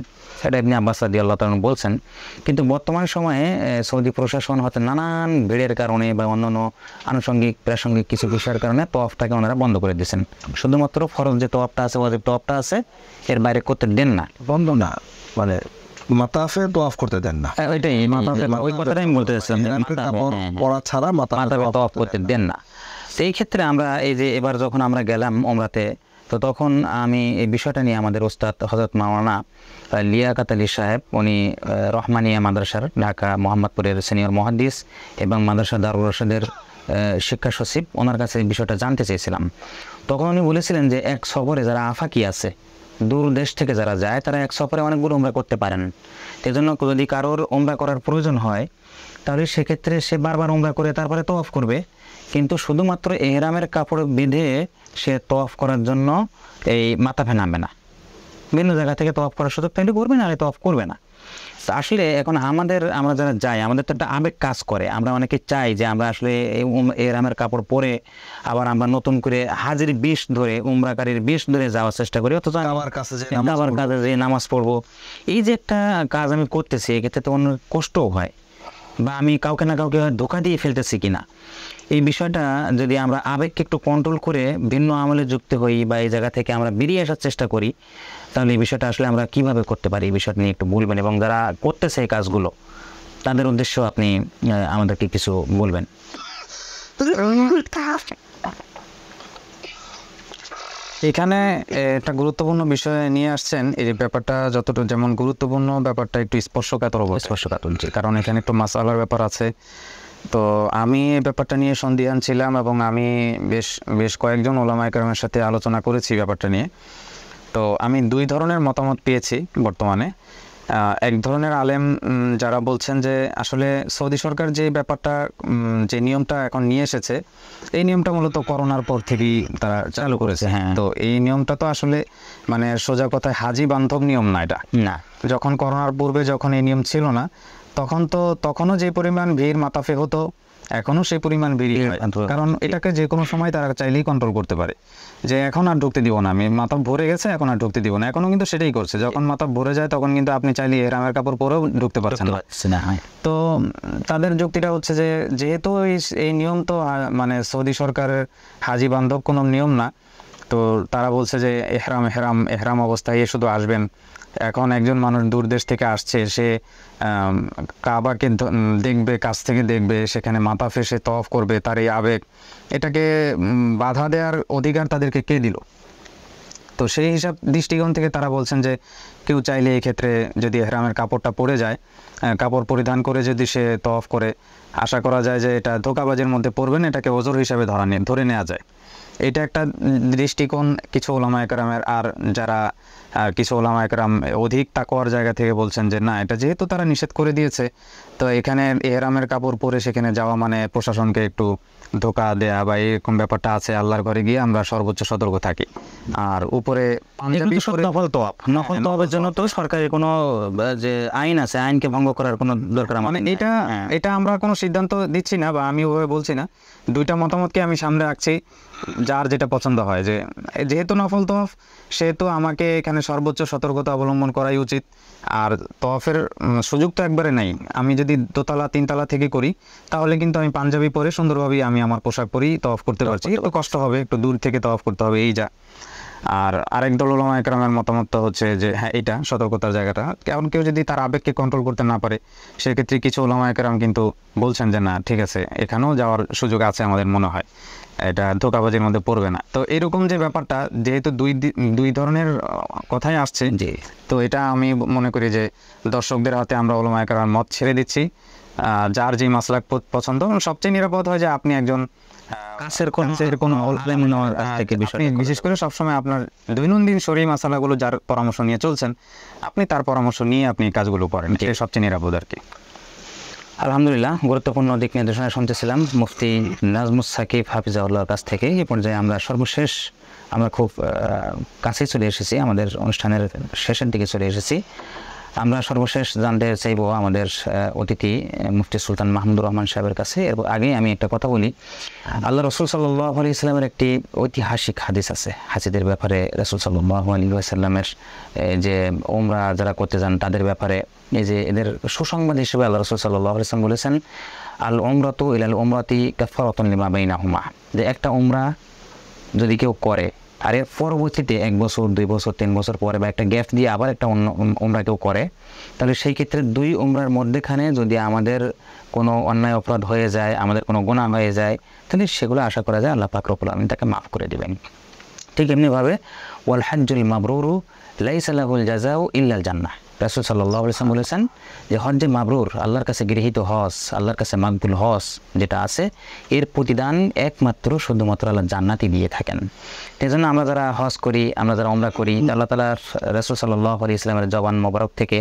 এটা ইবনে আব্বাস রাদিয়াল্লাহু তাআলা বলছেন। কিন্তু বর্তমান সময়ে সৌদি প্রশাসন হয়তো নানান ভিড়ের কারণে বা অন্যান্য আনুষঙ্গিক প্রাসঙ্গিক কিছু বিষয়ের কারণে তওয়াফটাকে ওনারা বন্ধ করে দিয়েছেন। শুধুমাত্র ফরজ যে তওয়াফটা আছে, ওয়াজিব তওয়াফটা আছে, এর বাইরে করতে দেন না। বন্ধ না, মানে মাতাফে তোয়াফ করতে দেন না। ওইটাই ওই কথাটাই আমি বলতে চাচ্ছিলাম, পড়া ছাড়া মাথায় তওয়াফ করতে দেন না। তো এই ক্ষেত্রে আমরা এই যে এবার যখন আমরা গেলাম উমরাতে, তো তখন আমি এই বিষয়টা নিয়ে আমাদের ওস্তাদ হযরত মাওলানা লিয়াকাত আলী সাহেব, উনি রহমানিয়া মাদ্রাসার ঢাকা মোহাম্মদপুরের সিনিয়র মুহাদ্দিস এবং মাদ্রাসা দারুল রশিদের শিক্ষা সচিব, ওনার কাছে এই বিষয়টা জানতে চেয়েছিলাম। তখন উনি বলেছিলেন যে এক সফরে যারা আফাকি আছে, দূর দেশ থেকে যারা যায়, তারা এক সফরে অনেকগুলো উমরা করতে পারেন। সেজন্য যদি কারোর উমরা করার প্রয়োজন হয় তাহলে সেক্ষেত্রে সে বারবার উমরা করে তারপরে তওয়াফ করবে, কিন্তু শুধুমাত্র এহরামের কাপড় বেঁধে সে তওয়াফ করার জন্য এই মাতাফে নামবে না। ভিন্ন জায়গা থেকে তওয়াফ করার সুযোগ তাইলে করবে না, আর তওয়াফ করবে না। আসলে এখন আমরা যারা যাই, আমাদের তো একটা আবেগ কাজ করে। আমরা অনেকে চাই যে আমরা আসলে এহরামের কাপড় পরে আবার আমরা নতুন করে হাজির বিষ ধরে, উমরাকারীর বিষ ধরে যাওয়ার চেষ্টা করি, অথচ আমার কাছে যে আবার কাজে যে নামাজ পড়বো, এই যে একটা কাজ আমি করতেছি, এক্ষেত্রে তো অন্য কষ্টও হয়, বা আমি কাউকে না কাউকে ধোঁকা দিয়ে ফেলতেছি কিনা। এই বিষয়টা যদি আমরা আবেগকে একটু কন্ট্রোল করে ভিন্ন আমলে যুক্ত হই বা এই জায়গা থেকে আমরা বেরিয়ে আসার চেষ্টা করি, তাহলে এই বিষয়টা আসলে আমরা কিভাবে করতে পারি, এই বিষয়টা নিয়ে একটু বলবেন। এবং যারা করতেছে এই কাজগুলো, তাদের উদ্দেশ্য আপনি আমাদেরকে কিছু বলবেন। এখানে একটা গুরুত্বপূর্ণ বিষয় নিয়ে আসছেন। এই ব্যাপারটা যতটা যেমন গুরুত্বপূর্ণ, ব্যাপারটা একটু স্পর্শকাতর কারণ এখানে একটু মাসালার ব্যাপার আছে। তো আমি এই ব্যাপারটা নিয়ে সন্দিহান ছিলাম এবং আমি বেশ কয়েকজন ওলামা ইকরামের সাথে আলোচনা করেছি ব্যাপারটা নিয়ে। তো আমি দুই ধরনের মতামত পেয়েছি বর্তমানে। এক ধরনের আলেম যারা বলছেন যে আসলে সৌদি সরকার যে ব্যাপারটা যে নিয়মটা এখন নিয়ে এসেছে, এই নিয়মটা মূলত করোনার পর থেকেই তারা চালু করেছে। হ্যাঁ। তো এই নিয়মটা তো আসলে মানে সোজা কথায় হাজি বান্ধব নিয়ম না এটা। না, যখন করোনার পূর্বে যখন এই নিয়ম ছিল না, তখনও যে পরিমাণ ভিড় মাতাফে হতো, এখনো সেই পরিমাণ ভিড় হয়। কারণ এটাকে যে কোনো সময় তারা চাইলেই কন্ট্রোল করতে পারে, যে এখন আর ঢুকতে দিব না, আমি মাথা ভরে গেছে এখন আর ঢুকতে দিব না। এখনো কিন্তু সেটাই করছে, যখন মাথা ভরে যায় তখন কিন্তু আপনি চাইলে এহরামের কাপড় পরেও ঢুকতে পারছেন না। তো তাদের যুক্তিটা হচ্ছে যে যেহেতু এই নিয়ম তো মানে সৌদি সরকারের হাজি বান্ধব কোনো নিয়ম না, তো তারা বলছে যে এহরাম অবস্থায় শুধু আসবেন। এখন একজন মানুষ দূর দেশ থেকে আসছে, সে কাবাকে দেখবে, কাছ থেকে দেখবে, সেখানে মাথা ফেসে তওয়াফ করবে, তার এই আবেগ, এটাকে বাধা দেওয়ার অধিকার তাদেরকে কে দিল? তো সেই হিসাব দৃষ্টিকোণ থেকে তারা বলছেন যে কেউ চাইলে এই ক্ষেত্রে যদি এহরামের কাপড়টা পরে যায়, কাপড় পরিধান করে যদি সে তওয়াফ করে, আশা করা যায় যে এটা ধোঁকাবাজের মধ্যে পড়বেন, এটাকে ওজর হিসাবে ধরে নেওয়া যায়। এটা একটা দৃষ্টিকোণ কিছু ওলামা ইকরামের। আর যারা কিছু ওলামা ইকরাম অধিক তাকওয়ার জায়গা থেকে বলছেন যে না, এটা যেহেতু তারা নিষেধ করে দিয়েছে, তো এখানে এহরামের কাপড় পরে সেখানে যাওয়া মানে প্রশাসনকে একটু ধোঁকা দেয়া বা এরকম ব্যাপারটা আছে। আল্লাহর ঘরে গিয়ে আমরা সর্বোচ্চ সতর্ক থাকি। আর উপরে পাঞ্জাবি নফল তওয়াফের জন্য তো সরকারের কোনো যে আইন আছে, আইনকে ভঙ্গ করার কোনো দরকার মানে এটা আমরা কোনো সিদ্ধান্ত দিচ্ছি না বা আমি ওভাবে বলছি না। দুইটা মতামতকে আমি সামনে রাখছি, যার যেটা পছন্দ হয়। যে যেহেতু নফল তওয়াফ, সেহেতু আমাকে এখানে সর্বোচ্চ সতর্কতা অবলম্বন করাই উচিত। আর তওয়াফের সুযোগ তো একবারে নাই। আমি যদি দোতলা তিনতলা থেকে করি, তাহলে কিন্তু আমি পাঞ্জাবি পরে সুন্দরভাবেই আমি আমার পোশাক পরেই তওয়াফ করতে পারছি। একটু কষ্ট হবে, একটু দূর থেকে তওয়াফ করতে হবে, এই যা। আর আরেক দল ওলামা ইকরামের মতামত তো হচ্ছে যে হ্যাঁ, এটা সতর্কতার জায়গাটা, কারণ কেউ যদি তার আবেগকে কন্ট্রোল করতে না পারে, সেক্ষেত্রে কিছু ওলামা ইকরাম কিন্তু বলছেন যে না, ঠিক আছে, এখানেও যাওয়ার সুযোগ আছে, আমাদের মনে হয় এটা ধোঁকাবাজির মধ্যে পড়বে না। তো এরকম যে ব্যাপারটা, যেহেতু দুই ধরনের কথাই আসছে, তো এটা আমি মনে করি যে দর্শকদের হাতে আমরা ওলামা ইকরামের মত ছেড়ে দিচ্ছি। যার যে মাসলাক পছন্দ, সবচেয়ে নিরাপদ হয় যে আপনি একজন বিশেষ করে সবসময় আপনার দৈনন্দিন শরীর মাসালাগুলো যার পরামর্শ নিয়ে চলছেন, আপনি তার পরামর্শ নিয়ে আপনি কাজগুলো করেন, এটা সবচেয়ে নিরাপদ আর কি। আলহামদুলিল্লাহ, গুরুত্বপূর্ণ দিক নির্দেশনা শুনতেছিলাম মুফতি নাজমুস সাকিব হাফিজাহুল্লাহর কাছ থেকে। এই পর্যায়ে আমরা সর্বশেষ আমরা খুব কাছেই চলে এসেছি, আমাদের অনুষ্ঠানের শেষের দিকে চলে এসেছি। আমরা সর্বশেষ জানতে চাইব আমাদের অতিথি মুফতি সুলতান মাহমুদুর রহমান সাহেবের কাছে। এর আগে আমি একটা কথা বলি, আল্লাহ রসুল সাল্লাল্লাহু আলাইহি ওয়াসাল্লামের একটি ঐতিহাসিক হাদিস আছে হাজিদের ব্যাপারে। রসুল সাল্লাল্লাহু আলাইহি ওয়াসাল্লামের যে উমরা যারা করতে যান তাদের ব্যাপারে, এই যে এদের সুসংবাদ হিসেবে আল্লাহ রসুল সাল্লাল্লাহু আলাইহি ওয়াসাল্লাম বলেছেন, আল উমরাতু ইলাল উমরাতি কাফারাতুন লিমা বাইনাহুমা, যে একটা উমরা যদি কেউ করে আর এর পরবর্তীতে 1 বছর 2 বছর 3 বছর পরে বা একটা গ্যাপ দিয়ে আবার একটা অন্য উমরা কেউ করে, তাহলে সেই ক্ষেত্রে 2 উমরার মধ্যেখানে যদি আমাদের কোনো অন্যায় অপরাধ হয়ে যায়, আমাদের কোনো গুনাহ হয়ে যায়, তাহলে সেগুলো আশা করা যায় আল্লাহ পাক রব্বুল আলামিন তাকে মাফ করে দেবেন। ঠিক এমনিভাবে ওয়াল হাজ্জুল মাবরুরু লাইসা লাহুল জাযাউ ইল্লাল জান্নাহ, রাসূল সাল্লাল্লাহু আলাইহি ওয়াসাল্লাম বলেছেন যে হজ্জে মাবরুর, আল্লাহর কাছে গৃহীত হজ, আল্লাহর কাছে মাকবুল হজ যেটা আছে, এর প্রতিদান একমাত্র শুধুমাত্র আল্লাহ জান্নাতই দিয়ে থাকেন। এই জন্য আমরা যারা হজ করি, আমরা যারা উমরা করি, আল্লাহ তাআলা রাসূল সাল্লাল্লাহু আলাইহি ওয়াসাল্লামের জবান মোবারক থেকে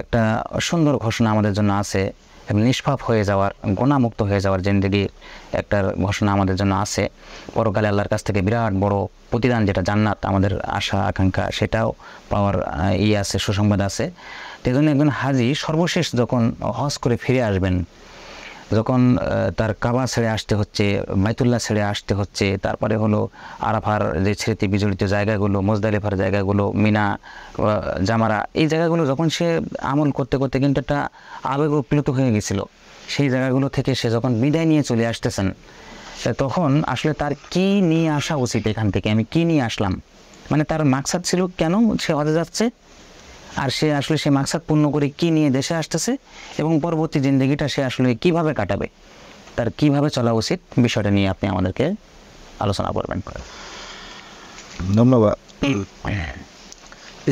একটা সুন্দর ঘোষণা আমাদের জন্য আছে, নিষ্পাপ হয়ে যাওয়ার, গুনাহমুক্ত হয়ে যাওয়ার জিন্দেগির একটা ঘোষণা আমাদের জন্য আছে। পরকালে আল্লাহর কাছ থেকে বিরাট বড় প্রতিদান, যেটা জান্নাত, আমাদের আশা আকাঙ্ক্ষা সেটাও পাওয়ার আছে, সুসংবাদ আছে। এই জন্য একজন হাজি সর্বশেষ যখন হজ করে ফিরে আসবেন, যখন তার কাবা ছেড়ে আসতে হচ্ছে, বাইতুল্লাহ ছেড়ে আসতে হচ্ছে, তারপরে হলো আরাফার যে স্মৃতি বিজড়িত জায়গাগুলো, মুজদালিফার জায়গাগুলো, মিনা, জামারা, এই জায়গাগুলো যখন সে আমল করতে করতে কিন্তু একটা আবেগ উৎপ্লুত হয়ে গেছিল, সেই জায়গাগুলো থেকে সে যখন বিদায় নিয়ে চলে আসতেছেন, তখন আসলে তার কি নিয়ে আসা উচিত, এখান থেকে আমি কি নিয়ে আসলাম, মানে তার মাকসাদ ছিল কেন সে হজে যাচ্ছে, আর সে আসলে সে মাকসাদ পূর্ণ করে কি নিয়ে দেশে আসতেছে, এবং পরবর্তী জিন্দগিটা সে আসলে কিভাবে কাটাবে, তার কিভাবে চলা উচিত, বিষয়টা নিয়ে আপনি আমাদেরকে আলোচনা করবেন। ধন্যবাদ।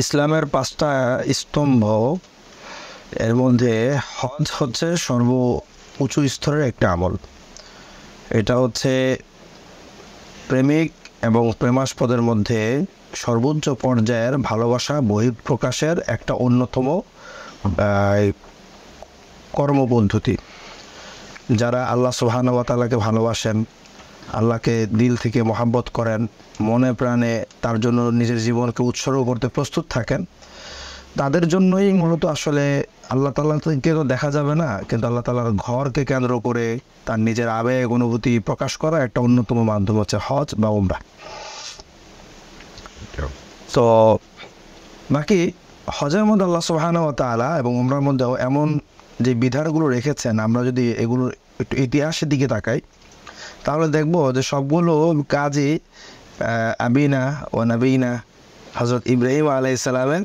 ইসলামের 5টা স্তম্ভ, এর মধ্যে হজ হচ্ছে সর্ব উঁচু স্তরের একটা আমল। এটা হচ্ছে প্রেমিক এবং প্রেমাস্পদের মধ্যে সর্বোচ্চ পর্যায়ের ভালোবাসা বহিঃপ্রকাশের একটা অন্যতম কর্মপদ্ধতি। যারা আল্লাহ সুবহানাহু ওয়া তাআলাকে ভালোবাসেন, আল্লাহকে দিল থেকে মহাব্বত করেন, মনে প্রাণে তার জন্য নিজের জীবনকে উৎসর্গ করতে প্রস্তুত থাকেন, তাদের জন্যই মূলত আসলে আল্লাহ তাআলাকে তো দেখা যাবে না, কিন্তু আল্লাহ তাআলার ঘরকে কেন্দ্র করে তার নিজের আবেগ অনুভূতি প্রকাশ করা একটা অন্যতম মাধ্যম হচ্ছে হজ বা উমরা। তো বাকি হজের মধ্যে আল্লাহ সুবহানাহু ওয়া তাআলা এবং উমরার মধ্যেও এমন যে বিধানগুলো রেখেছেন, আমরা যদি এগুলোর একটু ইতিহাসের দিকে তাকাই তাহলে দেখবো যে সবগুলো কাজই আবিনা ও নবীনা হযরত ইব্রাহিম আলাইহিস সালামের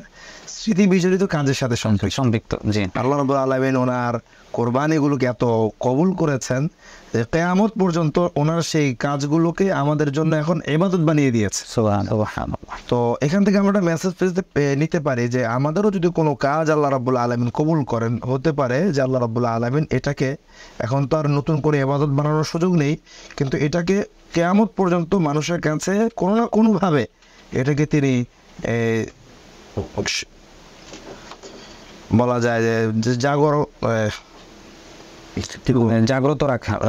স্মৃতি বিজড়িত কাজের সাথে সম্পৃক্ত। জি, আল্লাহ রাব্বুল আলামিন ওনার কোরবানিগুলোকে এত কবুল করেছেন যে কিয়ামত পর্যন্ত ওনার সেই কাজগুলোকে আমাদের জন্য এখন ইবাদত বানিয়ে দিয়েছে। সুবহানাল্লাহ। তো এখান থেকে আমরা একটা মেসেজ নিতে পারি যে আমাদেরও যদি কোনো কাজ আল্লাহ রাব্বুল আলামিন কবুল করেন, হতে পারে যে আল্লাহ রাব্বুল আলামিন এটাকে এখন তো আর নতুন করে ইবাদত বানানোর সুযোগ নেই, কিন্তু এটাকে কিয়ামত পর্যন্ত মানুষের কাছে কোনো না কোনোভাবে এটাকে তিনি বলা যায় যে জাগ্রত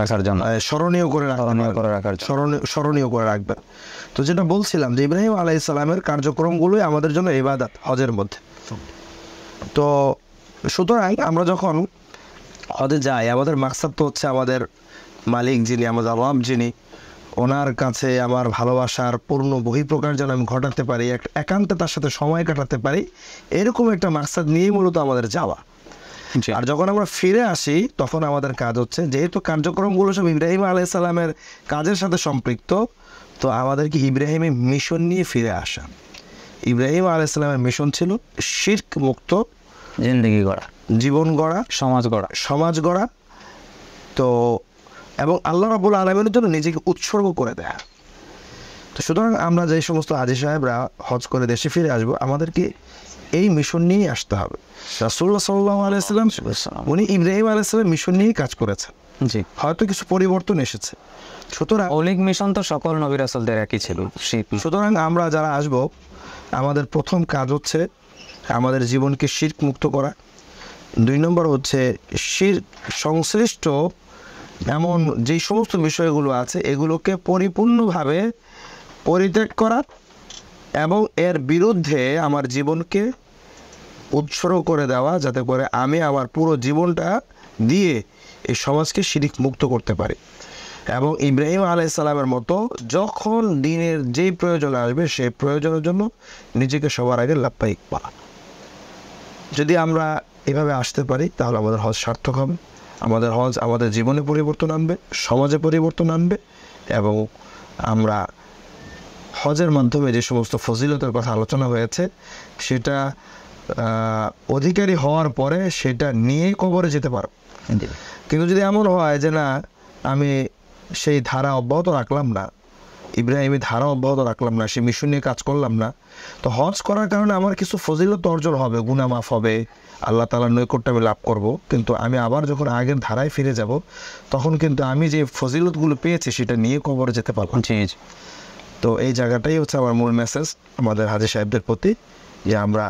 রাখার জন্য, স্মরণীয় করে রাখবেন। তো যেটা বলছিলাম যে ইব্রাহিম আলাইহিস সালামের কার্যক্রমগুলোই আমাদের জন্য ইবাদত হজের মধ্যে। তো সুতরাং আমরা যখন হজে যাই, আমাদের মাকসাদ তো হচ্ছে আমাদের মালিক যিনি, আমাদের রব যিনি, ওনার কাছে আমার ভালোবাসার পূর্ণ বহিঃপ্রকাশ যেন আমি ঘটাতে পারি, একান্তে তার সাথে সময় কাটাতে পারি, এরকম একটা মাকসাদ নিয়ে মূলত আমাদের যাওয়া। আর যখন আমরা ফিরে আসি তখন আমাদের কাজ হচ্ছে, যেহেতু কার্যক্রমগুলো সব ইব্রাহিম আলাইহিস সালামের কাজের সাথে সম্পৃক্ত, তো আমাদেরকে ইব্রাহিমের মিশন নিয়ে ফিরে আসা। ইব্রাহিম আলাইহিস সালামের মিশন ছিল শিরক মুক্ত জিন্দেগি গড়া, জীবন গড়া, সমাজ গড়া, তো এবং আল্লাহ রাব্বুল আলামিনের জন্য নিজেকে উৎসর্গ করে দেয়া। তো সুতরাং আমরা যে সমস্ত হাজী সাহেবরা হজ করে দেশে ফিরে আসবো, আমাদেরকে এই মিশন নিয়েই আসতে হবে। রাসূলুল্লাহ সাল্লাল্লাহু আলাইহি ওয়াসাল্লাম উনি ইব্রাহিম আলাইহিস সালামের মিশন নিয়েই কাজ করেছেন। জি, হয়তো কিছু পরিবর্তন এসেছে। সুতরাং মৌলিক মিশন তো সকল নবী রাসূলদের একই ছিল। সুতরাং আমরা যারা আসব, আমাদের প্রথম কাজ হচ্ছে আমাদের জীবনকে শিরক মুক্ত করা। 2 নম্বর হচ্ছে শিরক সংশ্লিষ্ট এমন যেই সমস্ত বিষয়গুলো আছে এগুলোকে পরিপূর্ণভাবে পরিত্যাগ করা এবং এর বিরুদ্ধে আমার জীবনকে উৎসর্গ করে দেওয়া, যাতে করে আমি আমার পুরো জীবনটা দিয়ে এই সমাজকে শিরক মুক্ত করতে পারি। এবং ইব্রাহিম আলাইহিস সালামের মতো যখন দিনের যেই প্রয়োজন আসবে সেই প্রয়োজনের জন্য নিজেকে সবার আগে লাব্বাইক বলা। যদি আমরা এভাবে আসতে পারি তাহলে আমাদের হজ সার্থক হবে। আমাদের হজ আমাদের জীবনে পরিবর্তন আনবে, সমাজে পরিবর্তন আনবে, এবং আমরা হজের মাধ্যমে যে সমস্ত ফজিলতের কথা আলোচনা হয়েছে সেটা অধিকারী হওয়ার পরে সেটা নিয়ে কবরে যেতে পারব। কিন্তু যদি এমন হয় যে না, আমি সেই ধারা অব্যাহত রাখলাম না, ইব্রাহিমের ধারা অব্যাহত রাখলাম না, সেই মিশন নিয়ে কাজ করলাম না, তো হজ করার কারণে আমার কিছু ফজিলত অর্জন হবে, গুনাহ মাফ হবে, আল্লাহ তাআলার নৈকট্য আমি লাভ করব, কিন্তু আমি আবার যখন আগের ধারায় ফিরে যাব তখন কিন্তু আমি যে ফজিলতগুলো পেয়েছি সেটা নিয়ে কবরে যেতে পারবো। জি জি। তো এই জায়গাটাই হচ্ছে আমার মূল মেসেজ আমাদের হাজী সাহেবদের প্রতি, যে আমরা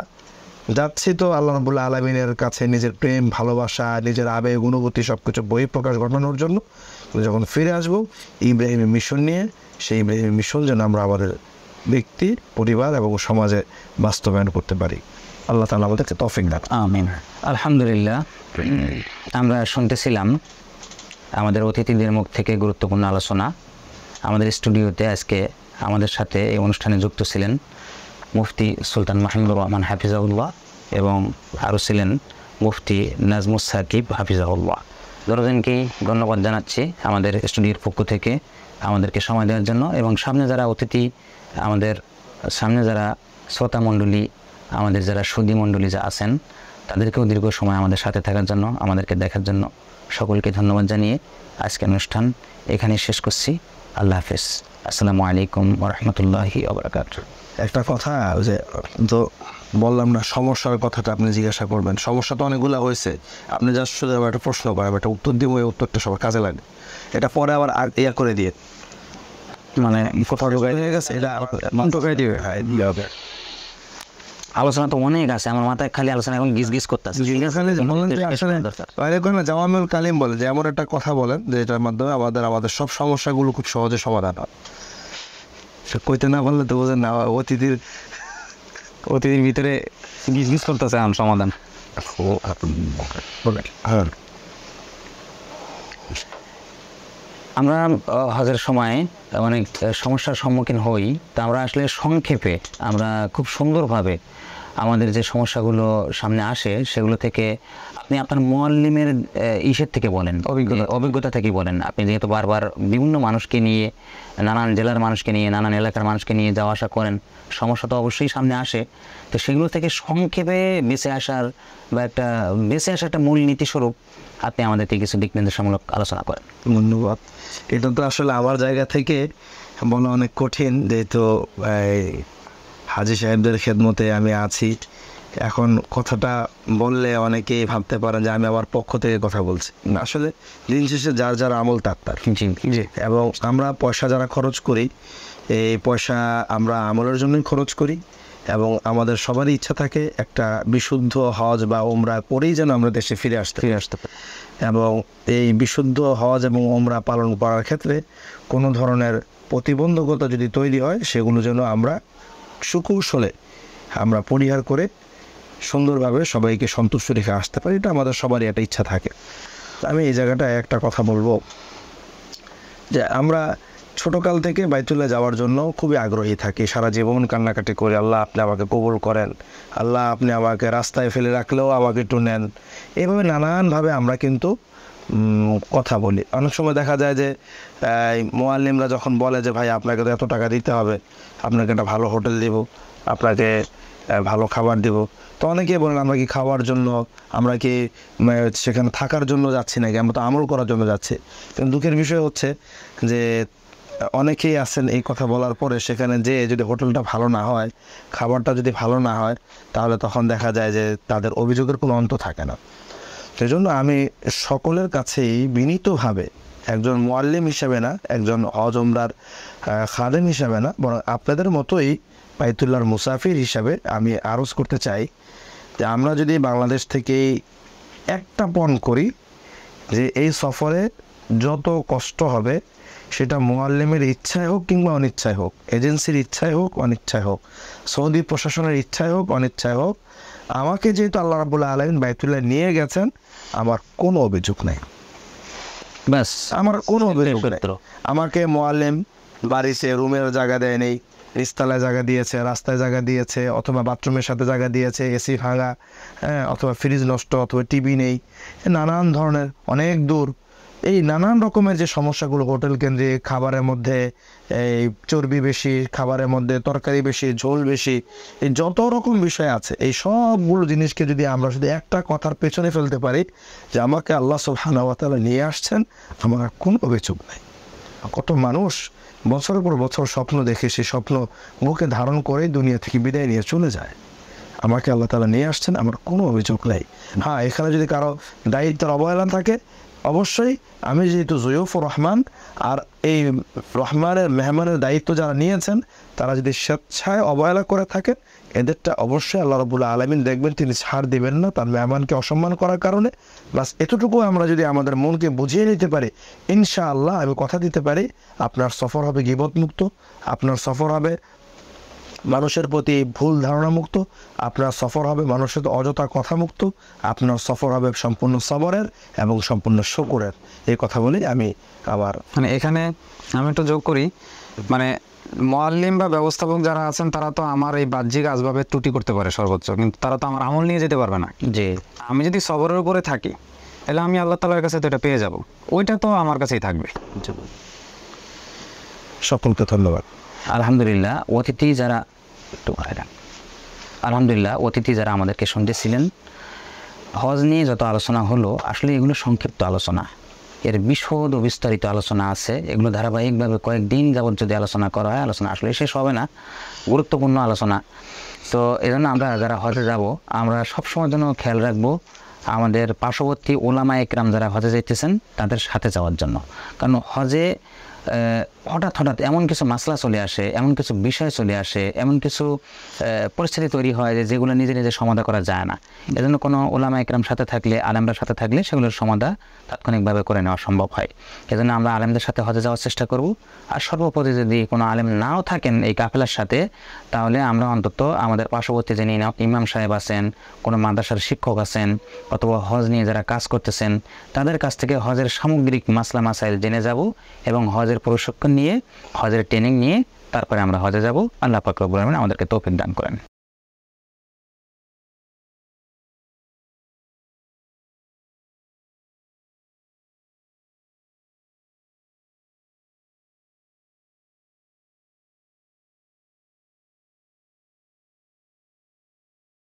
যাচ্ছি তো আল্লাহ রাব্বুল আলামিনের কাছে নিজের প্রেম, ভালোবাসা, নিজের আবেগ, অনুভূতি সব কিছু বহিঃপ্রকাশ ঘটানোর জন্য। যখন ফিরে আসবো ইব্রাহিমের মিশন নিয়ে, সেই ইব্রাহিমের মিশন যেন আমরা আমাদের ব্যক্তি, পরিবার এবং সমাজে বাস্তবায়ন করতে পারি। আল্লাহ তাআলা আমাদেরকে তৌফিক দান। আমিন। আলহামদুলিল্লাহ, আমরা শুনতেছিলাম আমাদের অতিথিদের মুখ থেকে গুরুত্বপূর্ণ আলোচনা। আমাদের স্টুডিওতে আজকে আমাদের সাথে এই অনুষ্ঠানে যুক্ত ছিলেন মুফতি সুলতান মাহমুদুর রহমান হাফিজাহুল্লাহ এবং আরও ছিলেন মুফতি নাজমুস সাকিব হাফিজাহুল্লাহ। দুজনকেই ধন্যবাদ জানাচ্ছি আমাদের স্টুডিওর পক্ষ থেকে আমাদেরকে সময় দেওয়ার জন্য, এবং সামনে যারা অতিথি, আমাদের সামনে যারা শ্রোতা মণ্ডলী, আমাদের যারা সুধী মণ্ডলী যা আছেন, তাদেরকেও দীর্ঘ সময় আমাদের সাথে থাকার জন্য, আমাদেরকে দেখার জন্য সকলকে ধন্যবাদ জানিয়ে আজকের অনুষ্ঠান এখানেই শেষ করছি। আল্লাহ হাফেজ। আসসালামু আলাইকুম ওয়া রাহমাতুল্লাহি ওয়া বারাকাতুহু। একটা কথা ওই যে তো বললাম না, সমস্যার কথাটা আপনি জিজ্ঞাসা করবেন, সমস্যা তো অনেকগুলো হয়েছে, আপনি জাস্ট শুধু আমার একটা প্রশ্ন করেন, একটা উত্তর দিব, ওই উত্তরটা সবার কাজে লাগে, এটা পরে আবার ইয়া করে দিয়ে মানে কোথাও ঢোকাই হয়ে গেছে, এটা ঢোকাই দিবে, হ্যাঁ দিয়ে হবে। আলোচনা তো অনেক আছে, আমার মাথায় খালি আলোচনা এখন গিজ গিজ করতেছে। জাওয়ামিউল কালিম বলে যে এমন একটা কথা বলেন যে এটার মাধ্যমে আমাদের সব সমস্যাগুলো খুব সহজে সমাধান হয়। সে কইতে না পারলে তো বোঝেন না, অতিথির ভিতরে গিজ গিজ করতেছে এখন সমাধান। হ্যাঁ আমরা হজের সময় অনেক সমস্যার সম্মুখীন হই, তা আমরা আসলে সংক্ষেপে আমরা খুব সুন্দরভাবে আমাদের যে সমস্যাগুলো সামনে আসে সেগুলো থেকে আপনি আপনার মুআল্লিমের ইসের থেকে বলেন, অভিজ্ঞতা থেকে বলেন। আপনি যেহেতু বারবার বিভিন্ন মানুষকে নিয়ে, নানান জেলার মানুষকে নিয়ে, নানান এলাকার মানুষকে নিয়ে যাওয়া আসা করেন, সমস্যা তো অবশ্যই সামনে আসে। তো সেগুলো থেকে সংক্ষেপে বেঁচে আসার বা একটা মূলনীতি স্বরূপ আপনি আমাদেরকে কিছু দিক নির্দেশামূলক আলোচনা করেন। ধন্যবাদ। এটা তো আসলে আমার জায়গা থেকে বলা অনেক কঠিন, যেহেতু হাজী সাহেবদের খেদমতে আমি আছি। এখন কথাটা বললে অনেকেই ভাবতে পারেন যে আমি আমার পক্ষ থেকে কথা বলছি, আসলে দিন শেষে যার যার আমল তার। জি জি, এবং আমরা পয়সা যারা খরচ করি, এই পয়সা আমরা আমলের জন্যই খরচ করি, এবং আমাদের সবারই ইচ্ছা থাকে একটা বিশুদ্ধ হজ বা ওমরা করেই যেন আমরা দেশে ফিরে আসতে পারি। এবং এই বিশুদ্ধ হজ এবং ওমরা পালন করার ক্ষেত্রে কোনো ধরনের প্রতিবন্ধকতা যদি তৈরি হয়, সেগুলো যেন আমরা সুকৌশলে আমরা পরিহার করে সুন্দরভাবে সবাইকে সন্তুষ্ট রেখে আসতে পারি। এটা আমাদের সবারই একটা ইচ্ছা থাকে। আমি এই জায়গাটায় একটা কথা বলবো যে আমরা ছোটোকাল থেকে বাইতুল্লাহ যাওয়ার জন্য খুবই আগ্রহী থাকি, সারা জীবন কান্নাকাটি করি, আল্লাহ আপনি আমাকে কবুল করেন, আল্লাহ আপনি আমাকে রাস্তায় ফেলে রাখলেও আমাকে একটু নেন। এইভাবে নানানভাবে আমরা কিন্তু কথা বলি। অনেক সময় দেখা যায় যে মুআল্লিমরা যখন বলে যে ভাই আপনাকে তো এত টাকা দিতে হবে, আপনাকে একটা ভালো হোটেল দিব, আপনাকে ভালো খাবার দিব, তো অনেকেই বলেন আমরা কি খাওয়ার জন্য, আমরা কি সেখানে থাকার জন্য যাচ্ছি নাকি, আমরা তো আমল করার জন্য যাচ্ছি। কিন্তু দুঃখের বিষয় হচ্ছে যে অনেকেই আছেন এই কথা বলার পরে সেখানে যে যদি হোটেলটা ভালো না হয়, খাবারটা যদি ভালো না হয়, তাহলে তখন দেখা যায় যে তাদের অভিযোগের কোনো অন্ত থাকে না। সেই জন্য আমি সকলের কাছেই বিনীতভাবে একজন মুআল্লিম হিসাবে না, একজন হজ ওমরার খাদেম হিসাবে না, বরং আপনাদের মতোই বাইতুল্লাহর মুসাফির হিসাবে আমি আরজ করতে চাই যে আমরা যদি বাংলাদেশ থেকে একটা পণ করি যে এই সফরে যত কষ্ট হবে সেটা মুআল্লিমের ইচ্ছায় হোক কিংবা অনিচ্ছায় হোক, এজেন্সির ইচ্ছায় হোক অনিচ্ছায় হোক, সৌদি প্রশাসনের ইচ্ছায় হোক অনিচ্ছায় হোক, আমাকে যেহেতু আল্লাহ রাব্বুল আলামিন বাইতুল্লাহ নিয়ে গেছেন, আমার কোনো অভিযোগ নেই, ব্যাস আমার কোনো অভিযোগ নেই। আমাকে মুআল্লিম বাড়িতে রুমের জায়গা দেয় নেই, নিচতলায় জায়গা দিয়েছে, রাস্তায় জায়গা দিয়েছে, অথবা বাথরুমের সাথে জায়গা দিয়েছে, এসি ভাঙা, হ্যাঁ, অথবা ফ্রিজ নষ্ট, অথবা টিভি নেই, নানান ধরনের অনেক দূর, এই নানান রকমের যে সমস্যাগুলো, হোটেল কেন্দ্রিক, খাবারের মধ্যে এই চর্বি বেশি, খাবারের মধ্যে তরকারি বেশি, ঝোল বেশি, এই যত রকম বিষয় আছে, এই সবগুলো জিনিসকে যদি আমরা শুধু একটা কথার পেছনে ফেলতে পারি যে আমাকে আল্লাহ সুবহানাহু ওয়া তাআলা নিয়ে আসছেন, আমার কোনো অভিযোগ নাই। কত মানুষ বছরের পর বছর স্বপ্ন দেখে সেই স্বপ্ন মুখে ধারণ করে দুনিয়া থেকে বিদায় নিয়ে চলে যায়, আমাকে আল্লাহ তাআলা নিয়ে আসছেন, আমার কোনো অভিযোগ নেই। হ্যাঁ, এখানে যদি কারো দায়িত্বের অবহেলা থাকে, অবশ্যই আমি যেহেতু জয়ুফুর রহমান, আর এই রহমানের মেহমানের দায়িত্ব যারা নিয়েছেন তারা যদি স্বেচ্ছায় অবহেলা করে থাকেন, এদেরটা অবশ্যই আল্লাহ রাব্বুল আলামিন দেখবেন, তিনি ছাড় দিবেন না তার মেহমানকে অসম্মান করার কারণে। বাস এতটুকু আমরা যদি আমাদের মনকে বুঝিয়ে নিতে পারি, ইনশাআল্লাহ আমি কথা দিতে পারি আপনার সফর হবে গীবত মুক্ত, আপনার সফর হবে মানুষের প্রতি ভুল ধারণা মুক্ত, আপনার সফর হবে মানুষের অযথা কথা মুক্ত, আপনার সফর হবে সম্পূর্ণ সবরের এবং সম্পূর্ণ শুকরের। এই কথা বলি আমি আবার মানে এখানে আমি একটু যোগ করি, মানে মুআল্লিম বা ব্যবস্থাপক যারা আছেন তারা তো আমার এই বাহ্যিক আসবাবের ত্রুটি করতে পারে সর্বোচ্চ, কিন্তু তারা তো আমার আমল নিয়ে যেতে পারবে না। জি, আমি যদি সবরের উপরে থাকি তাহলে আমি আল্লাহ তাআলার কাছে তো এটা পেয়ে যাব, ওইটা তো আমার কাছেই থাকবে। সকলকে ধন্যবাদ। আলহামদুলিল্লাহ অতিথি যারা আমাদেরকে শুনতেছিলেন, হজ নিয়ে যত আলোচনা হলো আসলে এগুলো সংক্ষিপ্ত আলোচনা, এর বিশদ ও বিস্তারিত আলোচনা আছে। এগুলো ধারাবাহিকভাবে কয়েকদিন যাবত যদি আলোচনা করা হয়, আলোচনা আসলে শেষ হবে না, গুরুত্বপূর্ণ আলোচনা। তো এই জন্য আমরা যারা হজে যাব, আমরা সবসময় জন্য খেয়াল রাখবো আমাদের পার্শ্ববর্তী ওলামা একরাম যারা হজে যাইতেছেন তাদের সাথে যাওয়ার জন্য। কারণ হজে হঠাৎ হঠাৎ এমন কিছু মাসলা চলে আসে, এমন কিছু বিষয় চলে আসে, এমন কিছু পরিস্থিতি তৈরি হয় যেগুলো নিজে নিজে সমাধান করা যায় না। এজন্য কোনো ওলামা একরাম সাথে থাকলে, আলেমরা সাথে থাকলে সেগুলোর সমাধান তাৎক্ষণিকভাবে করে নেওয়া সম্ভব হয়। এজন্য আমরা আলেমদের সাথে হজে যাওয়ার চেষ্টা করব। আর সর্বোপরি যদি কোনো আলেম নাও থাকেন এই কাফেলার সাথে, তাহলে আমরা অন্তত আমাদের পার্শ্ববর্তী যিনি ইমাম সাহেব আছেন, কোনো মাদ্রাসার শিক্ষক আছেন, অথবা হজ নিয়ে যারা কাজ করতেছেন, তাদের কাছ থেকে হজের সামগ্রিক মাসলা মাসাইল জেনে যাব এবং হজের প্রশিক্ষণ নিয়ে, হজের ট্রেনিং নিয়ে তারপরে আমরা হজে যাব। আল্লাহ পাক রব্বুল আলামিন আমাদেরকে তৌফিক দান করেন।